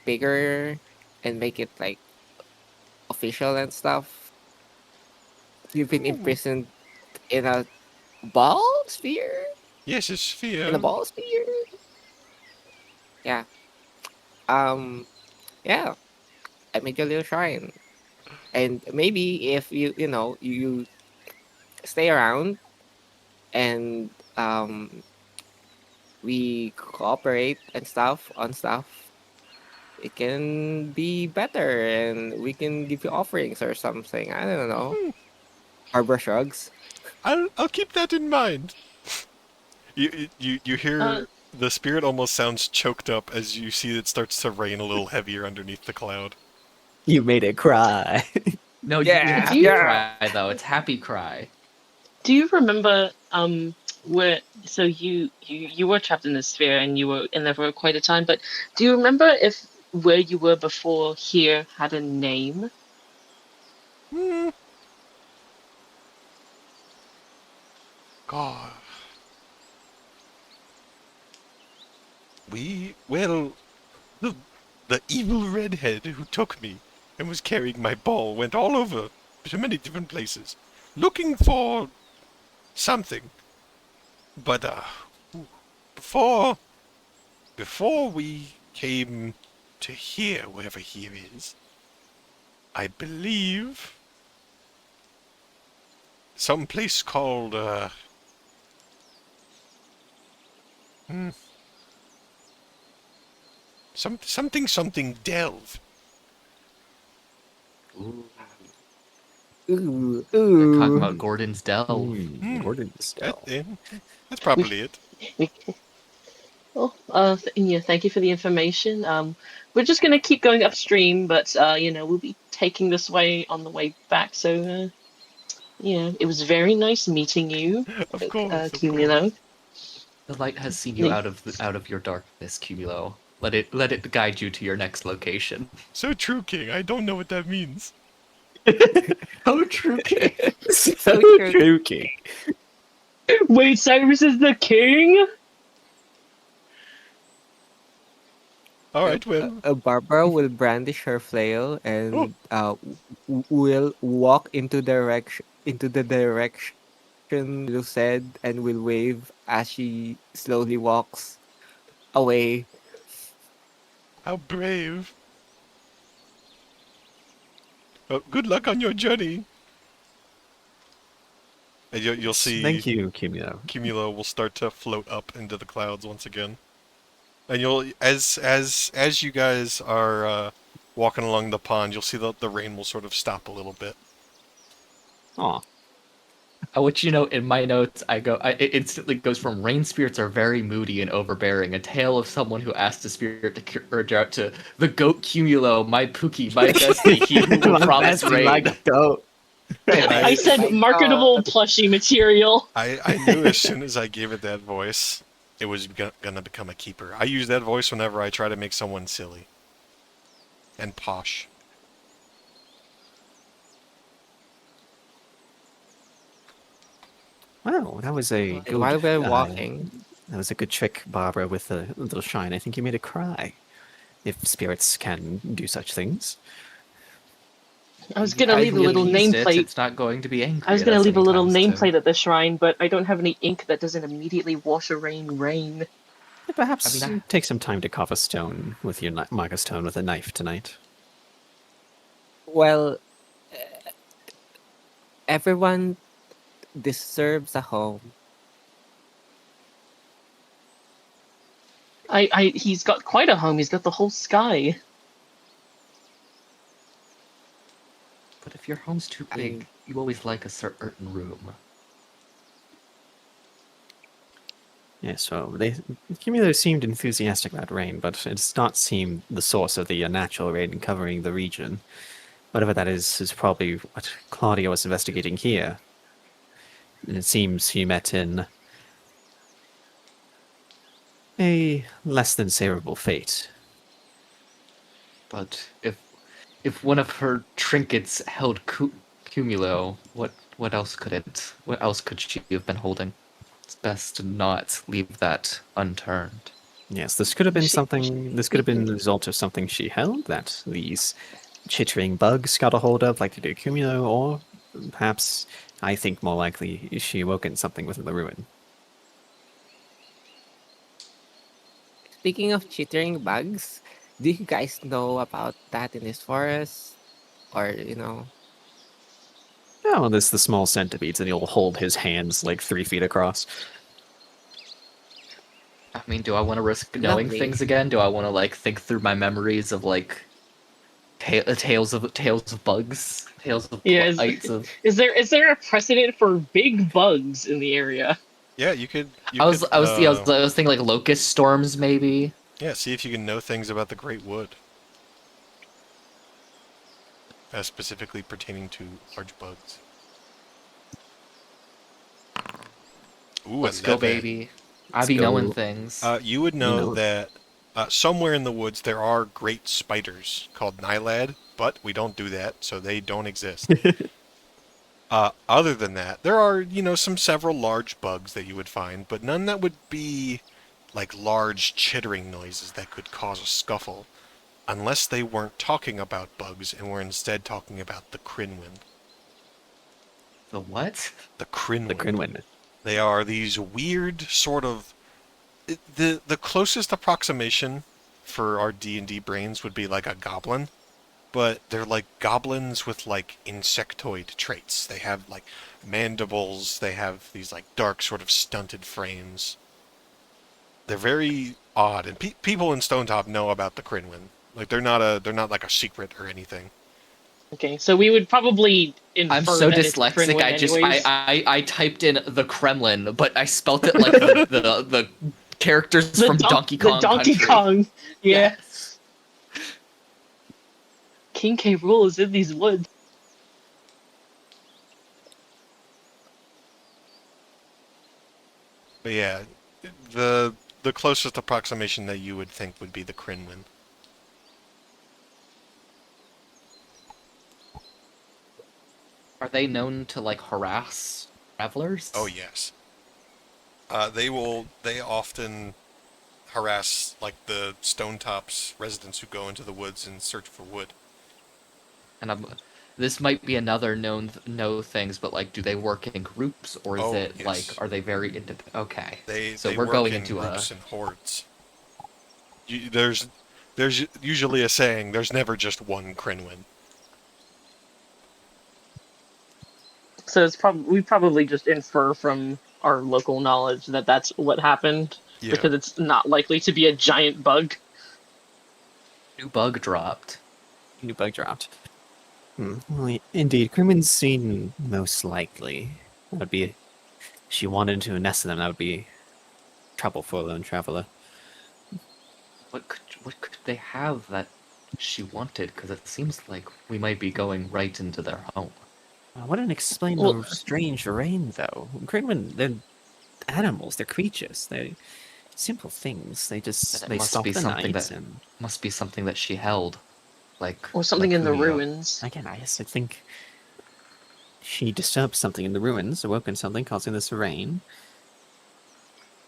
bigger and make it like official and stuff. You've been imprisoned in a ball sphere? Yes, a sphere. In a ball sphere? Yeah. Yeah. I made a little shrine. And maybe if you stay around and we cooperate and stuff on stuff, it can be better and we can give you offerings or something. I don't know. Harbor shrugs. I'll keep that in mind. You hear the spirit almost sounds choked up as you see it starts to rain a little heavier underneath the cloud. You made it cry. No, Yeah, you happy yeah. cry though. It's happy cry. Do you remember where so you were trapped in the sphere and you were in there for quite a time, but do you remember if where you were before here had a name? Hmm. God. Well, the evil redhead who took me and was carrying my ball went all over to many different places. looking for something. But before we came to here, wherever here is, I believe some place called hmm, something delve. Ooh. Ooh, They're talking ooh. about Gordon's Delve. Gordon That, Stell. that's probably it. We, well, yeah, thank you for the information. We're just gonna keep going upstream, but we'll be taking this way on the way back. So, it was very nice meeting you, Of course, of course. Cumulo. The light has seen you out of your darkness, Cumulo. Let it guide you to your next location. So true, King. I don't know what that means. Oh, true king. So true. Joking. Wait, Cyrus is the king? All right, well. Barbara will brandish her flail Oh, and will walk into the direction Lu said and will wave as she slowly walks away. how brave. Well, good luck on your journey. And you'll see Thank you, Cumulo. Cumulo will start to float up into the clouds once again. And you'll, as you guys are walking along the pond, you'll see the rain will sort of stop a little bit. Aw. I want you to know in my notes, it instantly goes from rain spirits are very moody and overbearing, a tale of someone who asked a spirit to urge out to the goat Cumulo, my Pookie, my bestie, he who will promise rain. Go. I said My marketable God. plushie material. I knew as soon as I gave it that voice, it was gonna become a keeper. I use that voice whenever I try to make someone silly and posh. Wow, that was a And good. while we're walking, That was a good trick, Barbara, with a little shine. I think you made it cry. If spirits can do such things. I was gonna leave a We little appeased it. nameplate. It's not going to be angry I was at gonna us leave a little anytime soon. nameplate at the shrine, but I don't have any ink that doesn't immediately wash away rain. Perhaps I mean, take some time to carve a stone with your Marcus stone with a knife tonight. well, everyone deserves a home. He's got quite a home. He's got the whole sky. But if your home's too big, you always like a certain room. Yeah, so Cumulo seemed enthusiastic about rain, but it does not seem the source of the unnatural rain covering the region. Whatever that is probably what Claudia was investigating here. And it seems he met in a less than favorable fate. But if one of her trinkets held Cumulo, what else could it? What else could she have been holding? It's best to not leave that unturned. Yes, this could have been She- something. This could have been the result of something she held that these chittering bugs got a hold of, like they do Cumulo, or perhaps, I think more likely, she awoken something within the ruin. Speaking of chittering bugs, do you guys know about that in this forest? Or, Oh, well, there's the small centipedes, and he'll hold his hands like 3 feet across. I mean, do I want to risk knowing Lovely. things again? Do I want to think through my memories of tales of bugs, tales of Yeah, blights of? is there a precedent for big bugs in the area? Yeah, you could. I was thinking like locust storms maybe. Yeah, see if you can know things about the Great Wood. Specifically pertaining to large bugs. Ooh, Let's go, 11. baby. I Let's be knowing go. things. You would know know- that somewhere in the woods there are great spiders called Nylad, but we don't do that, so they don't exist. Other than that, there are, several large bugs that you would find, but none that would be like large chittering noises that could cause a scuffle, unless they weren't talking about bugs and were instead talking about the Crinwind. The what? The Crinwin. The Crinwin. They are these weird sort of the closest approximation for our D&D brains would be like a goblin, but they're like goblins with like insectoid traits. They have like mandibles, they have these like dark sort of stunted frames. They're very odd, and people in Stonetop know about the Crinwin. Like they're not like a secret or anything. Okay, so we would probably infer I'm so that it's dyslexic. Crinwin I just anyways. I typed in the Kremlin, but I spelt it like the characters from Donkey Kong The Donkey Country. Kong. Yeah. Yes. King K. Rool is in these woods. But yeah, the closest approximation that you would think would be the Crinwin. Are they known to like harass travelers? Oh yes. They often harass like the Stonetop's residents who go into the woods in search for wood. And this might be another know things, but like, do they work in groups or is Oh, it yes. like, are they very independent? Okay. So They we're work going in into groups and hordes. There's usually a saying, there's never just one Crinwin. So it's we probably just infer from our local knowledge that that's what happened Yeah. because it's not likely to be a giant bug. New bug dropped. New bug dropped. Well, indeed, Crinwin's seen most likely. That would be. If she wandered into a nest of them, that would be trouble for a lone traveler. What could they have that she wanted? Because it seems like we might be going right into their home. I wouldn't explain Well- the strange rain, though. Crinwin, they're animals, they're creatures. They're simple things. They just But it they must stop be the something nights that- and Must be something that she held, like Or something like in the Kunio. ruins. again, I think she disturbed something in the ruins, awoken something, causing this rain.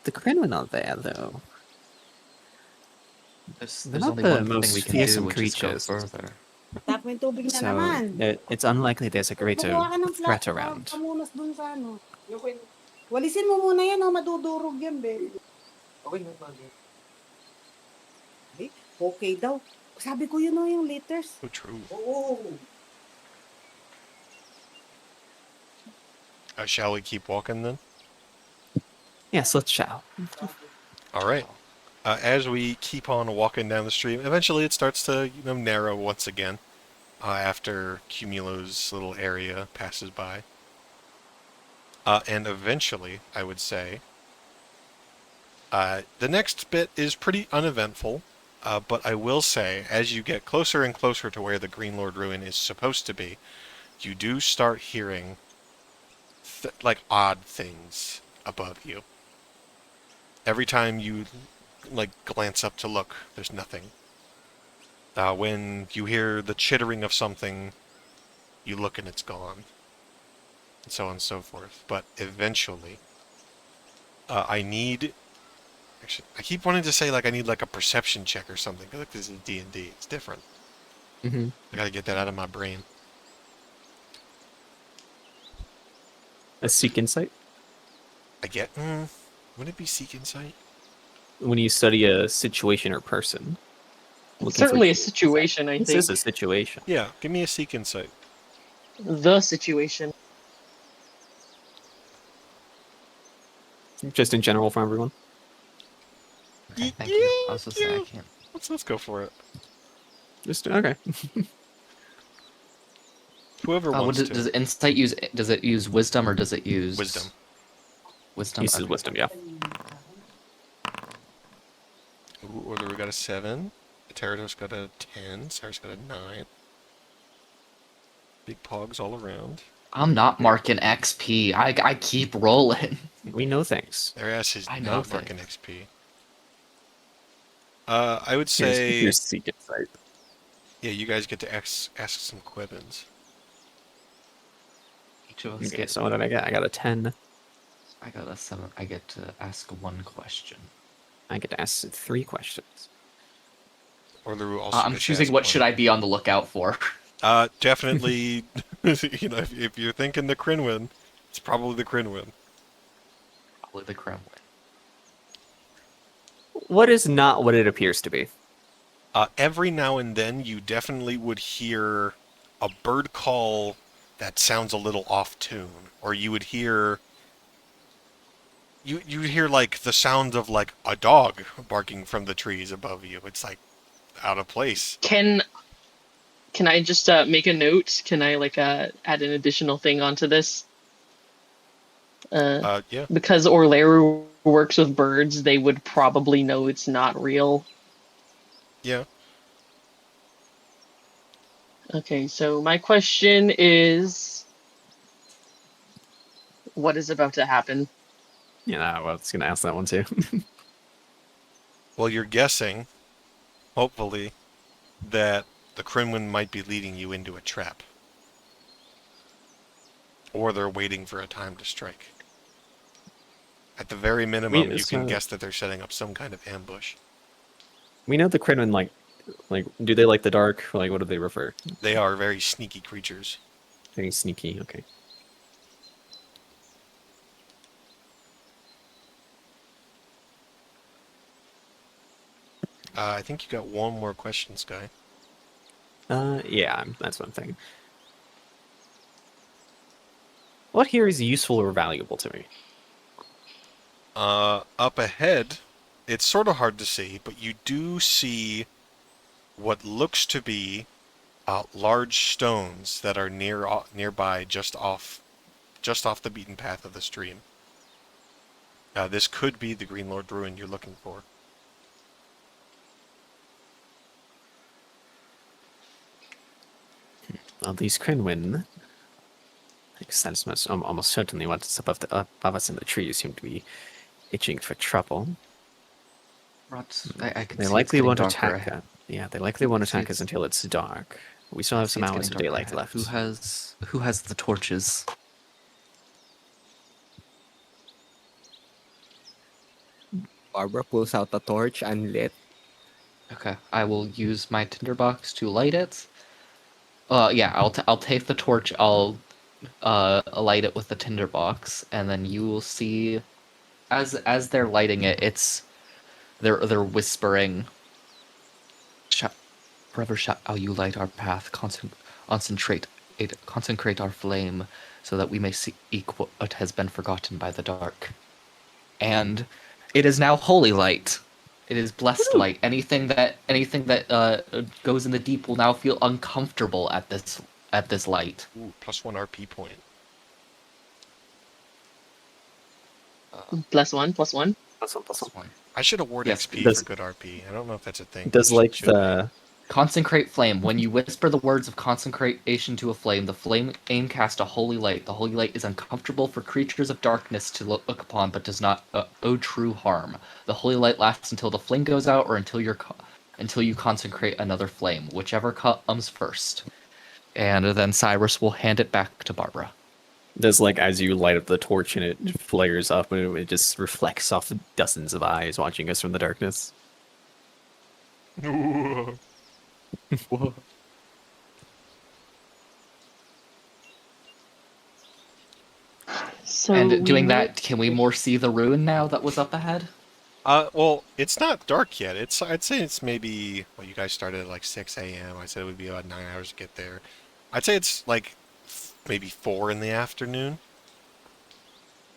The Crinwin are there, though. There's They're only not the one thing most we can do, fearsome which is go creatures. further. Tap mo yung tubig na So naman. it's unlikely there's a greater Kumuha ka ng threat flat, around. pamunas dun sa ano. Walisin mo muna yan, oh, madudurog yan, be. Ay, okay daw. Sabi ko yun, oh, yung liters. So true. Oo. Shall we keep walking then? Yes, let's shall. All right. As we keep on walking down the stream, eventually it starts to narrow once again. After Cumulo's little area passes by. And eventually, I would say, the next bit is pretty uneventful, but I will say, as you get closer and closer to where the Green Lord Ruin is supposed to be, you do start hearing, like, odd things above you. Every time you, like, glance up to look, there's nothing. When you hear the chittering of something, you look and it's gone. And so on and so forth. But eventually, I need... Actually, I keep wanting to say, like, I need, like, a perception check or something. I feel like this is D&D. It's different. Mm-hmm. I gotta get that out of my brain. A seek insight? I get... would it be Seek Insight? When you study a situation or person. It's certainly a situation, I This think. is a situation. Yeah, give me a Seek Insight. The situation. Just in general for everyone. Okay, thank you. I was just saying I can't. Let's go for it. Just okay. Whoever What wants to. does insight use? Does it use wisdom or does it use Wisdom. Wisdom. Uses Okay. wisdom, yeah. Ooh, Order got a 7. Pterodus got a 10. Cyrus got a 9. Big pogs all around. I'm not marking XP. I keep rolling. We know things. Their ass is I know not marking things. XP. I would say... Here's seek insight. Yeah, you guys get to ask some questions. Each of us Okay, get. so what did I get? I got a 10. I got a 7. I get to ask one question. I get to ask 3 questions. Or the also I'm gets to choosing ask what one. should I be on the lookout for. Definitely, if you're thinking the Crinwin, it's probably the Crinwin. Probably the Kremlin. What is not what it appears to be? Every now and then, you definitely would hear a bird call that sounds a little off tune, or you would hear you hear like the sound of like a dog barking from the trees above you. It's like out of place. Can I just make a note? Can I like add an additional thing onto this? Yeah. Because Orlero works with birds, they would probably know it's not real. Yeah. Okay, so my question is, what is about to happen? Yeah, I was gonna ask that one too. Well, you're guessing, hopefully, that the Crinwin might be leading you into a trap. Or they're waiting for a time to strike. At the very minimum, you can guess that they're setting up some kind of ambush. We know the Crinwin like do they like the dark? Like what do they prefer? They are very sneaky creatures. Very sneaky. Okay. I think you got one more question, Sky. Yeah, that's what I'm thinking. What here is useful or valuable to me? Up ahead, it's sort of hard to see, but you do see what looks to be large stones that are nearby, just off the beaten path of the stream. This could be the Green Lord ruin you're looking for. Well, these Crinwin, sense almost certainly what's above us in the trees seem to be itching for trouble. I can They see likely it's won't getting attack darker. us. Yeah, they likely won't See, attack us until it's dark. We still have some it's hours getting of darker daylight ahead. left. Who has the torches? Barbara pulls out a torch unlit. Okay, I will use my tinderbox to light it. Yeah, I'll take the torch. I'll light it with the tinderbox, and then you will see, as they're lighting it, they're whispering. Forever shall you light our path, consecrate our flame, so that we may seek what has been forgotten by the dark. And it is now holy light. It is blessed light. Anything that goes in the deep will now feel uncomfortable at this light. Ooh, +1 RP point. +1, +1. Plus one. I should award Yes, XP does- for good RP. I don't know if that's a thing. Does like Should be. the Consecrate flame. When you whisper the words of consecration to a flame, the flame cast a holy light. The holy light is uncomfortable for creatures of darkness to look upon, but does not owe true harm. The holy light lasts until the flame goes out, or until you consecrate another flame, whichever comes first. And then Cyrus will hand it back to Barbara. does like as you light up the torch and it flares up and it just reflects off dozens of eyes watching us from the darkness. So And doing we that, can we more see the ruin now that was up ahead? Well, it's not dark yet. I'd say it's maybe, well, you guys started at like 6 a.m. I said it would be about 9 hours to get there. I'd say it's like maybe 4 in the afternoon.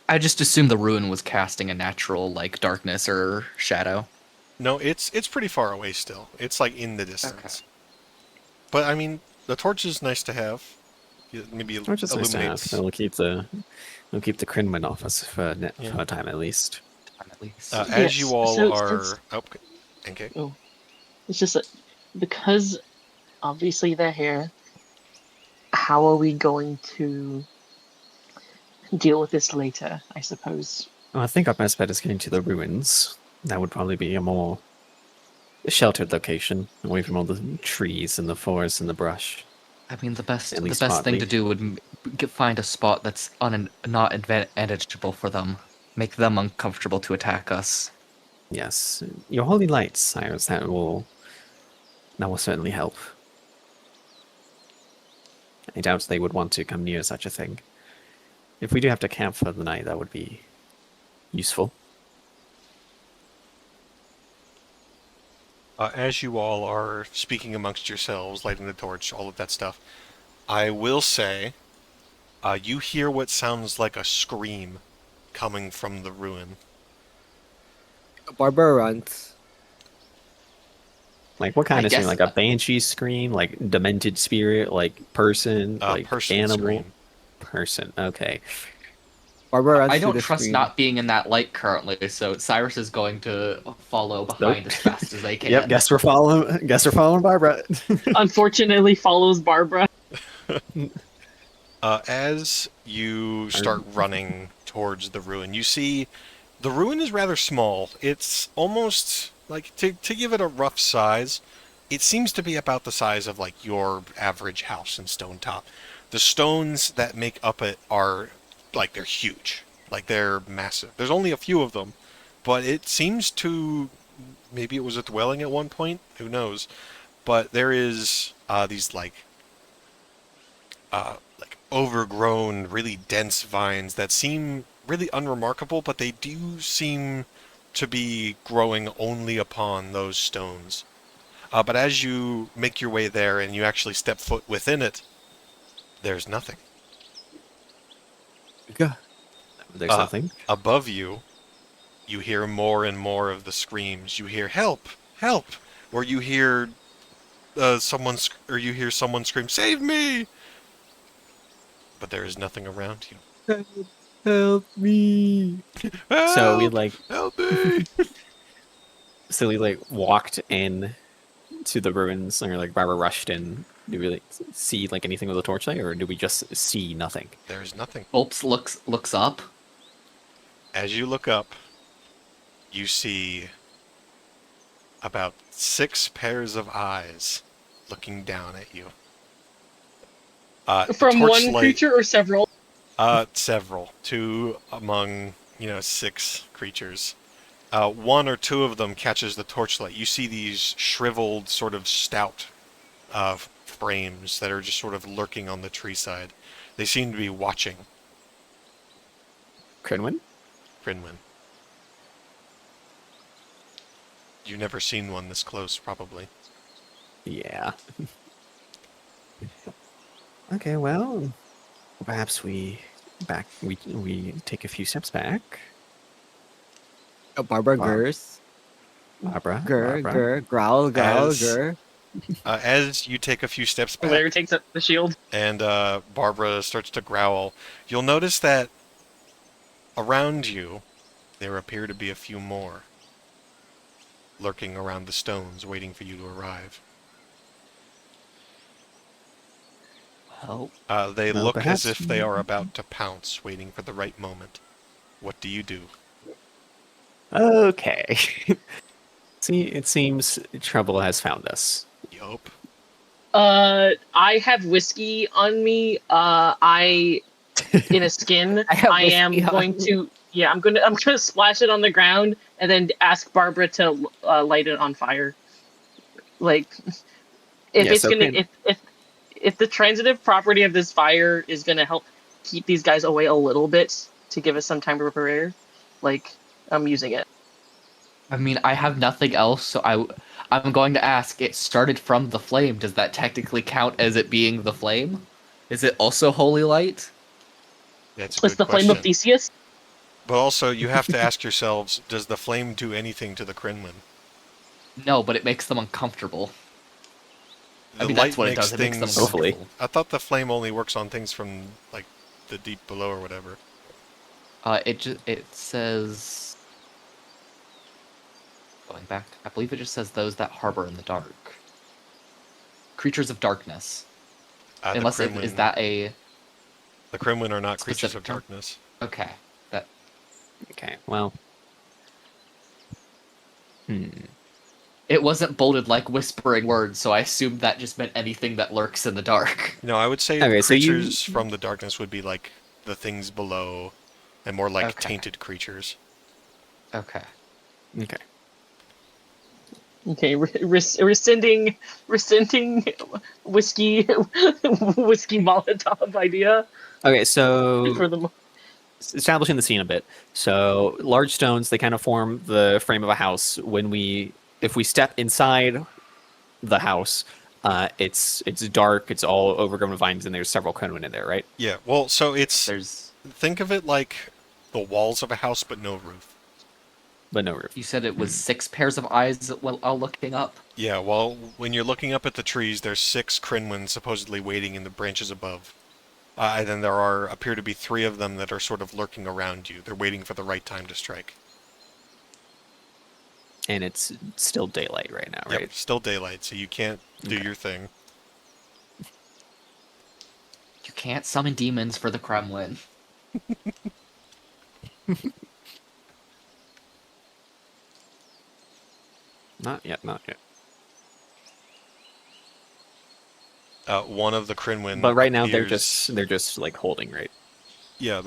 I just assumed the ruin was casting a natural like darkness or shadow. No, it's pretty far away still. It's like in the distance. But I mean, the torch is nice to have. Maybe Which is nice to have. illuminates. It'll keep the Crinwin off us for a time at least. At least. As Yes, you all so are... since- Oh, okay. It's just because obviously they're here. How are we going to deal with this later? I suppose. Well, I think our best bet is getting to the ruins. That would probably be a more sheltered location, away from all the trees and the forest and the brush. I mean, the best At least thing partly. to do would find a spot that's not advantageable for them. Make them uncomfortable to attack us. Yes, your holy lights, Cyrus. That will certainly help. I doubt they would want to come near such a thing. If we do have to camp for the night, that would be useful. As you all are speaking amongst yourselves, lighting the torch, all of that stuff, I will say, you hear what sounds like a scream coming from the ruin. Barbara runs. Like, what kind I of scream? guess- Like a banshee scream? Like demented spirit? Like person? Like Person animal? scream. Person. Okay. Barbara runs I to don't the trust screen. not being in that light currently, so Cyrus is going to follow behind as fast as they can. Yep. Guess we're following. Guess we're following Barbara. Unfortunately, follows Barbara. As you start running towards the ruin, you see the ruin is rather small. It's almost like, to give it a rough size, it seems to be about the size of like your average house in Stonetop. The stones that make up it are like, they're huge. Like, they're massive. There's only a few of them, but it seems to, maybe it was a dwelling at one point, who knows. But there is these like overgrown, really dense vines that seem really unremarkable, but they do seem to be growing only upon those stones. But as you make your way there and you actually step foot within it, there's nothing. There's Uh, nothing. Above you, you hear more and more of the screams. You hear "Help! Help!" Or you hear you hear someone scream, "Save me!" But there is nothing around you. Help me. So we Help! like. Help me! So we like walked in to the ruins, or like Barbara rushed in. Do we like see like anything with a torchlight, or do we just see nothing? There is nothing. Bulps looks up. As you look up, you see about 6 pairs of eyes looking down at you. The From one torchlight- creature or several? Several. 2 among, 6 creatures. 1 or 2 of them catches the torchlight. You see these shriveled, sort of stout frames that are just sort of lurking on the tree side. They seem to be watching Crinwin? Grinwin. You've never seen one this close, probably. Yeah. Okay, well, perhaps we take a few steps back. Barbara Wow. gurs. Barbara, Gur, growl, As- gur. As you take a few steps back, Larry takes up the shield. and Barbara starts to growl, you'll notice that around you, there appear to be a few more lurking around the stones, waiting for you to arrive. Well, They Well, look perhaps- as if they are about to pounce, waiting for the right moment. What do you do? Okay. See, it seems trouble has found us. Yup. I have whiskey on me. I in a skin. I have I am whiskey on going me. to. Yeah, I'm gonna splash it on the ground and then ask Barbara to light it on fire. Like, if Yeah, it's so gonna, can- if the transitive property of this fire is gonna help keep these guys away a little bit to give us some time to prepare, like, I'm using it. I mean, I have nothing else, so I'm going to ask. It started from the flame. Does that technically count as it being the flame? Is it also holy light? That's a It's good the flame of question. Theseus. But also, you have to ask yourselves, does the flame do anything to the Crinwin? No, but it makes them uncomfortable. The I mean, light that's what it makes does. It makes them things... Hopefully. uncomfortable. I thought the flame only works on things from, like, the deep below or whatever. It says, going back, I believe it just says those that harbor in the dark. Creatures of darkness. The Unless is Crinwin- that a The Crinwin are not creatures specific of term? darkness. okay? That Okay, well. it wasn't bolded like whispering words, so I assumed that just meant anything that lurks in the dark. No, I would say Okay, so you- creatures from the darkness would be like the things below, and more like Okay. tainted creatures. Okay. Okay. Okay, rescinding whiskey whiskey Molotov idea Okay, so for the. establishing the scene a bit. So large stones, they kind of form the frame of a house. If we step inside the house, it's dark, it's all overgrown with vines, and there's several Kunwen in there, right? Yeah, well, so it's There's. think of it like the walls of a house but no roof. But no roof. You said it was 6 pairs of eyes while looking up. Yeah, well, when you're looking up at the trees, there's 6 Crinwins supposedly waiting in the branches above. And then there appear to be 3 of them that are sort of lurking around you. They're waiting for the right time to strike. And it's still daylight right now, right? Yep, still daylight, so you can't do your thing. You can't summon demons for the Kremlin. Not yet, not yet. One of the Crinwin But right now appears... they're just like holding, right? Yeah,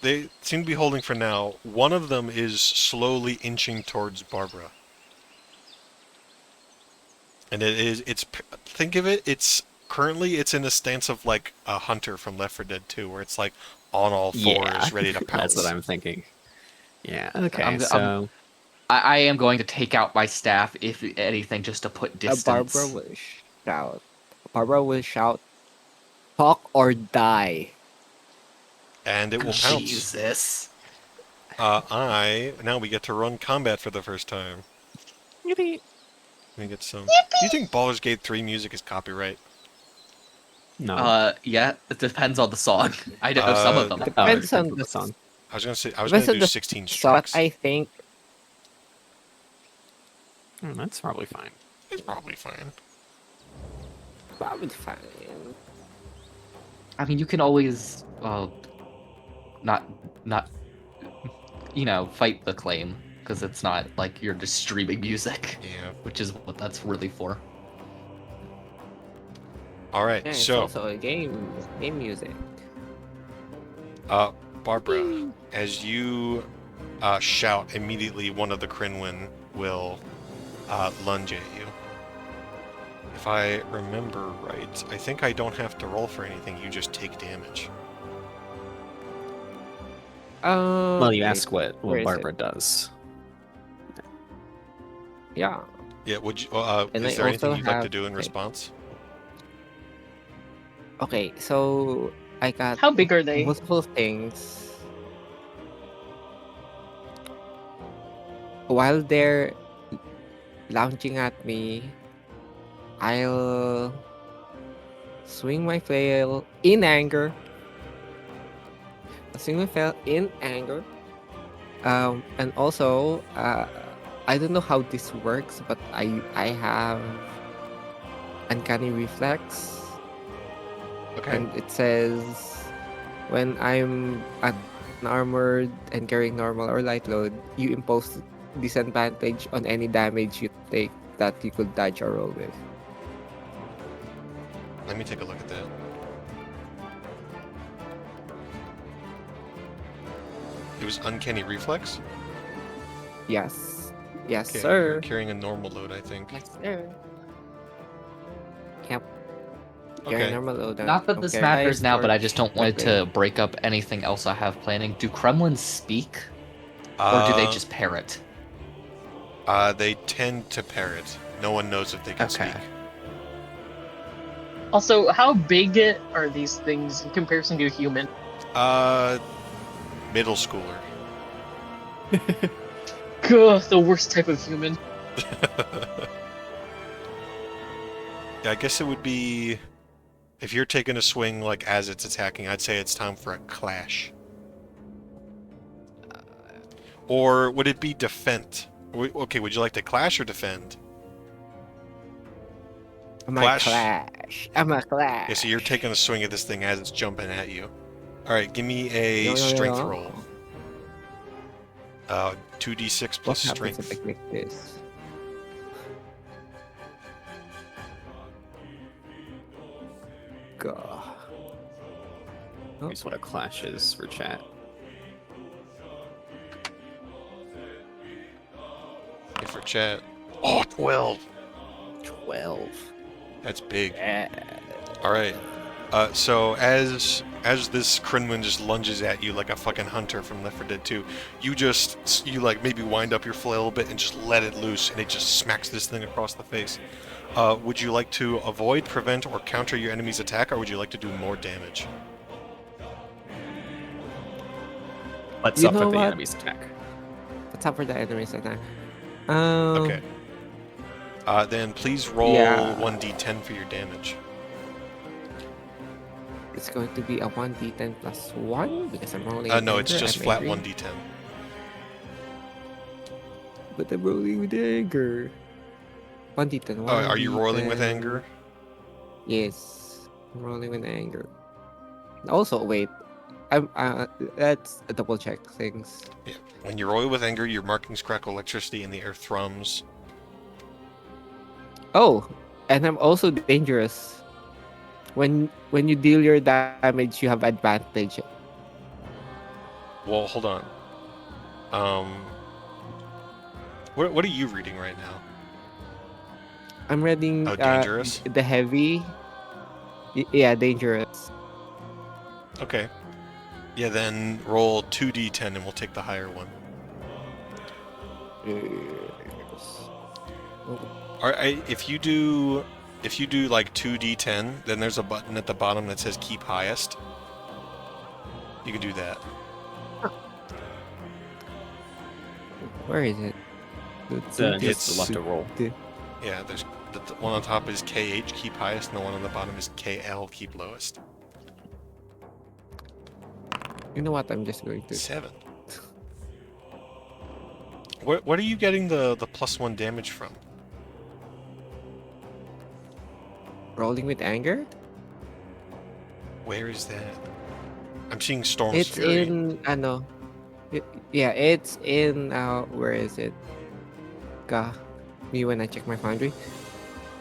they seem to be holding for now. One of them is slowly inching towards Barbara. And think of it, currently it's in a stance of like a hunter from Left 4 Dead 2, where it's like on all fours, ready to pounce. That's what I'm thinking. Yeah, okay, I am going to take out my staff, if anything, just to put distance. Barbara will shout. Barbara will shout, "Talk or die." And it will pounce. Jesus. Now we get to run combat for the first time. Yippee. Let me get some... Do you think Baldur's Gate 3 music is copyright? No. Yeah, it depends on the song. I know some of them. Depends on the song. I was gonna Depends on do the 16 But strikes. I think That's probably fine. It's probably fine. probably fine. I mean, you can always, not, fight the claim, because it's not like you're just streaming music, Yeah. which is what that's really for. Alright, Yeah, it's so, also a game music. Barbara, as you shout, immediately one of the Crinwin will lunge at you. If I remember right, I think I don't have to roll for anything, you just take damage. Well, you wait, ask what where is Barbara does. Yeah. Yeah, would you, And is I there anything also you'd like to have- do in response? Okay, so I got How big are they? multiple things. While they're lounging at me, I'll swing my flail in anger. I'll swing my flail in anger. And also, I don't know how this works, but I have uncanny reflex. Okay. And it says when I'm unarmored and carrying normal or light load, you impose disadvantage on any damage you take that you could dodge or roll with. Let me take a look at that. It was Uncanny Reflex? Yes. Yes, Okay, sir. you're carrying a normal load, I think. Yes, sir. Yep. Okay. Carrying normal load. Not that this Okay, matters nice now, but I work. just don't want Okay. to break up anything else I have planning. Do Kremlins speak, or do they just parrot? They tend to parrot. No one knows if they can Okay. speak. Also, how big are these things in comparison to a human? Middle schooler. Ugh, the worst type of human. Yeah, I guess it would be... If you're taking a swing, like, as it's attacking, I'd say it's time for a clash. Or would it be defend? Okay, would you like to clash or defend? I'm a Clash. clash. I'm a clash. Yeah, so you're taking a swing at this thing as it's jumping at you. Alright, give me a strength roll. 2d6 What plus happens strength. if I click this? God. Here's what a clash is for chat. Okay, for chat. Oh, 12. 12. That's big. Yeah. All right. So as this Crinwin just lunges at you like a fucking hunter from Left 4 Dead 2, you like maybe wind up your flail a bit and just let it loose, and it just smacks this thing across the face. Would you like to avoid, prevent, or counter your enemy's attack, or would you like to do more damage? Let's You suffer know the what? enemy's attack. Let's up for the enemy's attack. Okay. Then please roll Yeah. 1d10 for your damage. It's going to be a 1d10 plus 1 because I'm rolling. No, with it's anger, just I'm flat angry. 1d10. But I'm rolling with anger. 1d10. Oh, are you rolling with 1d10. anger? Yes. I'm rolling with anger. Also, wait. Let's double check things. Yeah. When you roll with anger, your markings crackle electricity and the earth thrums. Oh, and I'm also dangerous. When you deal your damage, you have advantage. Well, hold on. What are you reading right now? I'm reading Oh, dangerous? the heavy. Yeah, dangerous. Okay. Yeah, then roll 2d10 and we'll take the higher one. Yes. If you do like 2d10, then there's a button at the bottom that says keep highest. You can do that. Where is it? Just left to roll. Yeah, there's the one on top is KH keep highest, and the one on the bottom is KL keep lowest. You know what? I'm just going to. 7. What are you getting the +1 damage from? Rolling with anger? Where is that? I'm seeing Storm's It's Fury. in ano. Yeah, it's in where is it? Me when I check my foundry.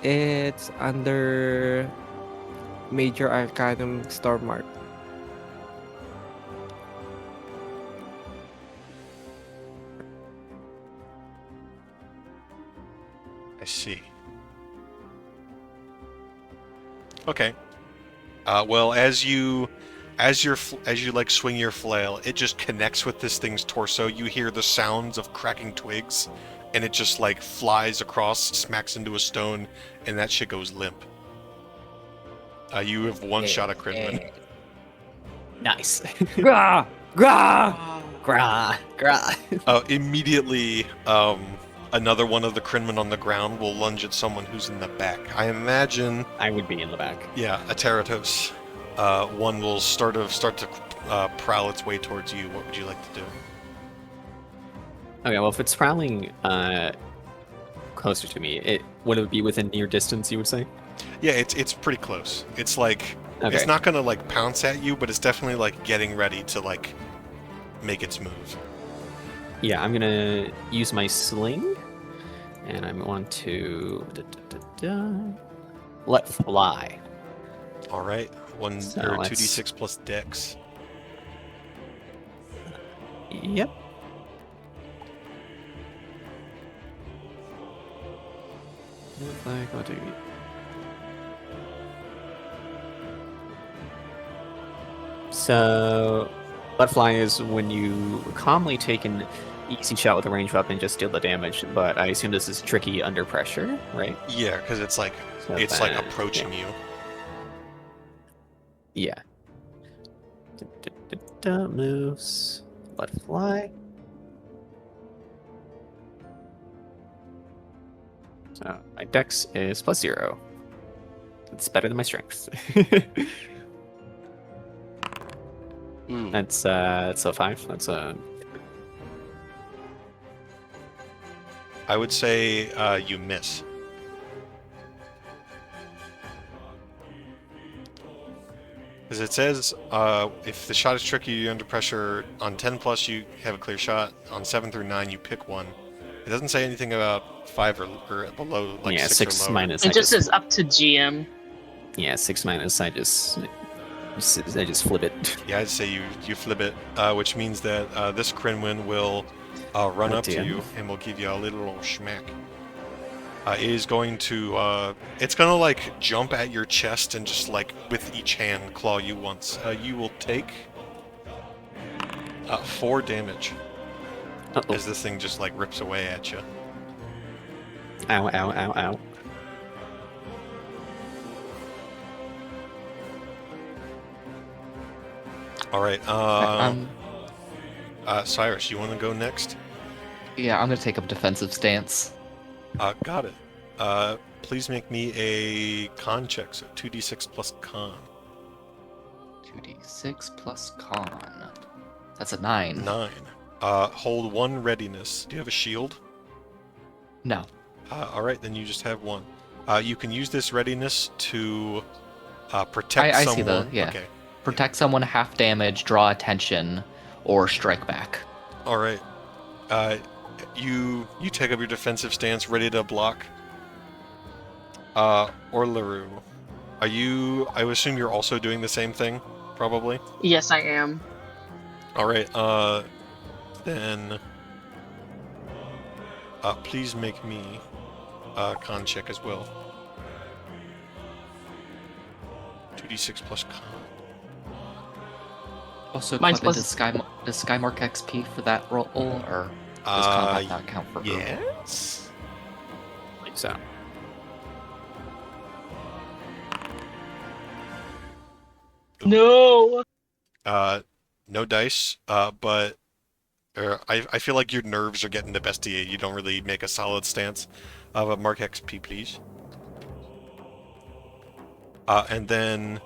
It's under Major Arcanum Stormmark. I see. Okay. Well, as you like swing your flail, it just connects with this thing's torso. You hear the sounds of cracking twigs, and it just like flies across, smacks into a stone, and that shit goes limp. You have one shot at Crinman. Nice. Grah! Grah! Grah. Immediately, another one of the Crinmen on the ground will lunge at someone who's in the back. I imagine, I would be in the back. yeah, a Teratos. One will start to prowl its way towards you. What would you like to do? Okay, well, if it's prowling closer to me, would it be within near distance, you would say? Yeah, it's pretty close. It's like Okay. it's not gonna like pounce at you, but it's definitely like getting ready to like make its move. Yeah, I'm gonna use my sling, and I want to let fly. All right, one So or let's- 2d6 plus Dex. Yep. Like, what do you... So, let fly is when you calmly take an easy shot with a ranged weapon, just deal the damage. But I assume this is tricky under pressure, right? Yeah, because it's like So it's like then- approaching you. Yeah. Moves. Let fly. So my dex is +0. It's better than my strength. That's a 5. That's a... I would say you miss. Because it says if the shot is tricky, you're under pressure. On 10 plus, you have a clear shot. On 7 through 9, you pick one. It doesn't say anything about 5 or below, like yeah, 6 6 or lower. minus. It I just says up to GM. Yeah, 6 minus. I just flip it. Yeah, I'd say you flip it, which means that this Crinwin will run Oh, up to dear. you and will give you a little schmack. is going to, it's gonna like jump at your chest and just like with each hand claw you once. You will take 4 damage Uh-oh. as this thing just like rips away at you. Ow, ow, ow, ow. All right, Um, Cyrus, you want to go next? yeah, I'm gonna take a defensive stance. Got it. Please make me a con check, so 2d6 plus con. 2d6 plus con. That's a 9. 9. Hold 1 readiness. Do you have a shield? No. Alright, then you just have 1. You can use this readiness to protect I someone. see the, yeah. Okay. Protect someone, half damage, draw attention, or strike back. Alright. You take up your defensive stance, ready to block. Orlaru, are you... I would assume you're also doing the same thing, probably? Yes, I am. Alright, then... please make me a con check as well. 2d6 plus con. Also, Mine's clip into plus- does Skymark XP for that roll, or does combat not count for her? Yes? Like so. No. No dice, but I feel like your nerves are getting the best of you. You don't really make a solid stance. But mark XP, please. And then,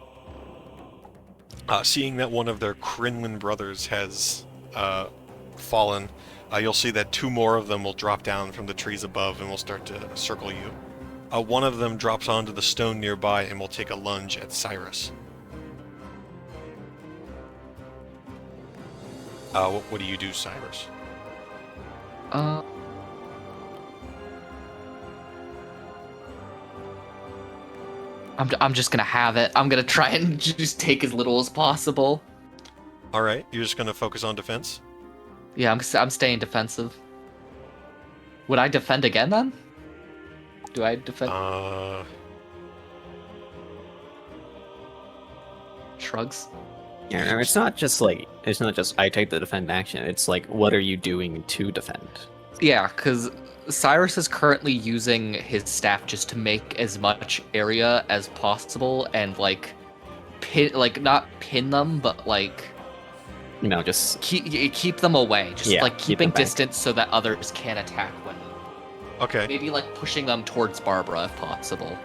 seeing that one of their Crinwin brothers has fallen, you'll see that 2 more of them will drop down from the trees above and will start to circle you. One of them drops onto the stone nearby and will take a lunge at Cyrus. What do you do, Cyrus? I'm just gonna have it. I'm gonna try and just take as little as possible. All right, you're just gonna focus on defense. Yeah, I'm staying defensive. Would I defend again then? Do I defend? Shrugs. Yeah, and it's not just I take the defend action. It's like, what are you doing to defend? Yeah, because Cyrus is currently using his staff just to make as much area as possible and like not pin them, but like You know, just keep them away. Just Yeah, like keep them keeping back. distance so that others can attack when. Okay. Maybe like pushing them towards Barbara if possible.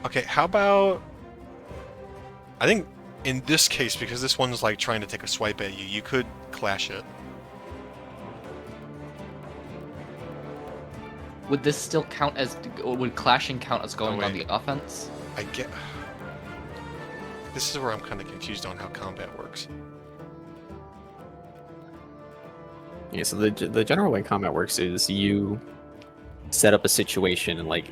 Okay, how about... I think in this case, because this one's like trying to take a swipe at you, you could clash it. Would this still count as... Would clashing count as going on wait. the offense? I get... This is where I'm kind of confused on how combat works. yeah. So the general way combat works is you set up a situation and like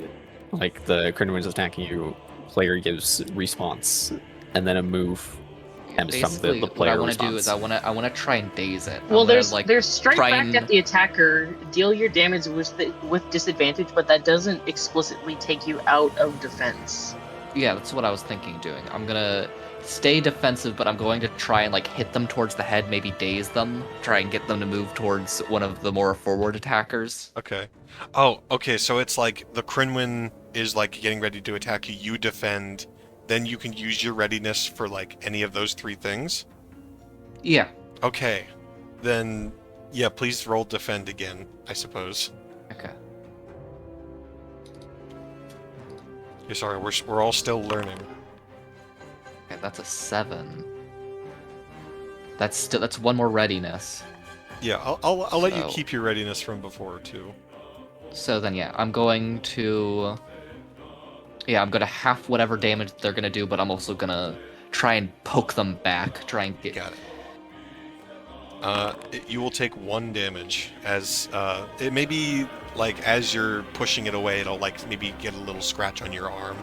the Crinwin's attacking you, player gives response, and then a move comes from Basically, the what player I want to response. do is I want to try and daze it. Well, I'm gonna, there's strike try back and- at the attacker, deal your damage with disadvantage, but that doesn't explicitly take you out of defense. Yeah, that's what I was thinking of doing. I'm gonna stay defensive, but I'm going to try and like hit them towards the head, maybe daze them, try and get them to move towards one of the more forward attackers. Okay. Oh, okay, so it's like the Crinwin is like getting ready to attack you, you defend, then you can use your readiness for like any of those 3 things? Yeah. Okay. Then, yeah, please roll defend again, I suppose. Okay. Yeah, sorry, we're all still learning. Okay, that's a 7. That's 1 more readiness. Yeah, I'll let you So- keep your readiness from before too. So then, yeah, I'm going to half whatever damage they're gonna do, but I'm also gonna try and poke them back, try and get. Got it. You will take 1 damage as it may be like as you're pushing it away, it'll like maybe get a little scratch on your arm.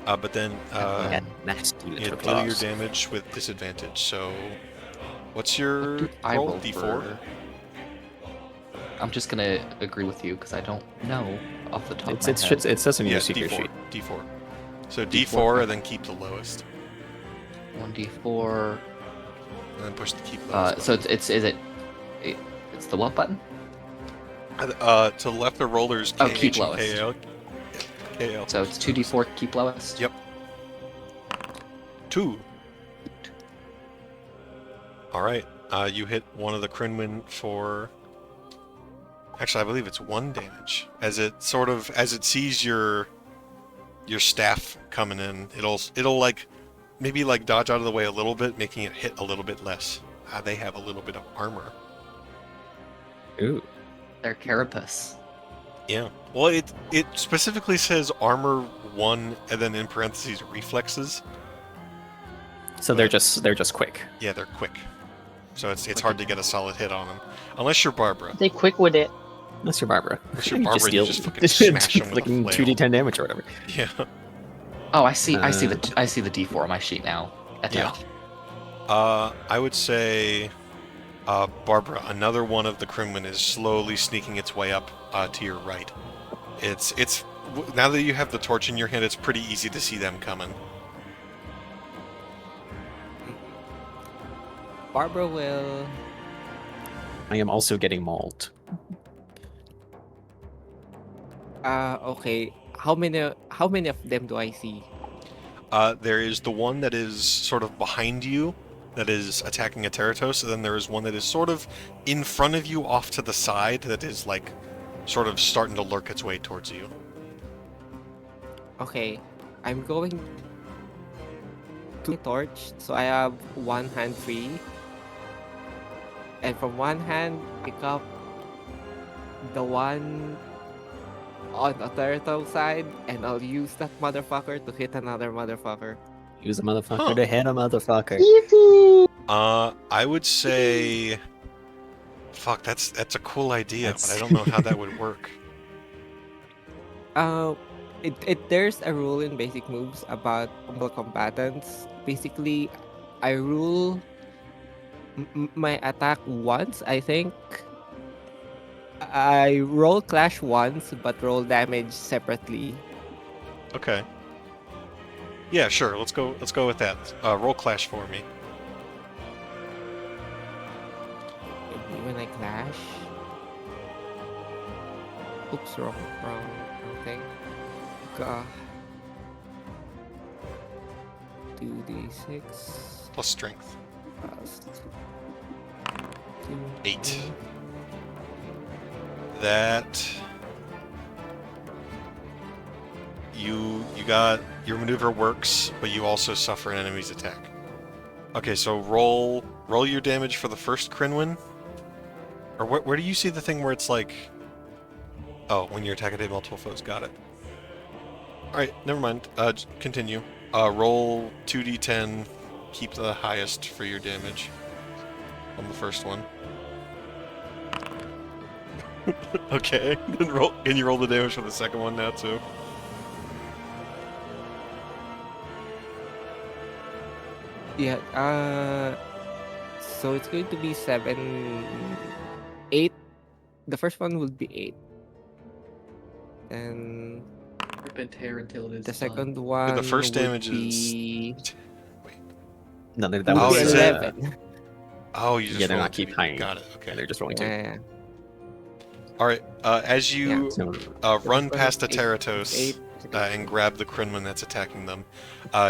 But then Yeah, nasty you little deal your claws. damage with disadvantage. So, what's your I roll? roll D4. for- I'm just gonna agree with you because I don't know off the top of my It's head. it says in Yeah, your secret D4. sheet. D4. So D4, D4 okay. and then keep the lowest. 1d4. And then push the keep lowest So button. it's the what button? To the left of rollers, Oh, KH keep and lowest. KL. KL. So it's 2d4 keep lowest. Yep. 2. Alright, you hit one of the Crinwin for... Actually, I believe it's 1 damage. As it sees your staff coming in, it'll like, maybe like dodge out of the way a little bit, making it hit a little bit less. They have a little bit of armor. Ooh. They're carapace. Yeah. Well, it specifically says armor 1 and then in parentheses reflexes. So they're just quick. Yeah, they're quick. So it's hard to get a solid hit on them. Unless you're Barbara. They quick with it. Unless you're Barbara. Unless you're Barbara and you deal just fucking smash them with like a flail. 2d10 damage or whatever. Yeah. Oh, I see the d4 on my sheet now. Yeah. I would say, Barbara, another one of the Crimwin is slowly sneaking its way up to your right. It's now that you have the torch in your hand, it's pretty easy to see them coming. Barbara will. I am also getting mauled. Okay. How many of them do I see? There is the one that is sort of behind you, that is attacking a Teratos, and then there is one that is sort of in front of you, off to the side, that is like sort of starting to lurk its way towards you. Okay, I'm going to the torch, so I have one hand free. And from one hand, pick up the one on the turtle side, and I'll use that motherfucker to hit another motherfucker. Use a motherfucker Huh. to hit a motherfucker. Yippee! I would say, fuck, that's a cool idea, but I don't know how that would work. There's a rule in basic moves about combo combatants. Basically, I rule my attack once, I think. I roll clash once, but roll damage separately. Okay. Yeah, sure. Let's go with that. Roll clash for me. Maybe when I clash. Oops, wrong thing. Gah. 2d6 Plus strength. plus 8. That you got your maneuver works, but you also suffer an enemy's attack. Okay, so roll your damage for the first Crinwin. Or where do you see the thing where it's like, oh, when your attack attack multiple foes? Got it. All right, never mind. Continue. Roll 2d10. Keep the highest for your damage on the first one. Okay, then roll. Can you roll the damage for the second one now too? Yeah, so it's going to be 7, 8. The first one will be 8. And Rip and tear until it is the second one the first would damage be, No, that would was be is it? 11. Oh, you just Yeah, they're rolled not keep 2d10. high. Got it. Okay. they're just rolling 2. Yeah. All right. As you So, run First past the one is Teratos 8. and grab the Crinwin that's attacking them,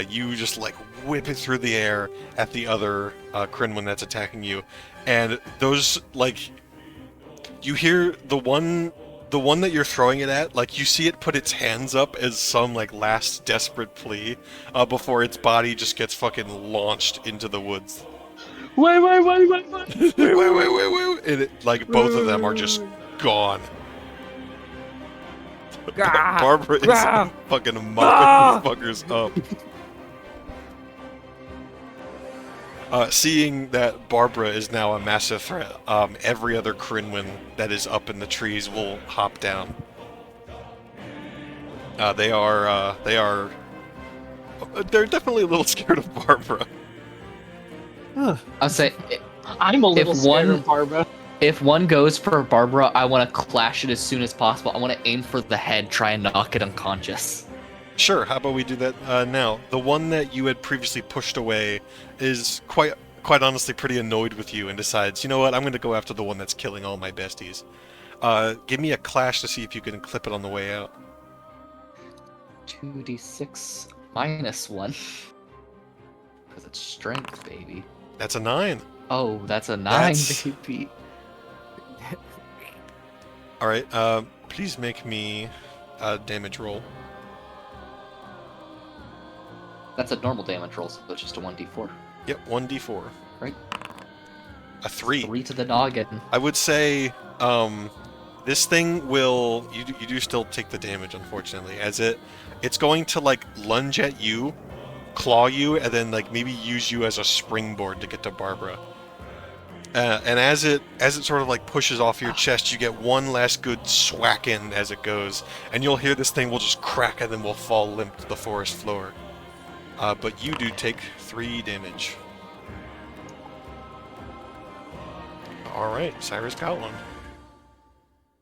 you just like whip it through the air at the other Crinwin that's attacking you, and those like you hear the one that you're throwing it at, like you see it put its hands up as some like last desperate plea before its body just gets fucking launched into the woods. Wait. wait. And it, like both of them are just gone. Gah! Barbara is Gah! fucking mopping these fuckers up. Seeing that Barbara is now a massive threat, every other Crinwin that is up in the trees will hop down. They're definitely a little scared of Barbara. I'll say I'm a little If scared one- of Barbara. If one goes for Barbara, I want to clash it as soon as possible. I want to aim for the head, try and knock it unconscious. Sure, how about we do that now? The one that you had previously pushed away is quite honestly pretty annoyed with you and decides, you know what, I'm going to go after the one that's killing all my besties. Give me a clash to see if you can clip it on the way out. 2d6 minus 1. Because it's strength, baby. That's a 9. Oh, that's a 9, That's- baby. Alright, please make me a damage roll. That's a normal damage roll, so it's just a 1d4. Yep, 1d4. Right. A 3. 3 to the noggin. I would say, this thing will... You do still take the damage, unfortunately, as it's going to, like, lunge at you, claw you, and then, like, maybe use you as a springboard to get to Barbara. And as it sort of, like, pushes off your chest, you get one last good swack in as it goes, and you'll hear this thing will just crack and then will fall limp to the forest floor. But you do take 3 damage. Alright, Cyrus got one.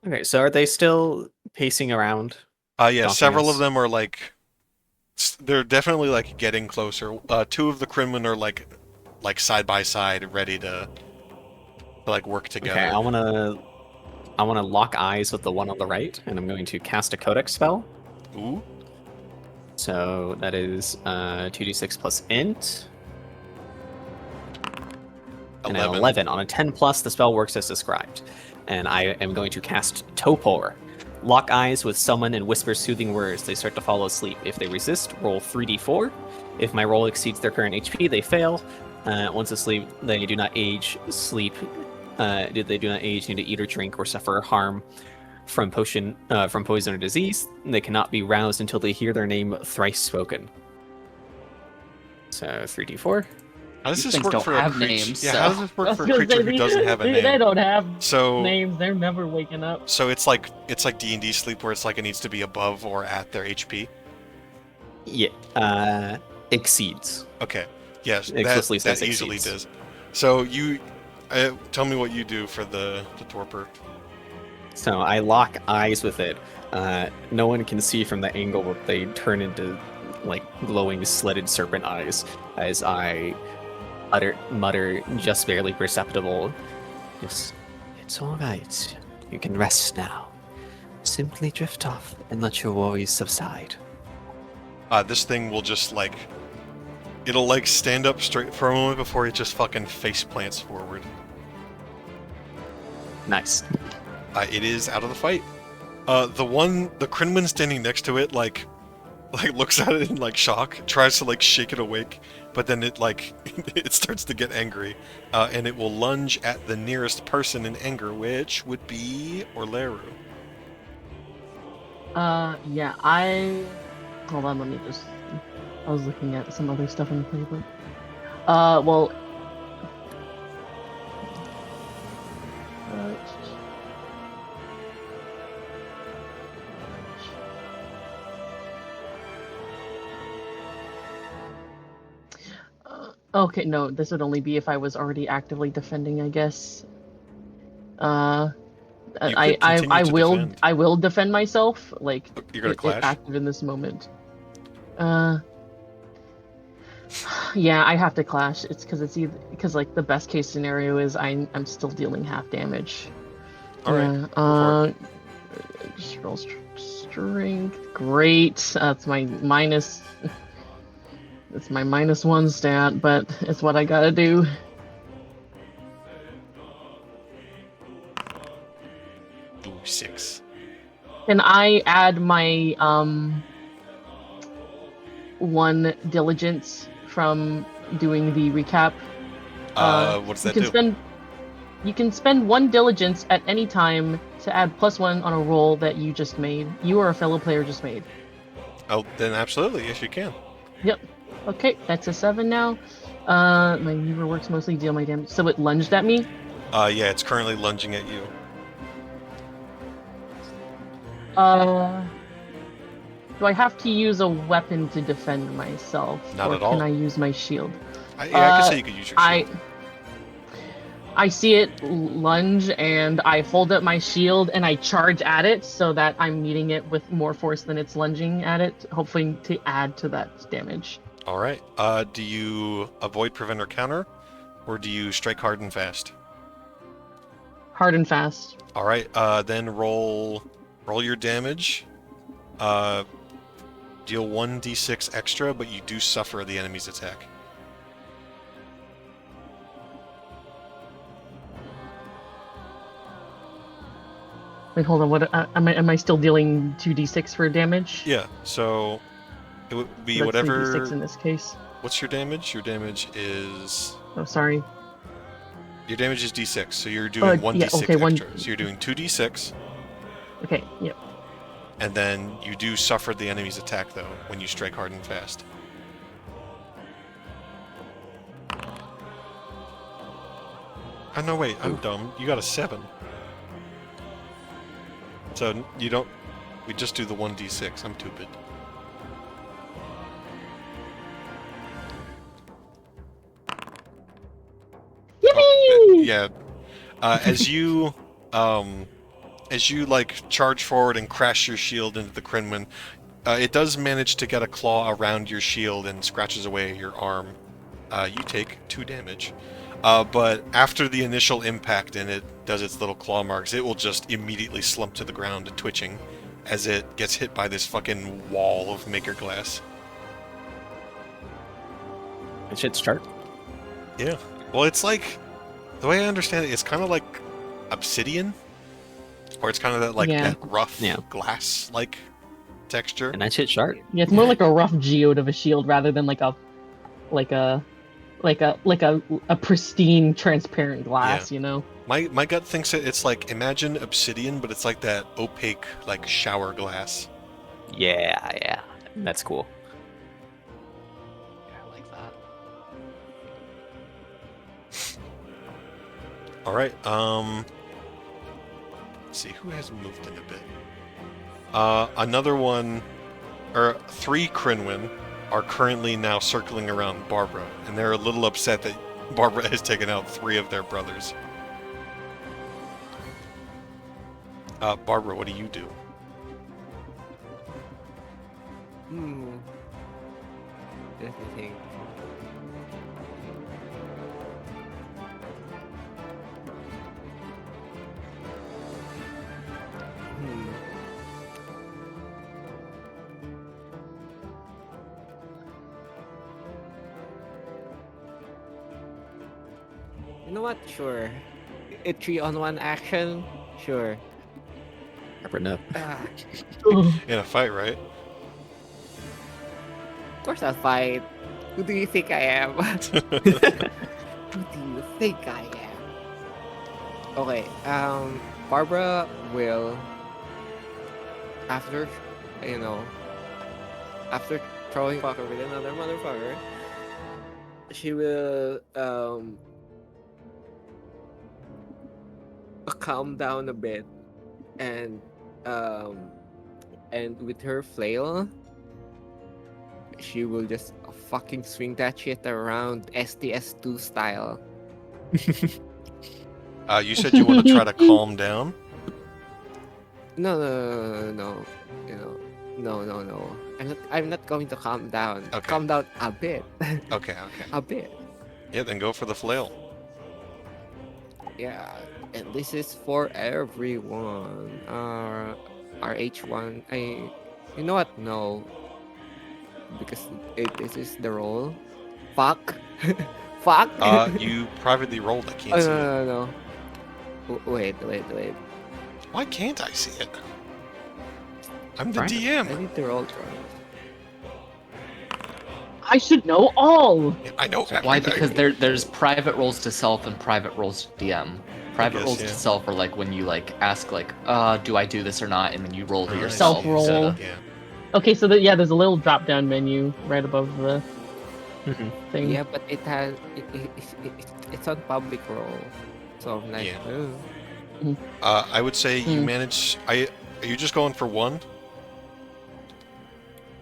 Okay, so are they still pacing around? Yeah, Stalking several us? of them are like... They're definitely like getting closer. 2 of the Crinmen are like side by side, ready to like work together. Okay, I wanna lock eyes with the one on the right, and I'm going to cast a Codex spell. Ooh. So that is 2d6 plus int. And an 11. On a 10 plus, the spell works as described. And I am going to cast Topor. Lock eyes with someone and whisper soothing words. They start to fall asleep. If they resist, roll 3d4. If my roll exceeds their current HP, they fail. Once asleep, they do not age, sleep. They do not age, need to eat or drink, or suffer harm from poison or disease. They cannot be roused until they hear their name thrice spoken. So 3d4. How does These this things work don't for a have creature? names, Yeah, so- how does this work for a Because creature who doesn't have a name? They don't have So names. They're never waking up. So it's like D&D sleep where it's like it needs to be above or at their HP. Yeah, exceeds. Okay. Yes, Explicitly that says easily exceeds. does. So you tell me what you do for the torpor. So I lock eyes with it. No one can see from the angle, but they turn into like glowing slitted serpent eyes as I mutter just barely perceptible. It's all right. You can rest now. Simply drift off and let your worries subside. This thing will just like it'll like stand up straight for a moment before it just fucking face plants forward. Nice. It is out of the fight. The Crinman standing next to it like looks at it in like shock, tries to like shake it awake, but then it like it starts to get angry, and it will lunge at the nearest person in anger, which would be Orleru. Yeah, hold on, let me just... I was looking at some other stuff in the playbook. Well... Okay, no, this would only be if I was already actively defending, I guess. I will defend myself, like You're gonna clash? active in this moment. Yeah, I have to clash. It's because like the best case scenario is I'm still dealing half damage. All right. Go Just roll strength. Great. That's my minus. It's my -1 stat, but it's what I gotta do. Ooh, 6. Can I add my 1 diligence from doing the recap? What does that do? You can spend 1 diligence at any time to add +1 on a roll that you just made. You or a fellow player just made. Oh, then absolutely, yes, you can. Yep. Okay, that's a 7 now. My maneuver works mostly deal my damage. So it lunged at me? Yeah, it's currently lunging at you. Do I have to use a weapon to defend myself? Not or at all. Can I use my shield? I can say you could use your shield. I see it lunge, and I hold up my shield and I charge at it so that I'm meeting it with more force than it's lunging at it, hopefully to add to that damage. All right. Do you avoid, prevent, or counter, or do you strike hard and fast? Hard and fast. All right. Then roll your damage. Deal 1d6 extra, but you do suffer the enemy's attack. Wait, hold on. What am I still dealing 2d6 for damage? Yeah. So it would be That's whatever. 3d6 in this case. What's your damage? Your damage is Oh, sorry. your damage is d6, so you're doing 1d6 okay, extra. So you're doing 2d6, Okay, yep. and then you do suffer the enemy's attack though when you strike hard and fast. Oh no, wait, I'm dumb. You got a 7. So you don't. We just do the 1d6. I'm stupid. Yippee! Yeah. As you like charge forward and crash your shield into the Crinwin, it does manage to get a claw around your shield and scratches away your arm. You take 2 damage. But after the initial impact and it does its little claw marks, it will just immediately slump to the ground, twitching, as it gets hit by this fucking wall of Maker Glass. It should start. Yeah. Well, it's like, the way I understand it, it's kind of like obsidian, or it's kind of that like Yeah. that rough Yeah. glass-like texture. And that shit sharp. Yeah, it's more like a rough geode of a shield rather than like a pristine transparent glass, you know? My gut thinks that it's like, imagine obsidian, but it's like that opaque, like shower glass. Yeah. That's cool. Yeah, I like that. All right. Let's see who has moved in a bit. Another one, or 3 Crinwin are currently now circling around Barbara, and they're a little upset that Barbara has taken out 3 of their brothers. Barbara, what do you do? Let me think. You know what? Sure. A 3-on-1 action? Sure. Sharpen up. In a fight, right? Of course I'll fight. Who do you think I am? Who do you think I am? Okay, Barbara will, after, after throwing fucker with another motherfucker, she will, calm down a bit, and with her flail, she will just fucking swing that shit around STS2 style. You said you want to try to calm down? No. I'm not going to calm down. Okay. Calm down a bit. Okay. A bit. Yeah, then go for the flail. Yeah. And this is for everyone. RH1. You know what? No. Because this is the roll. Fuck. Fuck. You privately rolled. I can't Oh, see it. no. Wait. Why can't I see it? I'm the I DM. need to roll. I should know all! I know. Why? everything. Because there's private roles to self and private roles to DM. Private guess, roles yeah. to self are like when you like ask like, do I do this or not, and then you roll to Ah, I yourself. see. Self-roll. instead of- Yeah. Okay, so there's a little drop-down menu right above the thing. Yeah, but it has it's on public roll. So I'm like, Yeah. oh. I would say you Hmm. manage. Are you just going for one?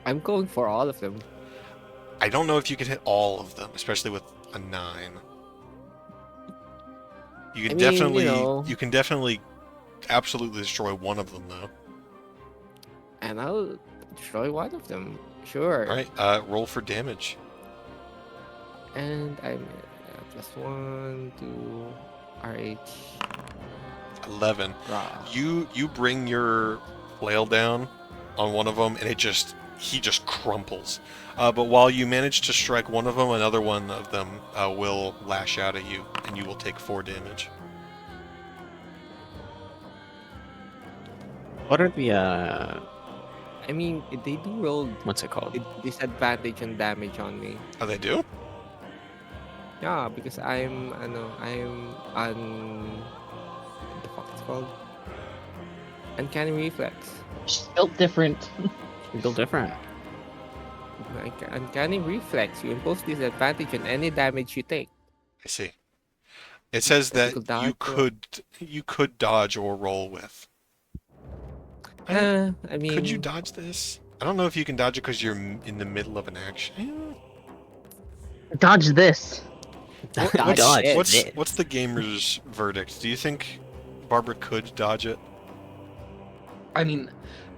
I'm going for all of them. I don't know if you can hit all of them, especially with a 9. You can I mean, definitely, you know, you can definitely, absolutely destroy one of them though. and I'll destroy one of them. Sure. All right, roll for damage. And I'm +1 to RH 11. raw. You bring your flail down on one of them, and he just crumples. But while you manage to strike one of them, another one of them will lash out at you, and you will take 4 damage. What are the I mean, they do roll what's it called? disadvantage on damage on me. Oh, they do? Yeah, because I'm on what the fuck it's called? Uncanny reflex. She's built different. Build different. Uncanny reflex. You impose disadvantage on any damage you take. I see. It says Physical that you dodge could dodge or roll with. I Could you mean, dodge this? I don't know if you can dodge it because you're in the middle of an action. Dodge this. What's, Dodge what's, it. what's the gamer's verdict? Do you think Barbara could dodge it? I mean,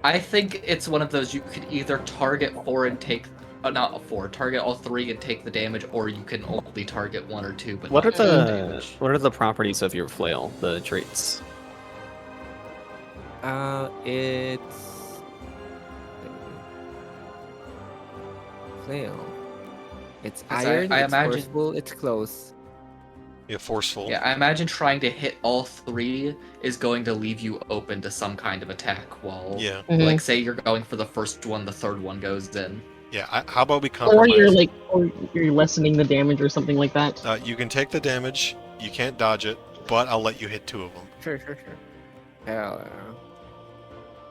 I think it's one of those you could either target 4 and take, not 4, target all 3 and take the damage, or you can only target 1 or 2 but What are not take the the damage. what are the properties of your flail? The traits. it's flail. It's 'Cause iron, I it's imagine- forceful, it's close. Yeah, forceful. Yeah, I imagine trying to hit all 3 is going to leave you open to some kind of attack while, Yeah. like, say you're going for the first one, the third one goes in. Yeah. How about we Or compromise? or you're lessening the damage or something like that. You can take the damage. You can't dodge it, but I'll let you hit 2 of them. Sure. Hell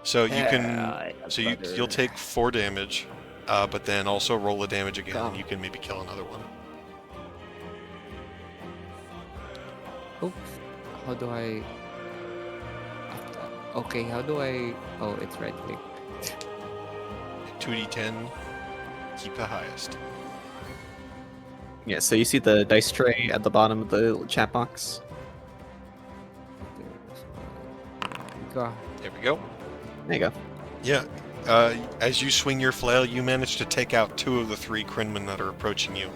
So you can. yeah, So you'll brother. take 4 damage, but then also roll the damage again, and God. you can maybe kill another one. Oops. How do I... Okay, how do I... Oh, it's right click. 2d10. Keep the highest. Yeah, so you see the dice tray at the bottom of the chat box? God. There we go. There you go. Yeah. As you swing your flail, you manage to take out 2 of the 3 Crinmen that are approaching you.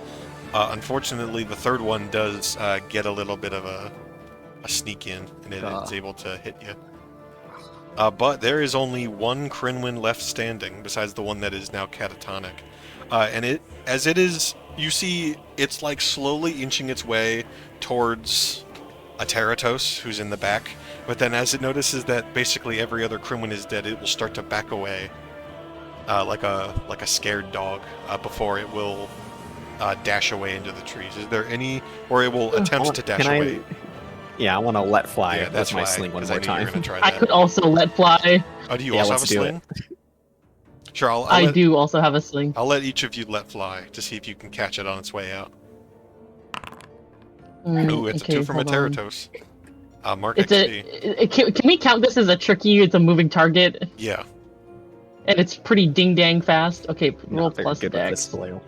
Unfortunately, the third one does get a little bit of a sneak in, and it's able to hit you. But there is only 1 Crinwin left standing, besides the one that is now catatonic. And as it is, you see it's like slowly inching its way towards a Teratos who's in the back. But then as it notices that basically every other Crinwin is dead, it will start to back away, like a scared dog, before it will dash away into the trees. Is there any, or it will attempt to dash away? Yeah, I want to let fly Yeah, that's with my why, sling one 'cause more I knew you were time. gonna try I that. could also let fly. Oh, do you Yeah, also have a let's do sling? Sure, I do also have a sling. I'll let each of you let fly to see if you can catch it on its way out. Ooh, it's a 2 from a hold on. Teratos. Mark It's XP. can we count this as a tricky? It's a moving target, Yeah. and it's pretty ding dang fast. Okay, roll Not very plus good with this dex. flail.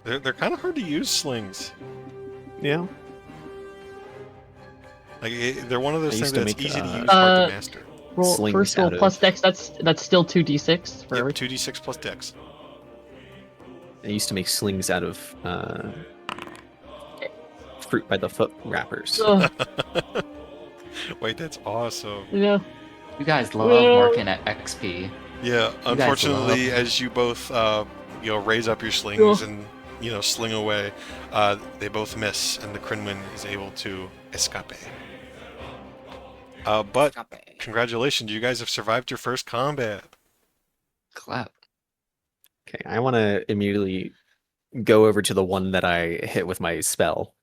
They're kind of hard to use, slings. Yeah. Like they're one of those I things used to that's make, easy to use, hard to master. Roll Slings first roll out plus of- dex. That's still 2d6 for Yep, everything. 2d6 plus dex. I used to make slings out of fruit by the foot wrappers. Ugh, Wait, that's awesome. yeah. You guys love Well- marking at XP. Yeah, guys unfortunately, love- as you both, raise up your slings Ugh. and, sling away, they both miss, and the Crinwin is able to escape. But congratulations, you guys have survived your first combat. Clap. Okay, I want to immediately go over to the one that I hit with my spell.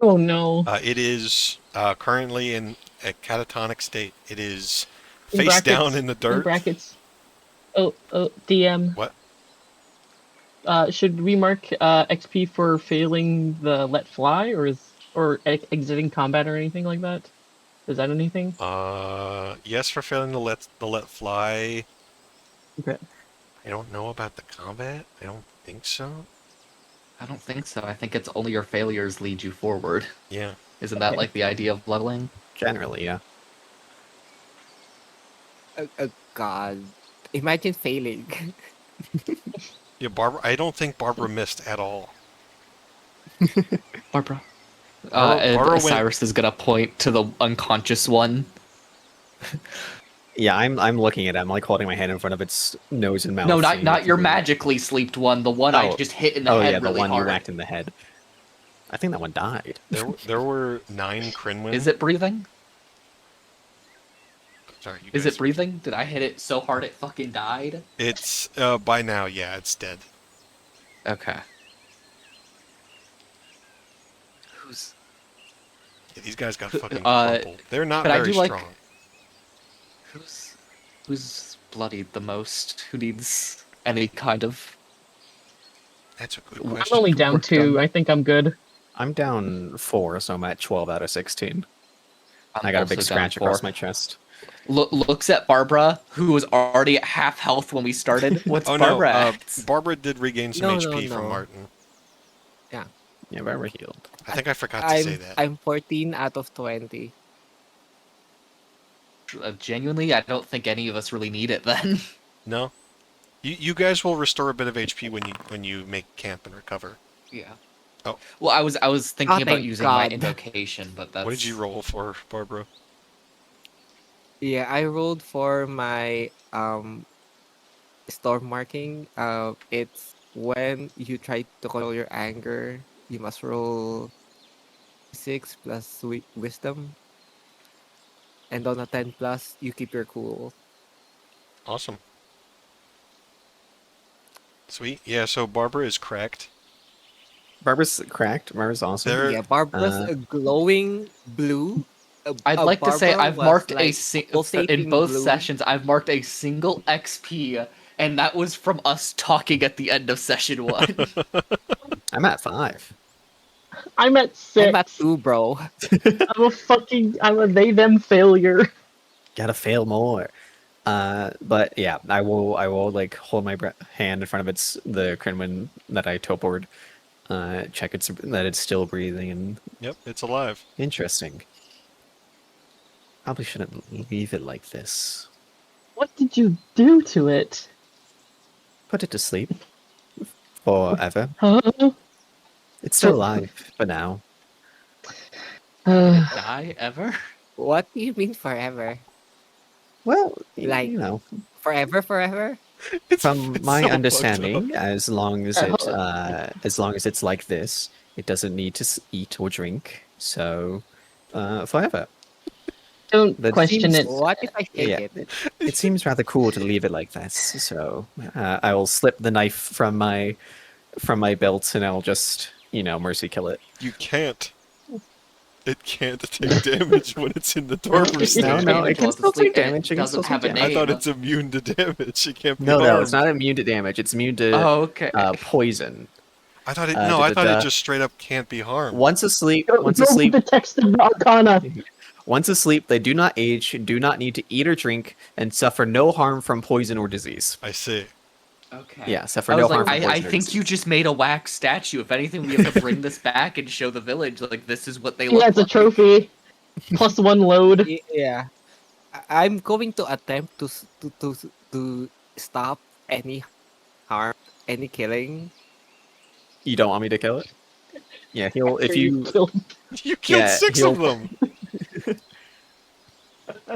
Oh no. It is currently in a catatonic state. It is In face brackets- down in the In dirt. brackets. Oh, DM. What? Should we mark XP for failing the let fly, or exiting combat or anything like that? Is that anything? Yes, for failing the let fly. Okay. I don't know about the combat. I don't think so. I don't think so. I think it's only your failures lead you forward. Yeah. Isn't that Okay. like the idea of leveling? Generally, yeah. God. Imagine failing. Yeah, Barbara. I don't think Barbara missed at all. Barbara. Barbara went. Cyrus is gonna point to the unconscious one. Yeah, I'm looking at it. I'm like holding my hand in front of its nose and mouth. No, seeing not if your it- magically sleeped one. The one I Oh. just hit in the Oh head yeah, the really one hard. you whacked in the head. I think that one died. There were 9 Crinwin. Is it breathing? Sorry, you Is guys. it breathing? Did I hit it so hard it fucking died? It's by now. Yeah, it's dead. Okay. Who's? Yeah, these guys got fucking Uh, crumpled. They're not but I very do like- strong. Who's bloodied the most? Who needs any kind of? That's a good I'm question. only down Work 2. done. I think I'm good. I'm down 4, so I'm at 12 out of 16. I'm I got a also big down scratch across 4. my chest. Looks at Barbara, who was already at half health when we started. What's Oh Barbara no, at? Barbara did regain some No, HP no, from no. Martin. Yeah, very healed. I think I forgot to say that. I'm 14 out of 20. Genuinely, I don't think any of us really need it then. No, you guys will restore a bit of HP when you make camp and recover. Yeah. Oh. Well, I was thinking Oh, about thank using my God. invocation, but that's. What did you roll for, Barbara? Yeah, I rolled for my storm marking. It's when you try to control your anger, you must roll 6 plus wisdom, and on a 10 plus, you keep your cool. Awesome. Sweet. Yeah. So Barbara is cracked. Barbara's cracked. Barbara's awesome. There- Yeah, Barbara's a glowing blue. I'd like to say Barbara I've was, marked like, in pulsating both blue. sessions. I've marked a single XP, and that was from us talking at the end of session 1. I'm at 5. I'm at 6. I'm at 2, bro. I'm a they-them failure. Gotta fail more. But yeah, I will like hold my hand in front of the Crinwin that I topored. Check that it's still breathing and Yep, it's alive. interesting. Probably shouldn't leave it like this. What did you do to it? Put it to sleep. Forever. Huh? It's still alive for now. Die ever? What do you mean forever? Well, Like- you know, Forever, forever? from It's my so fucked understanding, up. as long as it's like this, it doesn't need to eat or drink. So, forever. Don't That question seems- it. What if I take Yeah, it? it seems rather cool to leave it like this. So, I will slip the knife from my belt and I'll just, mercy kill it. You can't. It can't take damage when it's in the torpor state. No, it can Well, still sleep take and damage. it It can doesn't still have take a damage. I thought name. it's immune to damage. It can't be No, harmed. it's not immune to damage. It's immune to Oh, okay. poison. I thought it. Uh, No, I thought da-da-da. it just straight up can't be harmed. Once asleep, Go with the text of Arcana. once asleep, they do not age, do not need to eat or drink, and suffer no harm from poison or disease. I see. Okay. Yeah, suffer I no was harm like, from poison I or think disease. you just made a wax statue. If anything, we have to bring this back and show the village like this is what they look Yeah, it's a like. trophy. +1 load. Yeah. I'm going to attempt to stop any harm, any killing. You don't want me to kill it? Yeah, he'll if After you killed- You killed Yeah, 6 of them.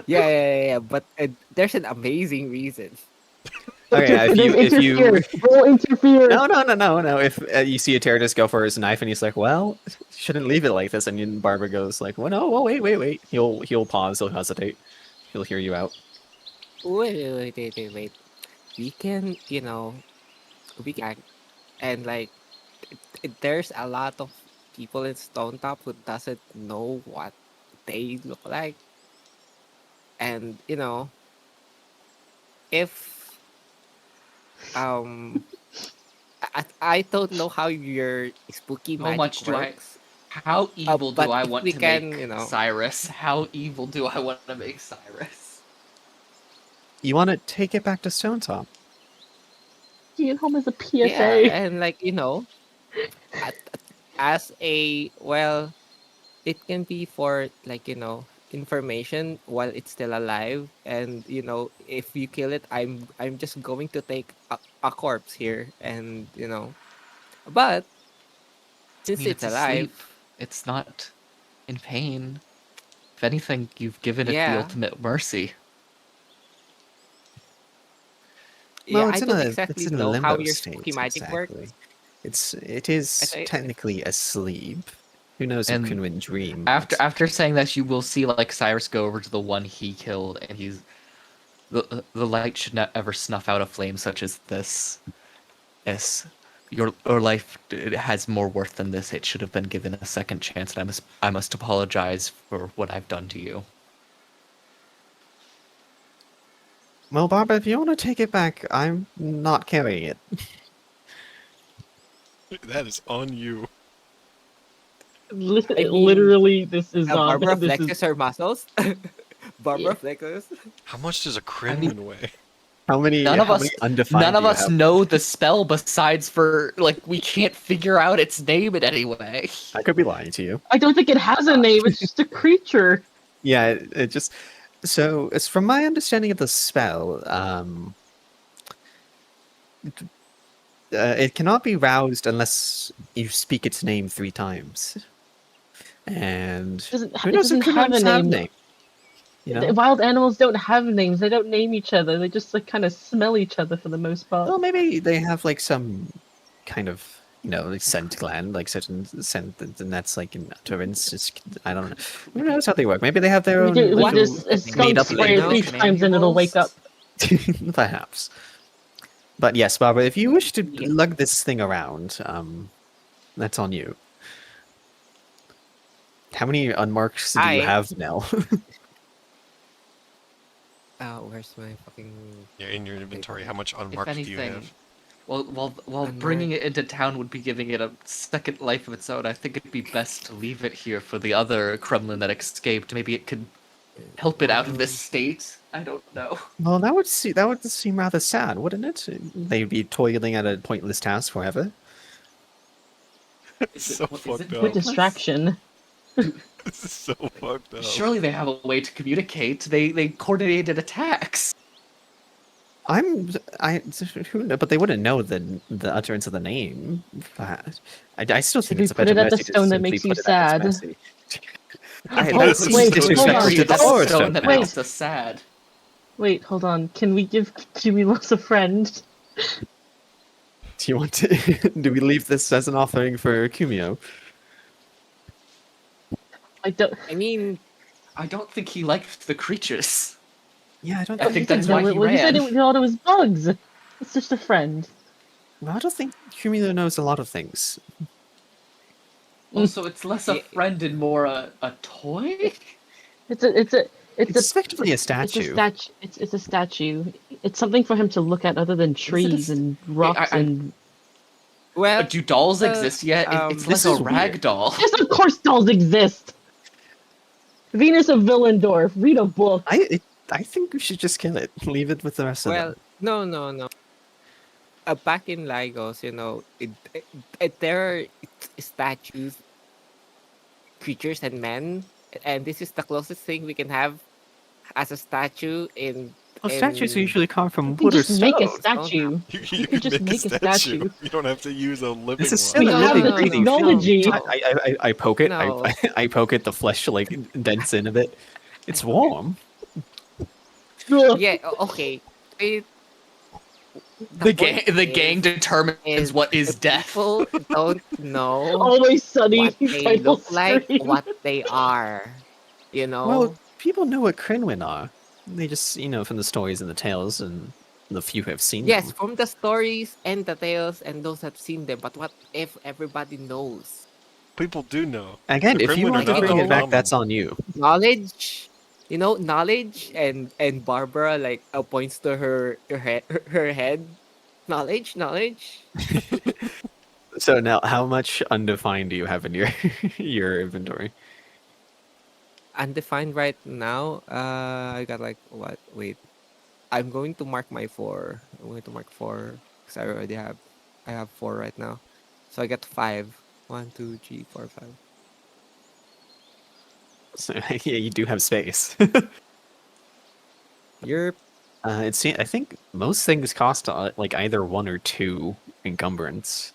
Yeah. But there's an amazing reason. Okay, if you Roll interfere. no. If you see a terrorist go for his knife and he's like, "Well, shouldn't leave it like this," and then Barbara goes like, "Well, no, well, wait." He'll pause. He'll hesitate. He'll hear you out. Wait. We can, we can, and like, there's a lot of people in Stonetop who doesn't know what they look like, and if I don't know how your spooky How magic much do I- works. How evil do but I if want we to can, make Cyrus? How evil do I want to make Cyrus? You want to take it back to Stonetop? Stay at home as a PSA. Yeah, and like As a well, it can be for like information while it's still alive, and if you kill it, I'm just going to take a corpse here, and but I since mean, it's it's asleep. alive, It's not in pain. If anything, you've given it the yeah, ultimate mercy. yeah, Well, I don't it's exactly in a know how limbo your spooky state magic exactly. works. It is I, technically asleep. Who knows if And Kunwin after dreamed? after saying that, you will see like Cyrus go over to the one he killed, and the light should not ever snuff out a flame such as this. Yes, your life it has more worth than this. It should have been given a second chance, and I must apologize for what I've done to you. Well, Barbara, if you want to take it back, I'm not carrying it. That is on you. I mean, Literally, this is on. Barbara This is flexes her muscles. yeah. Barbara flexes. How much does a I mean, Crinwin weigh? none of How many us none undefined of do you us have? know the spell besides for like we can't figure out its name in any way. I could be lying to you. I don't think it has a name. It's just a creature. Yeah, it just so it's from my understanding of the spell. It cannot be roused unless you speak its name 3 times. And who It knows if doesn't have a Kunwins have name. name? You know? Wild animals don't have names. They don't name each other. They just like kind of smell each other for the most part. Well, maybe they have like some kind of like scent gland, like certain scent, and that's like an utterance. I don't know. Who knows how they work? Maybe they have their own We What? can little just a made skunk up spray it language. 3 times and it'll wake up. Perhaps. But yes, Barbara, if you wish to Yeah. lug this thing around, that's on you. How many unmarked do you I have, Nell? where's my fucking Yeah, in your inventory, how much If unmarked do you anything, have? while Unmarked. bringing it into town would be giving it a second life of its own, I think it'd be best to leave it here for the other Kremlin that escaped. Maybe it could help it out of this state. I don't know. Well, that would seem rather sad, wouldn't it? They'd be toiling at a pointless task forever. It's so fucked Good up. distraction. This is so fucked up. Surely they have a way to communicate. They coordinated attacks. Who know, but they wouldn't know the utterance of the name. I still think we it's a put better it at the mercy to stone that simply makes you put it at its sad? mercy. Wait, That's wait, disrespectful hold on. to the That's forest stone folk that now. makes us sad. Wait, hold on. Can we give Cumulus a friend? Do you want to? Do we leave this as an offering for Kumio? I don't. I mean, I don't think he liked the creatures. Yeah, I don't. I think that's no, why he well, he said ran. he thought it was bugs. It's just a friend. Well, I don't think Kumio knows a lot of things. Also, it's less a Yeah. friend and more a toy. It's It's effectively a It's a statue. statue. It's a statue. It's something for him to look at other than trees st- and rocks I- and. well, Do dolls uh, exist yet? It's this like a is rag weird. doll. Yes, of course, dolls exist. Venus of Willendorf. Read a book. I think we should just kill it. Leave it with the rest of well, them. no. Back in Lagos, there are statues, creatures, and men, and this is the closest thing we can have as a statue in. Well, statues in usually come from You can wood or just make a stone. statue. You can can just make a make a statue. statue. You don't have to use a living This is one. still We a have living, the breathing technology. thing. I poke it. No. I poke it. The flesh like dents in a bit. It's warm. Ugh. Yeah. Okay. It, The point gang is- determines what is death. People don't know Always sunny. what they Title look like, screen. what they are. Well, people know what Crinwin are. They just, from the stories and the tales and the few who have seen Yes, them. from the stories and the tales and those that have seen them. But what if everybody knows? People do know. Again, The if you Kremlin want are to not bring it back, uncommon. that's on you. Knowledge, knowledge, and Barbara like points to her head. Knowledge. So now, how much undefined do you have in your your inventory? Undefined right now. I got like what? Wait, I'm going to mark my 4. I'm going to mark 4 because I have 4 right now. So I got 5. 1, 2, 3, 4, 5. So, yeah, you do have space. You're I think most things cost like either 1 or 2 encumbrance.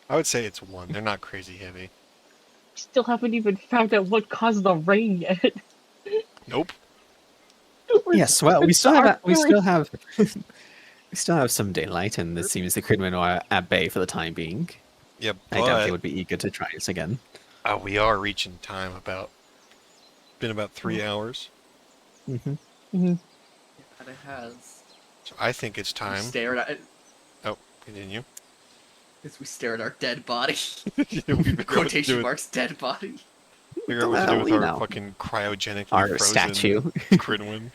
I would say it's 1. They're not crazy heavy. Still haven't even found out what caused the rain yet. Nope. Yes, well, we It's still have artillery. we still have some daylight, and this seems the criminal are at bay for the time being. Yeah, I doubt they but would be eager to try this again. we are reaching time been about 3 hours. Mm-hmm. Mhm. And it has. So I think it's We time. stare at it Oh, continue. as we stare at our dead body. Yeah, we figure out what to do Quotation with- marks, dead body. Figure out what to do Well, with you our know. fucking cryogenically Our frozen statue. Crinwin.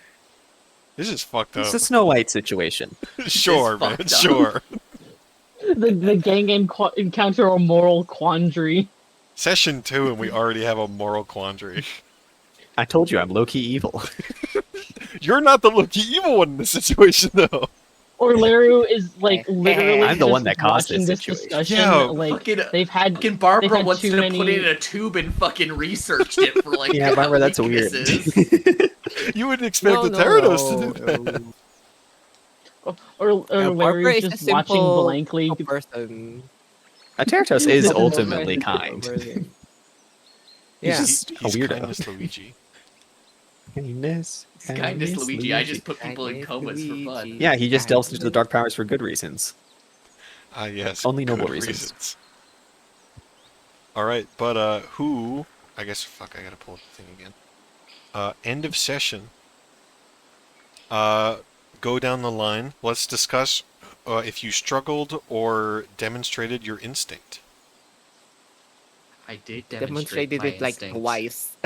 This is fucked It's up. a Snow White situation. Sure, man. fucked up. Sure. The gang encounter a moral quandary. Session 2, and we already have a moral quandary. I told you I'm low-key evil. You're not the low-key evil one in this situation, though. Orleru is like literally I'm the just one that caused watching this this situation. discussion. Yeah, Like fucking, they've had fucking Barbara they've had wants too to put many- it in a tube and fucking researched it for like Yeah, Barbara, that's weird. weaknesses. You wouldn't expect the Gyarados to do that. no. or Barbara Larry's is a just watching simple blankly. person. A Teratos is Simple ultimately person. kind. Yeah. He's just a He's weirdo. kindness Luigi. Kindness, Kindness Luigi. I just put people in Kindness comas for fun. Luigi. Yeah, he just delves into the dark powers for good reasons. Ah, yes. Only noble good reasons. Alright, but, who... I guess, fuck, I gotta pull up the thing again. End of session. Go down the line. Let's discuss if you struggled or demonstrated your instinct. I did demonstrate Demonstrated my it like instinct. twice.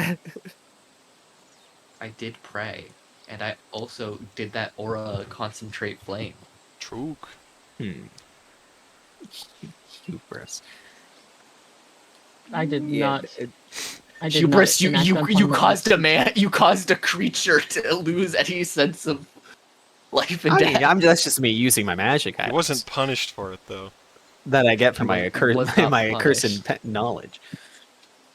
I did pray, and I also did that aura concentrate flame. True. Hubris. I did not. I did Hubris, not you enact you upon caused a man, you caused a creature to lose any sense of life and I death. mean, that's just me using my magic He items wasn't punished for it, though. that I get from He my was not my accursed punished. knowledge.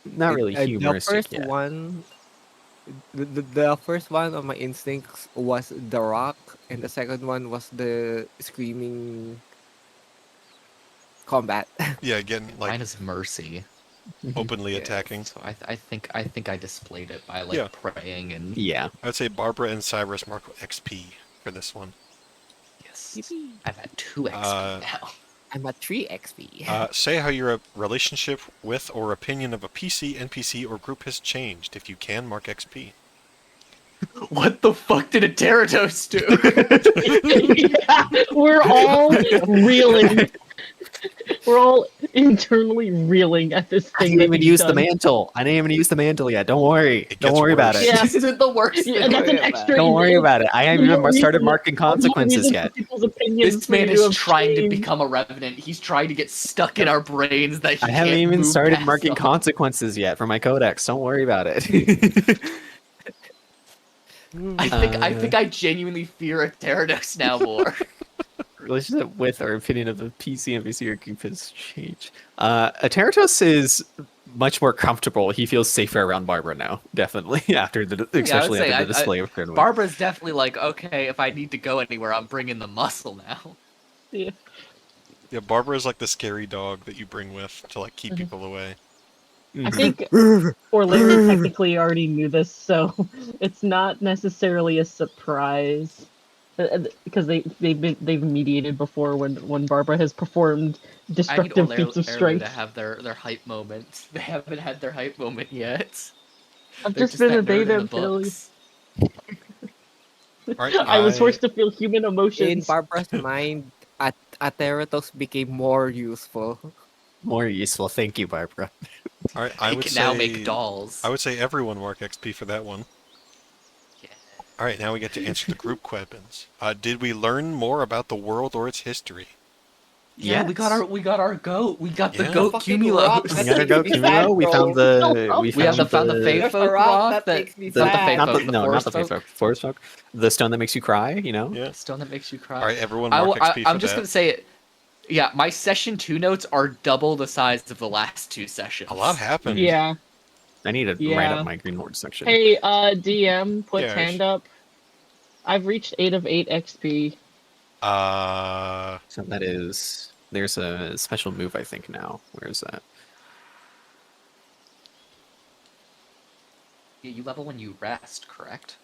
Not really The humoristic first yet. one, the first one of my instincts was the rock, and the second one was the screaming combat. Yeah, getting, Mine like, is mercy. openly Yeah. attacking. So I think I displayed it by like Yeah. praying and Yeah. I would say Barbara and Cyrus mark XP for this one. yes. I'm at 2 XP Uh, now. I'm at 3 XP. Say how your relationship with or opinion of a PC, NPC, or group has changed. If you can, mark XP. What the fuck did a Gyarados do? Yeah, we're all reeling. We're all internally reeling at this I thing. didn't that even he's use the done. mantle. I didn't even use the mantle yet. Don't worry. It Don't gets worry about worse. it. Yeah. This isn't the worst Yeah, thing. that's an Don't worry extra. Don't worry about it. I haven't No even started reason- marking consequences no reason yet. for people's opinions This man to is have trying to changed. become a revenant. He's trying to get stuck in our brains that he I haven't can't even move started past marking them. consequences yet for my codex. Don't worry about it. I think I genuinely fear a Gyarados now more. Relationship with or opinion of the PC, NPC, or group has changed. A Teratos is much more comfortable. He feels safer around Barbara now, definitely, especially say, after the display of Crinwin. Barbara's definitely like, okay, if I need to go anywhere, I'm bringing the muscle now. Yeah. Yeah, Barbara's like the scary dog that you bring with to, like, keep people away. I think Orlando technically already knew this, so it's not necessarily a surprise because they've mediated before when Barbara has performed I need destructive feats of Orlando strength. to have their hype moment. They haven't had their hype moment yet. I've They're just been a that nerd in beta the Billy. books. Alright, I was forced to feel human In emotions. Barbara's mind, Ateratos became more useful. More useful. Thank you, Barbara. Alright, I They would can say... now make dolls. I would say everyone mark XP for that one. Yeah. Alright, now we get to answer the group questions. Did we learn more about the world or its history? Yeah, we got our goat. We got the Yeah. goat Fucking Cumulo. rock, We that's gotta go makes me Cumulo. sad, We bro. found the. We have found the Fey There's a Folk rock rock that that makes me not the sad. Fey Not Folk, the, the no, not Forest the Fey Folk. Folk. Forest Folk. The stone that makes you cry. You know. Yeah. Stone that makes you cry. Alright, everyone mark XP for I'm just that. gonna say it. Yeah, my session 2 notes are double the size of the last 2 sessions. A lot happened. Yeah. I need to write up my Green Horde section. Hey, DM, put Yeah, hand up. I've reached 8 of 8 XP. So that is... There's a special move, I think, now. Where is that? Yeah, you level when you rest, correct?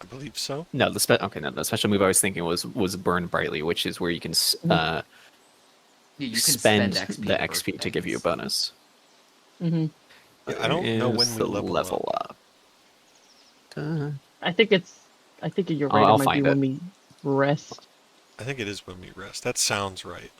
I believe so. No, the special move I was thinking was Burn Brightly, which is where you can Yeah, you can spend XP the for XP to give you a things. bonus. Mm-hmm. Yeah, I don't know when Is we the level up. I think you're right. I'll It might be find when it. we rest. I think it is when we rest. That sounds right.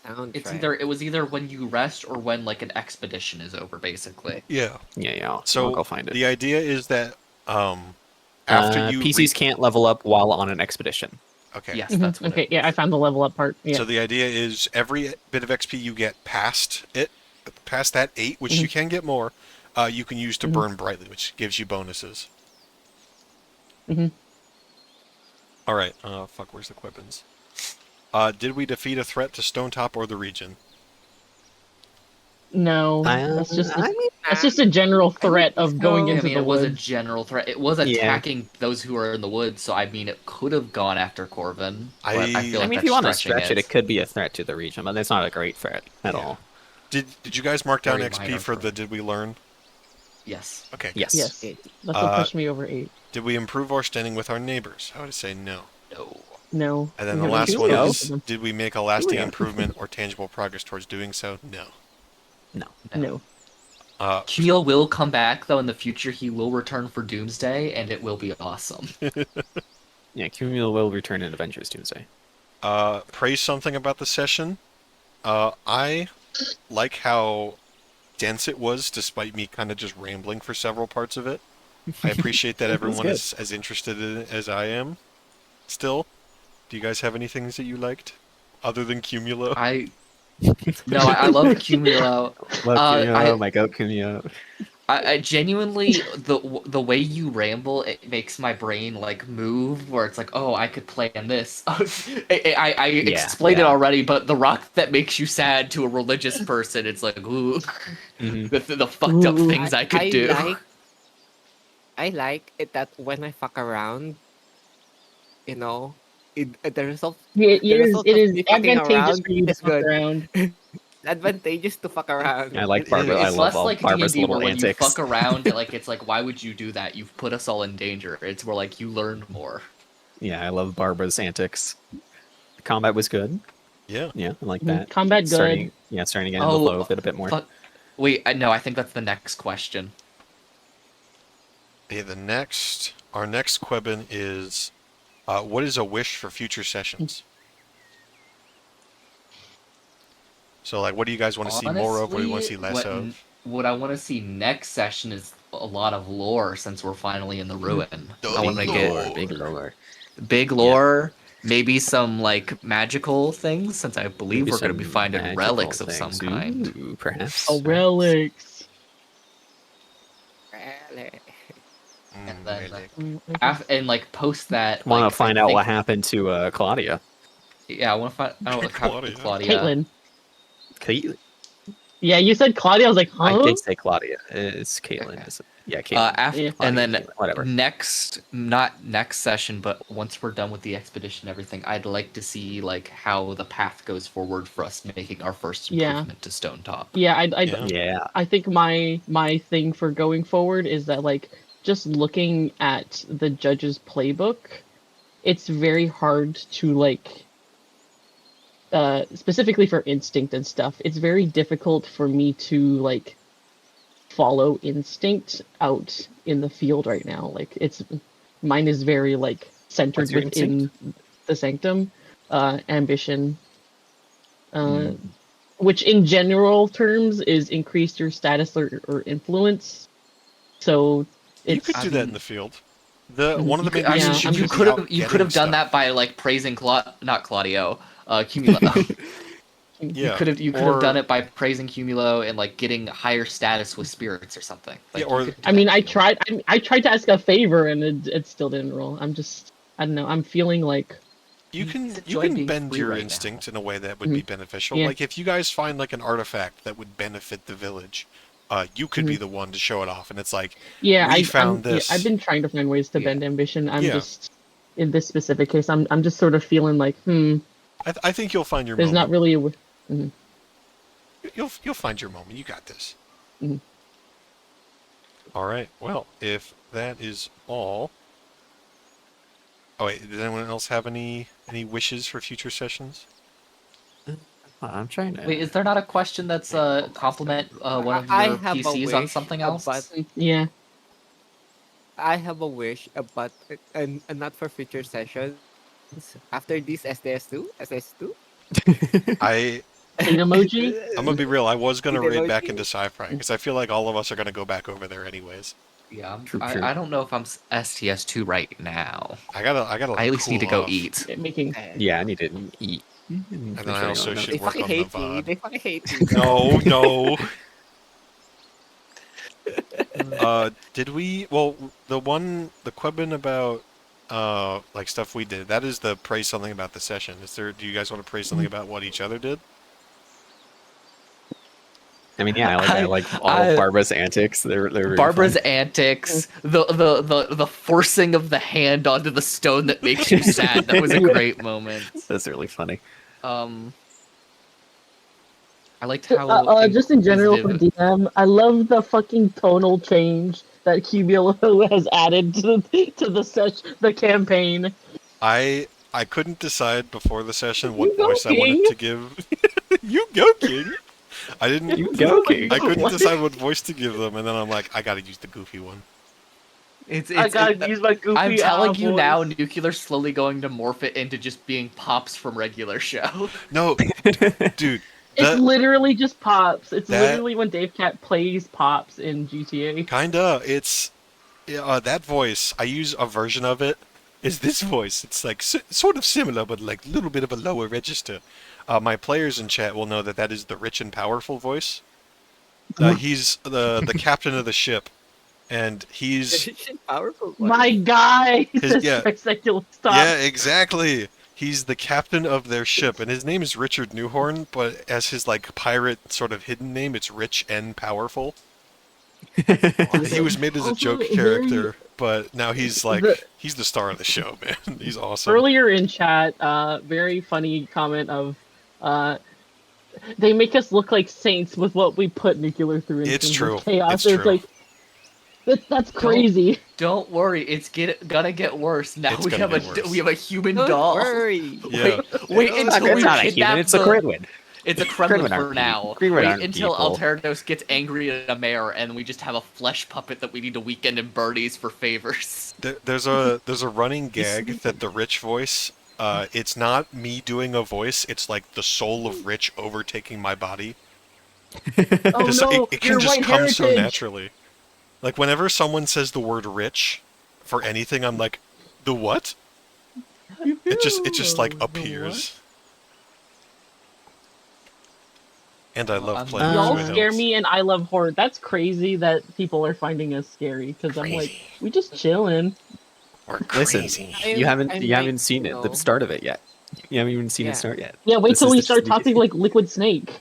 It was either when you rest or when like an expedition is over, basically. Yeah. Yeah. So I'll go find it. the idea is that after you PCs can't level up while on an expedition. Okay. Yes, that's what Okay, it yeah, I is. found the level up part. Yeah. So the idea is every bit of XP you get past that 8, which you can get more, you can use to burn brightly, which gives you bonuses. All right. Fuck. Where's the weapons? Did we defeat a threat to Stonetop or the region? No, I mean, that's just a general threat of going I into mean, the it was a woods. general threat. It was attacking those who are in the woods, so I mean, it could have gone after Corvin. But I feel I like mean, if that's you want to stretching stretch it, it could be a threat to the region, but it's not a great threat at all. Did you guys mark down Very XP minor for the threat. Did we learn? Yes. Okay. Yes. Yes, that's what pushed me over 8. Did we improve our standing with our neighbors? I would say no. No. No. And then we the haven't last reached one out is, to them. did we make a lasting Yeah. improvement or tangible progress towards doing so? No. No. Keel will come back though in the future. He will return for Doomsday, and it will be awesome. Yeah, Cumulus will return in Avengers Doomsday. Praise something about the session. I like how dense it was, despite me kind of just rambling for several parts of it. I appreciate that everyone good. is as interested in it as I am. Still, do you guys have any things that you liked other than Cumulo? I love Cumulo. Love Cumulus, I- my goat Cumulus. I genuinely the way you ramble, it makes my brain like move where it's like, oh, I could plan this. I explained it already, but the rock that makes you sad to a religious person, it's like, ooh, the fucked up things I could do. I like it that when I fuck around, you know, the result. Yeah, The result it of is me fucking advantageous around for you to is fuck good. around. Advantageous to fuck around. I like It Barbara. is. I It's love less all like Barbara's D&D little where when antics. you fuck around, like it's like, why would you do that? You've put us all in danger. It's where like you learn more. Yeah, I love Barbara's antics. The combat was good. Yeah. Yeah, I like that. Combat starting, good. Yeah, starting to get in the flow of it a bit more. Fuck. Wait, no, I think that's the next question. Okay, our next Quebin is, what is a wish for future sessions? So, like, what do you guys want to see more of? What do you want to see less of? What I want to see next session is a lot of lore, since we're finally in the ruin. I want to get big lore, maybe some like magical things, since I believe Maybe we're going to be some finding magical relics of some things. kind. Ooh, perhaps. Oh, relics. And then Really? and like post that. Want like, to find I out think- what happened to Claudia? Yeah, I want to find out what happened to Claudia. Caitlyn. Caitlyn. Yeah, you said Claudia. I was like, huh? I did say Claudia. It's Caitlyn. Okay. Yeah, Caitlyn. After Yeah. and then Caitlyn, whatever. not next session, but once we're done with the expedition, and everything, I'd like to see like how the path goes forward for us making our first improvement to Stonetop. Yeah, Yeah. I think my thing for going forward is that like just looking at the judge's playbook, it's very hard to like specifically for instinct and stuff, it's very difficult for me to like follow instinct out in the field right now. Like mine is very like centered What's your within the sanctum, ambition, which in general terms is increase your status or influence. So You it's could do that in the field. One of the main yeah, reasons you could have done that by like praising not Claudio, Cumulo. Yeah, you could have done it by praising Cumulo and like getting higher status with spirits or something. Like, Yeah, or- you could do I mean, that I in the field. tried to ask a favor and it still didn't roll. I don't know. I'm feeling like you can enjoying being bend free your right instinct now. in a way that would be beneficial. Yeah. Like if you guys find like an artifact that would benefit the village, you could be the one to show it off, and it's like, Yeah, we found this. I've been trying to find ways to bend ambition. I'm Yeah. just in this specific case. I'm just sort of feeling like, I think you'll find your there's moment. not really a. You'll find your moment. You got this. Mhm. All right. Well, if that is all. Oh wait, does anyone else have any wishes for future sessions? I'm trying to. Wait, is there not a question that's compliment one of I your have a PCs on wish, something else? but Yeah. I have a wish about and not for future sessions. After this SS2. I Hate emoji. I'm gonna be real. I was gonna Hate raid back emoji. into sci-fi because I feel like all of us are gonna go back over there anyways. Yeah, True. I don't know if I'm STS2 right now. I gotta. I at least need to cool go off. eat. Making. Yeah, I need to eat. And then I also should They work fucking on the hate me. VOD. They fucking hate me. No. Did we? Well, the question about like stuff we did. That is the praise something about the session. Is there? Do you guys want to praise something about what each other did? I mean, yeah, I like all of Barbara's antics. They're very Barbara's fun. antics, the forcing of the hand onto the stone that makes you sad. That was a great moment. That's really funny. I liked how Just in general for inquisitive- DM, I love the fucking tonal change that Cumulo has added to the campaign. I couldn't decide before the session what You go, voice I wanted King. to give. You go, King. I didn't. You go, King. I couldn't decide what voice to give them, and then I'm like, I gotta use the goofy one. I gotta use my goofy. I'm telling you voice. now, Nuclear's slowly going to morph it into just being Pops from regular show. No, dude. It's literally just Pops. It's that- literally when Dave Cat plays Pops in GTA. Kinda. It's that voice. I use a version of it. Is this voice? It's like sort of similar, but like a little bit of a lower register. My players in chat will know that is the rich and powerful voice. He's the captain of the ship, and he's Powerful. My guy. yeah. Spectacular stuff. yeah, exactly. He's the captain of their ship, and his name is Richard Newhorn, but as his like pirate sort of hidden name, it's Rich and Powerful. He was made as a Also, joke very- character, but now he's like The- he's the star of the show, man. He's awesome. Earlier in chat, very funny comment of, they make us look like saints with what we put Nuclear through. In It's terms true. of chaos. It's It's true. like that's crazy. Don't worry, it's gonna get worse. Now It's we gonna have get worse. we have a human Don't doll. worry. Yeah. Wait It's until we not a human. kidnap It's a the- Kremlin. It's a Kremlin Kremlin aren't for now. Kremlin Wait aren't until people. Alternos gets angry at a mayor, and we just have a flesh puppet that we need to weekend in birdies for favors. There's a running gag that the Rich voice. It's not me doing a voice. It's like the soul of Rich overtaking my body. Oh Just, no, it can your just white come so heritage. naturally. Like whenever someone says the word rich for anything, I'm like, the what? It just like appears. And I love I'm- playing Y'all with scare elves. me, and I love horror. That's crazy that people are finding us scary because I'm like, we just chilling. We're Listen, crazy. you haven't I'm seen like, it, you the know. start of it yet. You haven't even seen Yeah. it start yet. Yeah, wait This till is we the start sneaky- talking like Liquid Snake.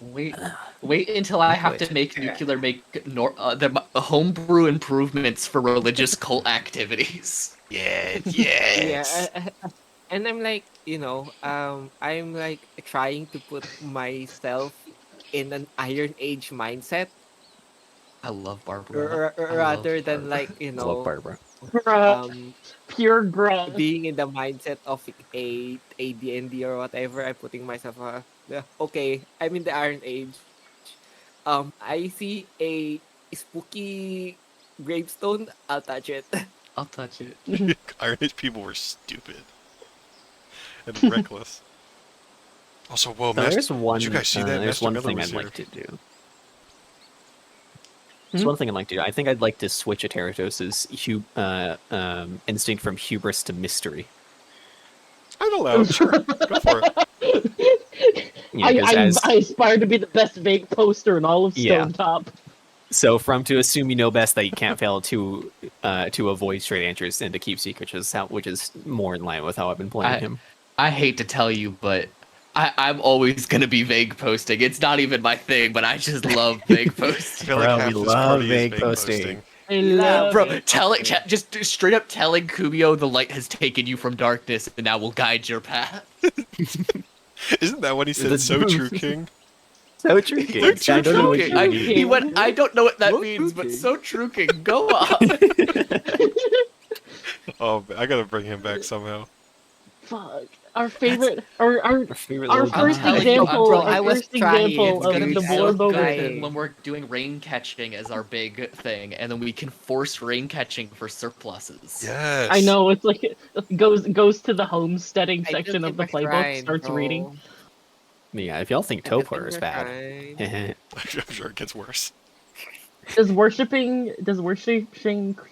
Wait until I have to make Nuclear make the homebrew improvements for religious cult activities. Yeah, Yeah, and I'm like, I'm like trying to put myself in an Iron Age mindset I love Barbara. rather than like, I love Barbara. Pure grub. being in the mindset of a D&D or whatever. I'm putting myself okay, I'm in the Iron Age. I see a spooky gravestone, I'll touch it. I'll touch it. Iron Age people were stupid and reckless. Also, whoa, So Master, there's one. did you guys see that? There's Master one Miller thing was I'd here. like to do. There's one thing I'd like to do. I think I'd like to switch Ateritos' instinct from hubris to mystery. I'd allow it. Sure, go for it. Yeah, 'cause I aspire to be the best vague poster in all of Yeah. Stonetop. So from to assume you know best that you can't fail to avoid straight answers and to keep secrets, which is more in line with how I've been playing him. I hate to tell you, but I'm always gonna be vague posting. It's not even my thing, but I just love vague I posting. feel like Bro, half we this love party is vague vague posting. posting. I Yeah, love Bro, Okay. just straight up telling Kumio the light has taken you from darkness and now will guide your path. Isn't that what he said? So true, King. So true, So King. true, I don't know what King. you I, mean. he went, I don't know what that So means, true, but King. so true, King. Go up. Oh, I gotta bring him back somehow. Fuck. Our favorite, our Our favorite our little I'm first guy. telling you, example, Bro, our I was first trying, example It's of gonna be the dude. I so war was good momentum. when we're doing rain catching as our big thing, and then we can force rain catching for surpluses. Yes. I know it's like it goes to the homesteading I section built of the him a playbook, shrine, starts reading. bro. Yeah, if y'all think I built Topor him is a bad. shrine. I'm sure it gets worse. Does worshipping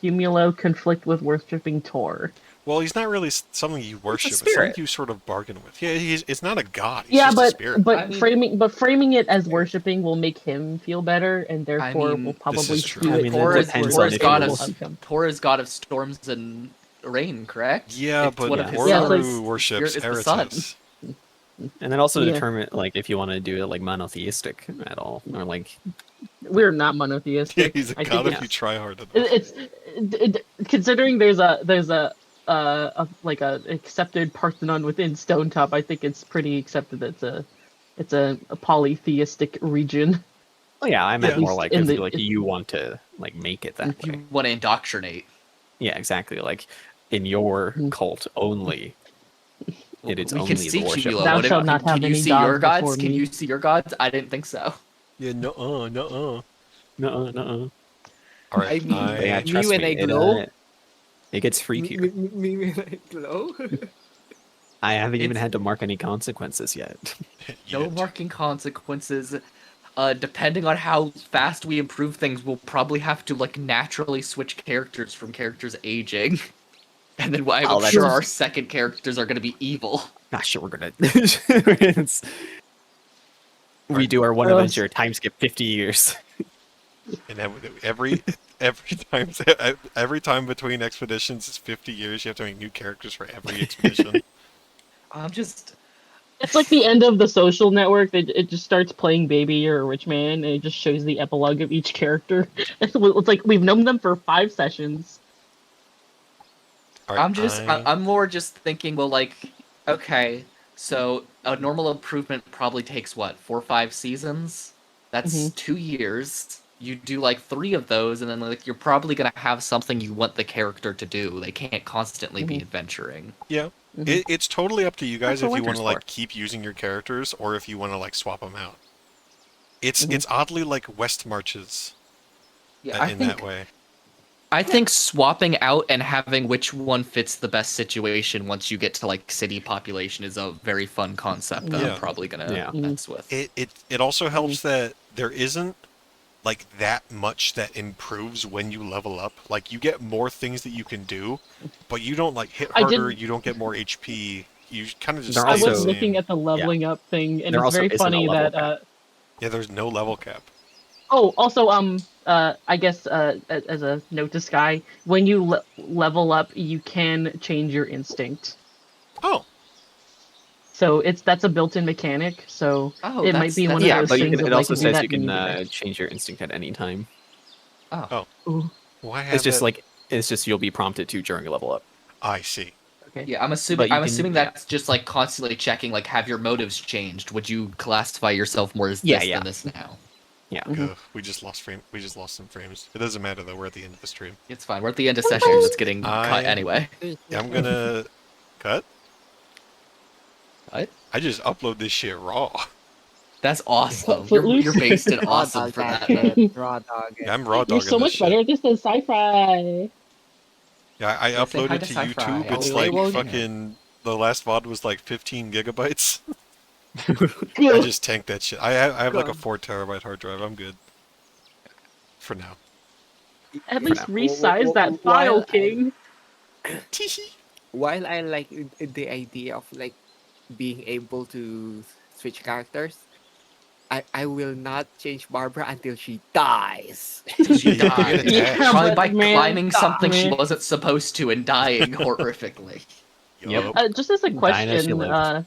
Cumulo conflict with worshipping Tor? Well, he's not really something you worship. It's spirit. something you sort of bargain with. Yeah, it's not a god. He's Yeah, just a spirit. but I mean- framing it as worshipping will make him feel better, and therefore mean, will this probably is true. skew I it mean, Tor that is depends Tor on is if god you of will. outcome. Tor is god of storms and rain, correct? Yeah, It's but one of his Yeah, so sons. Boru worships Spirit is the sun. Eratus. And then also Yeah. determine like if you want to do it like monotheistic at all, or like We're not Yeah, monotheistic. he's a I god think if you try hard enough. it's considering there's a like a accepted Parthenon within Stonetop. I think it's pretty accepted that it's a polytheistic region. oh yeah, I meant Yeah. more least like in if the- like you want to like make it that If way. you want to indoctrinate. Yeah, exactly. Like in your Mhm. cult only, it is We only can see the worship. Cumulo. Thou What if, shalt not can have you any see your gods before gods? Can me. you see your gods? I didn't think so. Yeah, no, no. No. All right, I mean, But yeah, Me trust when me, I glow? it gets freakier. Me when I glow? I haven't even It's- had to mark any consequences yet. No marking consequences. Depending on how fast we improve things, we'll probably have to like naturally switch characters from characters aging. And then I'm Oh, that's sure just- our second characters are going to be evil. Not sure we're gonna. It's- we do our one Well, adventure time skip 50 years. And every time between expeditions is 50 years. You have to make new characters for every expedition. I'm just. It's like the end of the Social Network. It just starts playing Baby or Rich Man, and it just shows the epilogue of each character. It's like we've known them for 5 sessions. All right, I'm more just thinking, well, like, okay, so a normal improvement probably takes what, 4 or 5 seasons? That's 2 years. You do like 3 of those, and then like you're probably gonna have something you want the character to do. They can't constantly be adventuring. Yeah, Mhm. it's totally up to you guys That's what if you want Winter's to like for. keep using your characters or if you want to like swap them out. It's Mhm. it's oddly like West Marches Yeah, in that way. I think swapping out and having which one fits the best situation once you get to like city population is a very fun concept that Yeah. I'm probably gonna Yeah. mess with. It also helps that there isn't like that much that improves when you level up. Like you get more things that you can do, but you don't like hit I harder. didn't- You don't get more HP. You kind of just They're stay I the was also- looking same. at the leveling up thing, and There it's also very isn't a funny level that. cap. Yeah, there's no level cap. Oh, also, I guess, as a note to Sky, when you level up, you can change your instinct. Oh, So that's a built-in mechanic. So Oh, it that's- might be that's- one of Yeah, those but you things can, of it like, also do says that you can when you change your instinct at any time. Ooh, why have It's just that? like it's just you'll be prompted to during a level up. I see. okay. Yeah, I'm But assuming you I'm can- assuming yeah. that's just like constantly checking, like, have your motives changed? Would you classify yourself more as this Yeah, yeah. than this now? Mhm. Ugh, we just lost some frames. It doesn't matter though. We're at the end of the stream. It's fine. We're at the end of session. It's getting cut anyway. Yeah, I'm gonna cut. What? I just upload this shit raw. That's awesome. Footloose? You're based in Raw awesome dog for that. shit. Man. Raw dog it. Yeah, I'm raw You're dogging so this much shit. better at this than sci-fi. Yeah, I Yeah, say hi uploaded to to Sci-Fi. YouTube. I'll It's relay like it. fucking. The last VOD was like 15 gigabytes. I just tanked that shit. I have like a God. 4 terabyte hard drive. I'm good. For now. At For least now. resize that While file, I- King. While I like the idea of like being able to switch characters, I will not change Barbara until she dies. She Yeah, died. yeah, Probably but by man, climbing something she man. wasn't supposed to and dying horrifically. Yep. Just as a Dying as she question,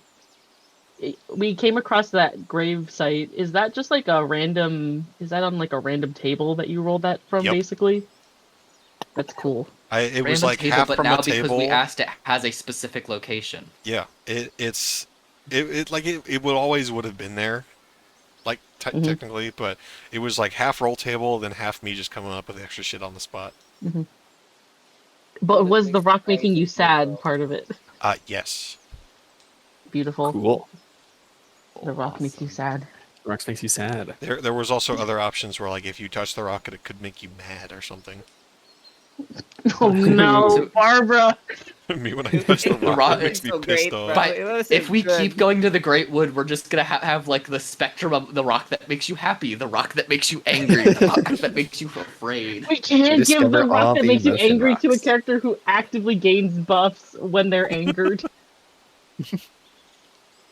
lived. we came across that grave site. Is that just like a random? Is that on like a random table that you rolled that from, Yep. basically? That's cool. It was Random like table, half but from now a because table. we asked, it has a specific location. Yeah, it would always would have been there, like Mhm. technically, but it was like half roll table, then half me just coming up with extra shit on the spot. But was the rock making you sad part of it? Yes. Beautiful. Cool. The rock makes you sad. Rocks makes you sad. There was also other options where like if you touch the rock, it could make you mad or something. Oh no, So- Barbara! Me when I touch the The rock, rock- it makes me so pissed great, off. bro. But It was if we good. keep going to the Great Wood, we're just gonna have like the spectrum of the rock that makes you happy, the rock that makes you angry, the rock that makes you afraid. We can't give discover the all rock that the makes you emotion angry to a rocks. character who actively gains buffs when they're angered.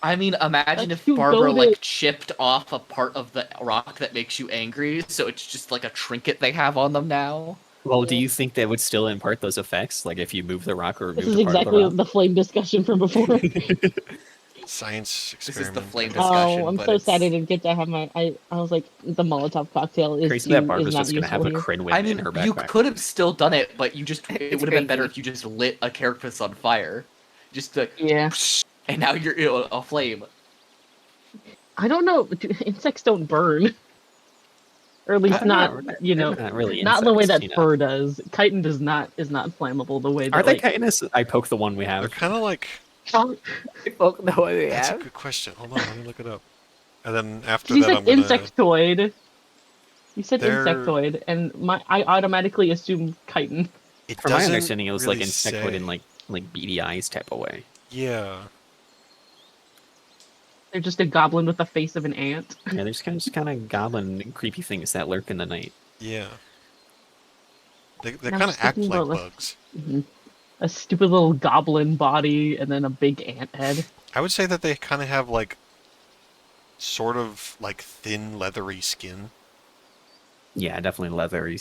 I mean, imagine That's if too Barbara goated. like chipped off a part of the rock that makes you angry, so it's just like a trinket they have on them now. Well, do you think that would still impart those effects? Like if you move the rock or This remove is a part of exactly the rock? the flame discussion from before. Science This is the experiment. flame I guess. discussion. Oh, I'm but so sad I it's- didn't get to have my. I was like, the Molotov cocktail is Crazy that is Barbara's not just gonna have useful a here. Crinwin I in mean, her you backpack. could have still done it, but you just it It's would have been better crazy. if you just lit a carapace on fire, just like, Yeah, and now you're a flame. I don't know. Insects don't burn, or at least They're not. they're not really Not the way insects, that you know. fur does. Chitin does not is not flammable the way that Are they like. chitinous? I poke the one we They're have. kind of like. Folk know what they That's a have. good question. Hold on, let me look it up. And then after You that, said I'm gonna. insectoid. You said They're- insectoid, and I automatically assumed chitin. It From my doesn't understanding, it was really like insectoid say. in like beady eyes type of way. Yeah. They're just a goblin with the face of an ant. Yeah, there's just kind of goblin creepy things that lurk in the night. Yeah. They And I kind was of act thinking like about, like, bugs. a stupid little goblin body and then a big ant head. I would say that they kind of have like sort of like thin leathery skin. Yeah, definitely leathery.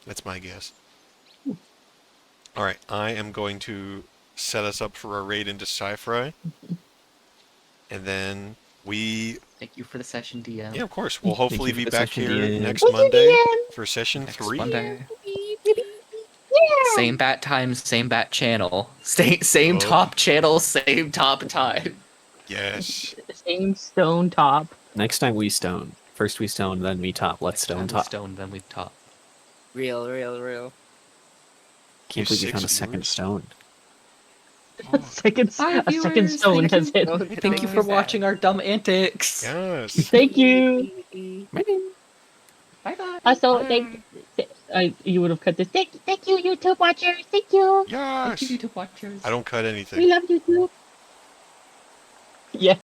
That's my guess. All right, I am going to set us up for a raid into Sci-Fi. And then we, Thank you for the session, DM. yeah, of course, we'll Thank hopefully you for be the back session, here DM. next Thank you, Monday DM. for session Next 3. Monday. Yeah. Same bat time, same bat channel. Same Oh. top channel, same top time. Yes. Same stone top. Next time we stone. First we stone, then we top. Let's stone Time top. stone, then we top. Real. Can't You believe we found a 6 second viewers? stone. A second viewers, stone thank has hit. you. Thank you for watching our dumb antics. Yes. Thank you. Bye bye. Also, you would have cut this. Thank you, YouTube watchers. Thank you. Thank Yes. you, YouTube watchers. I don't cut We anything. love YouTube. Yeah.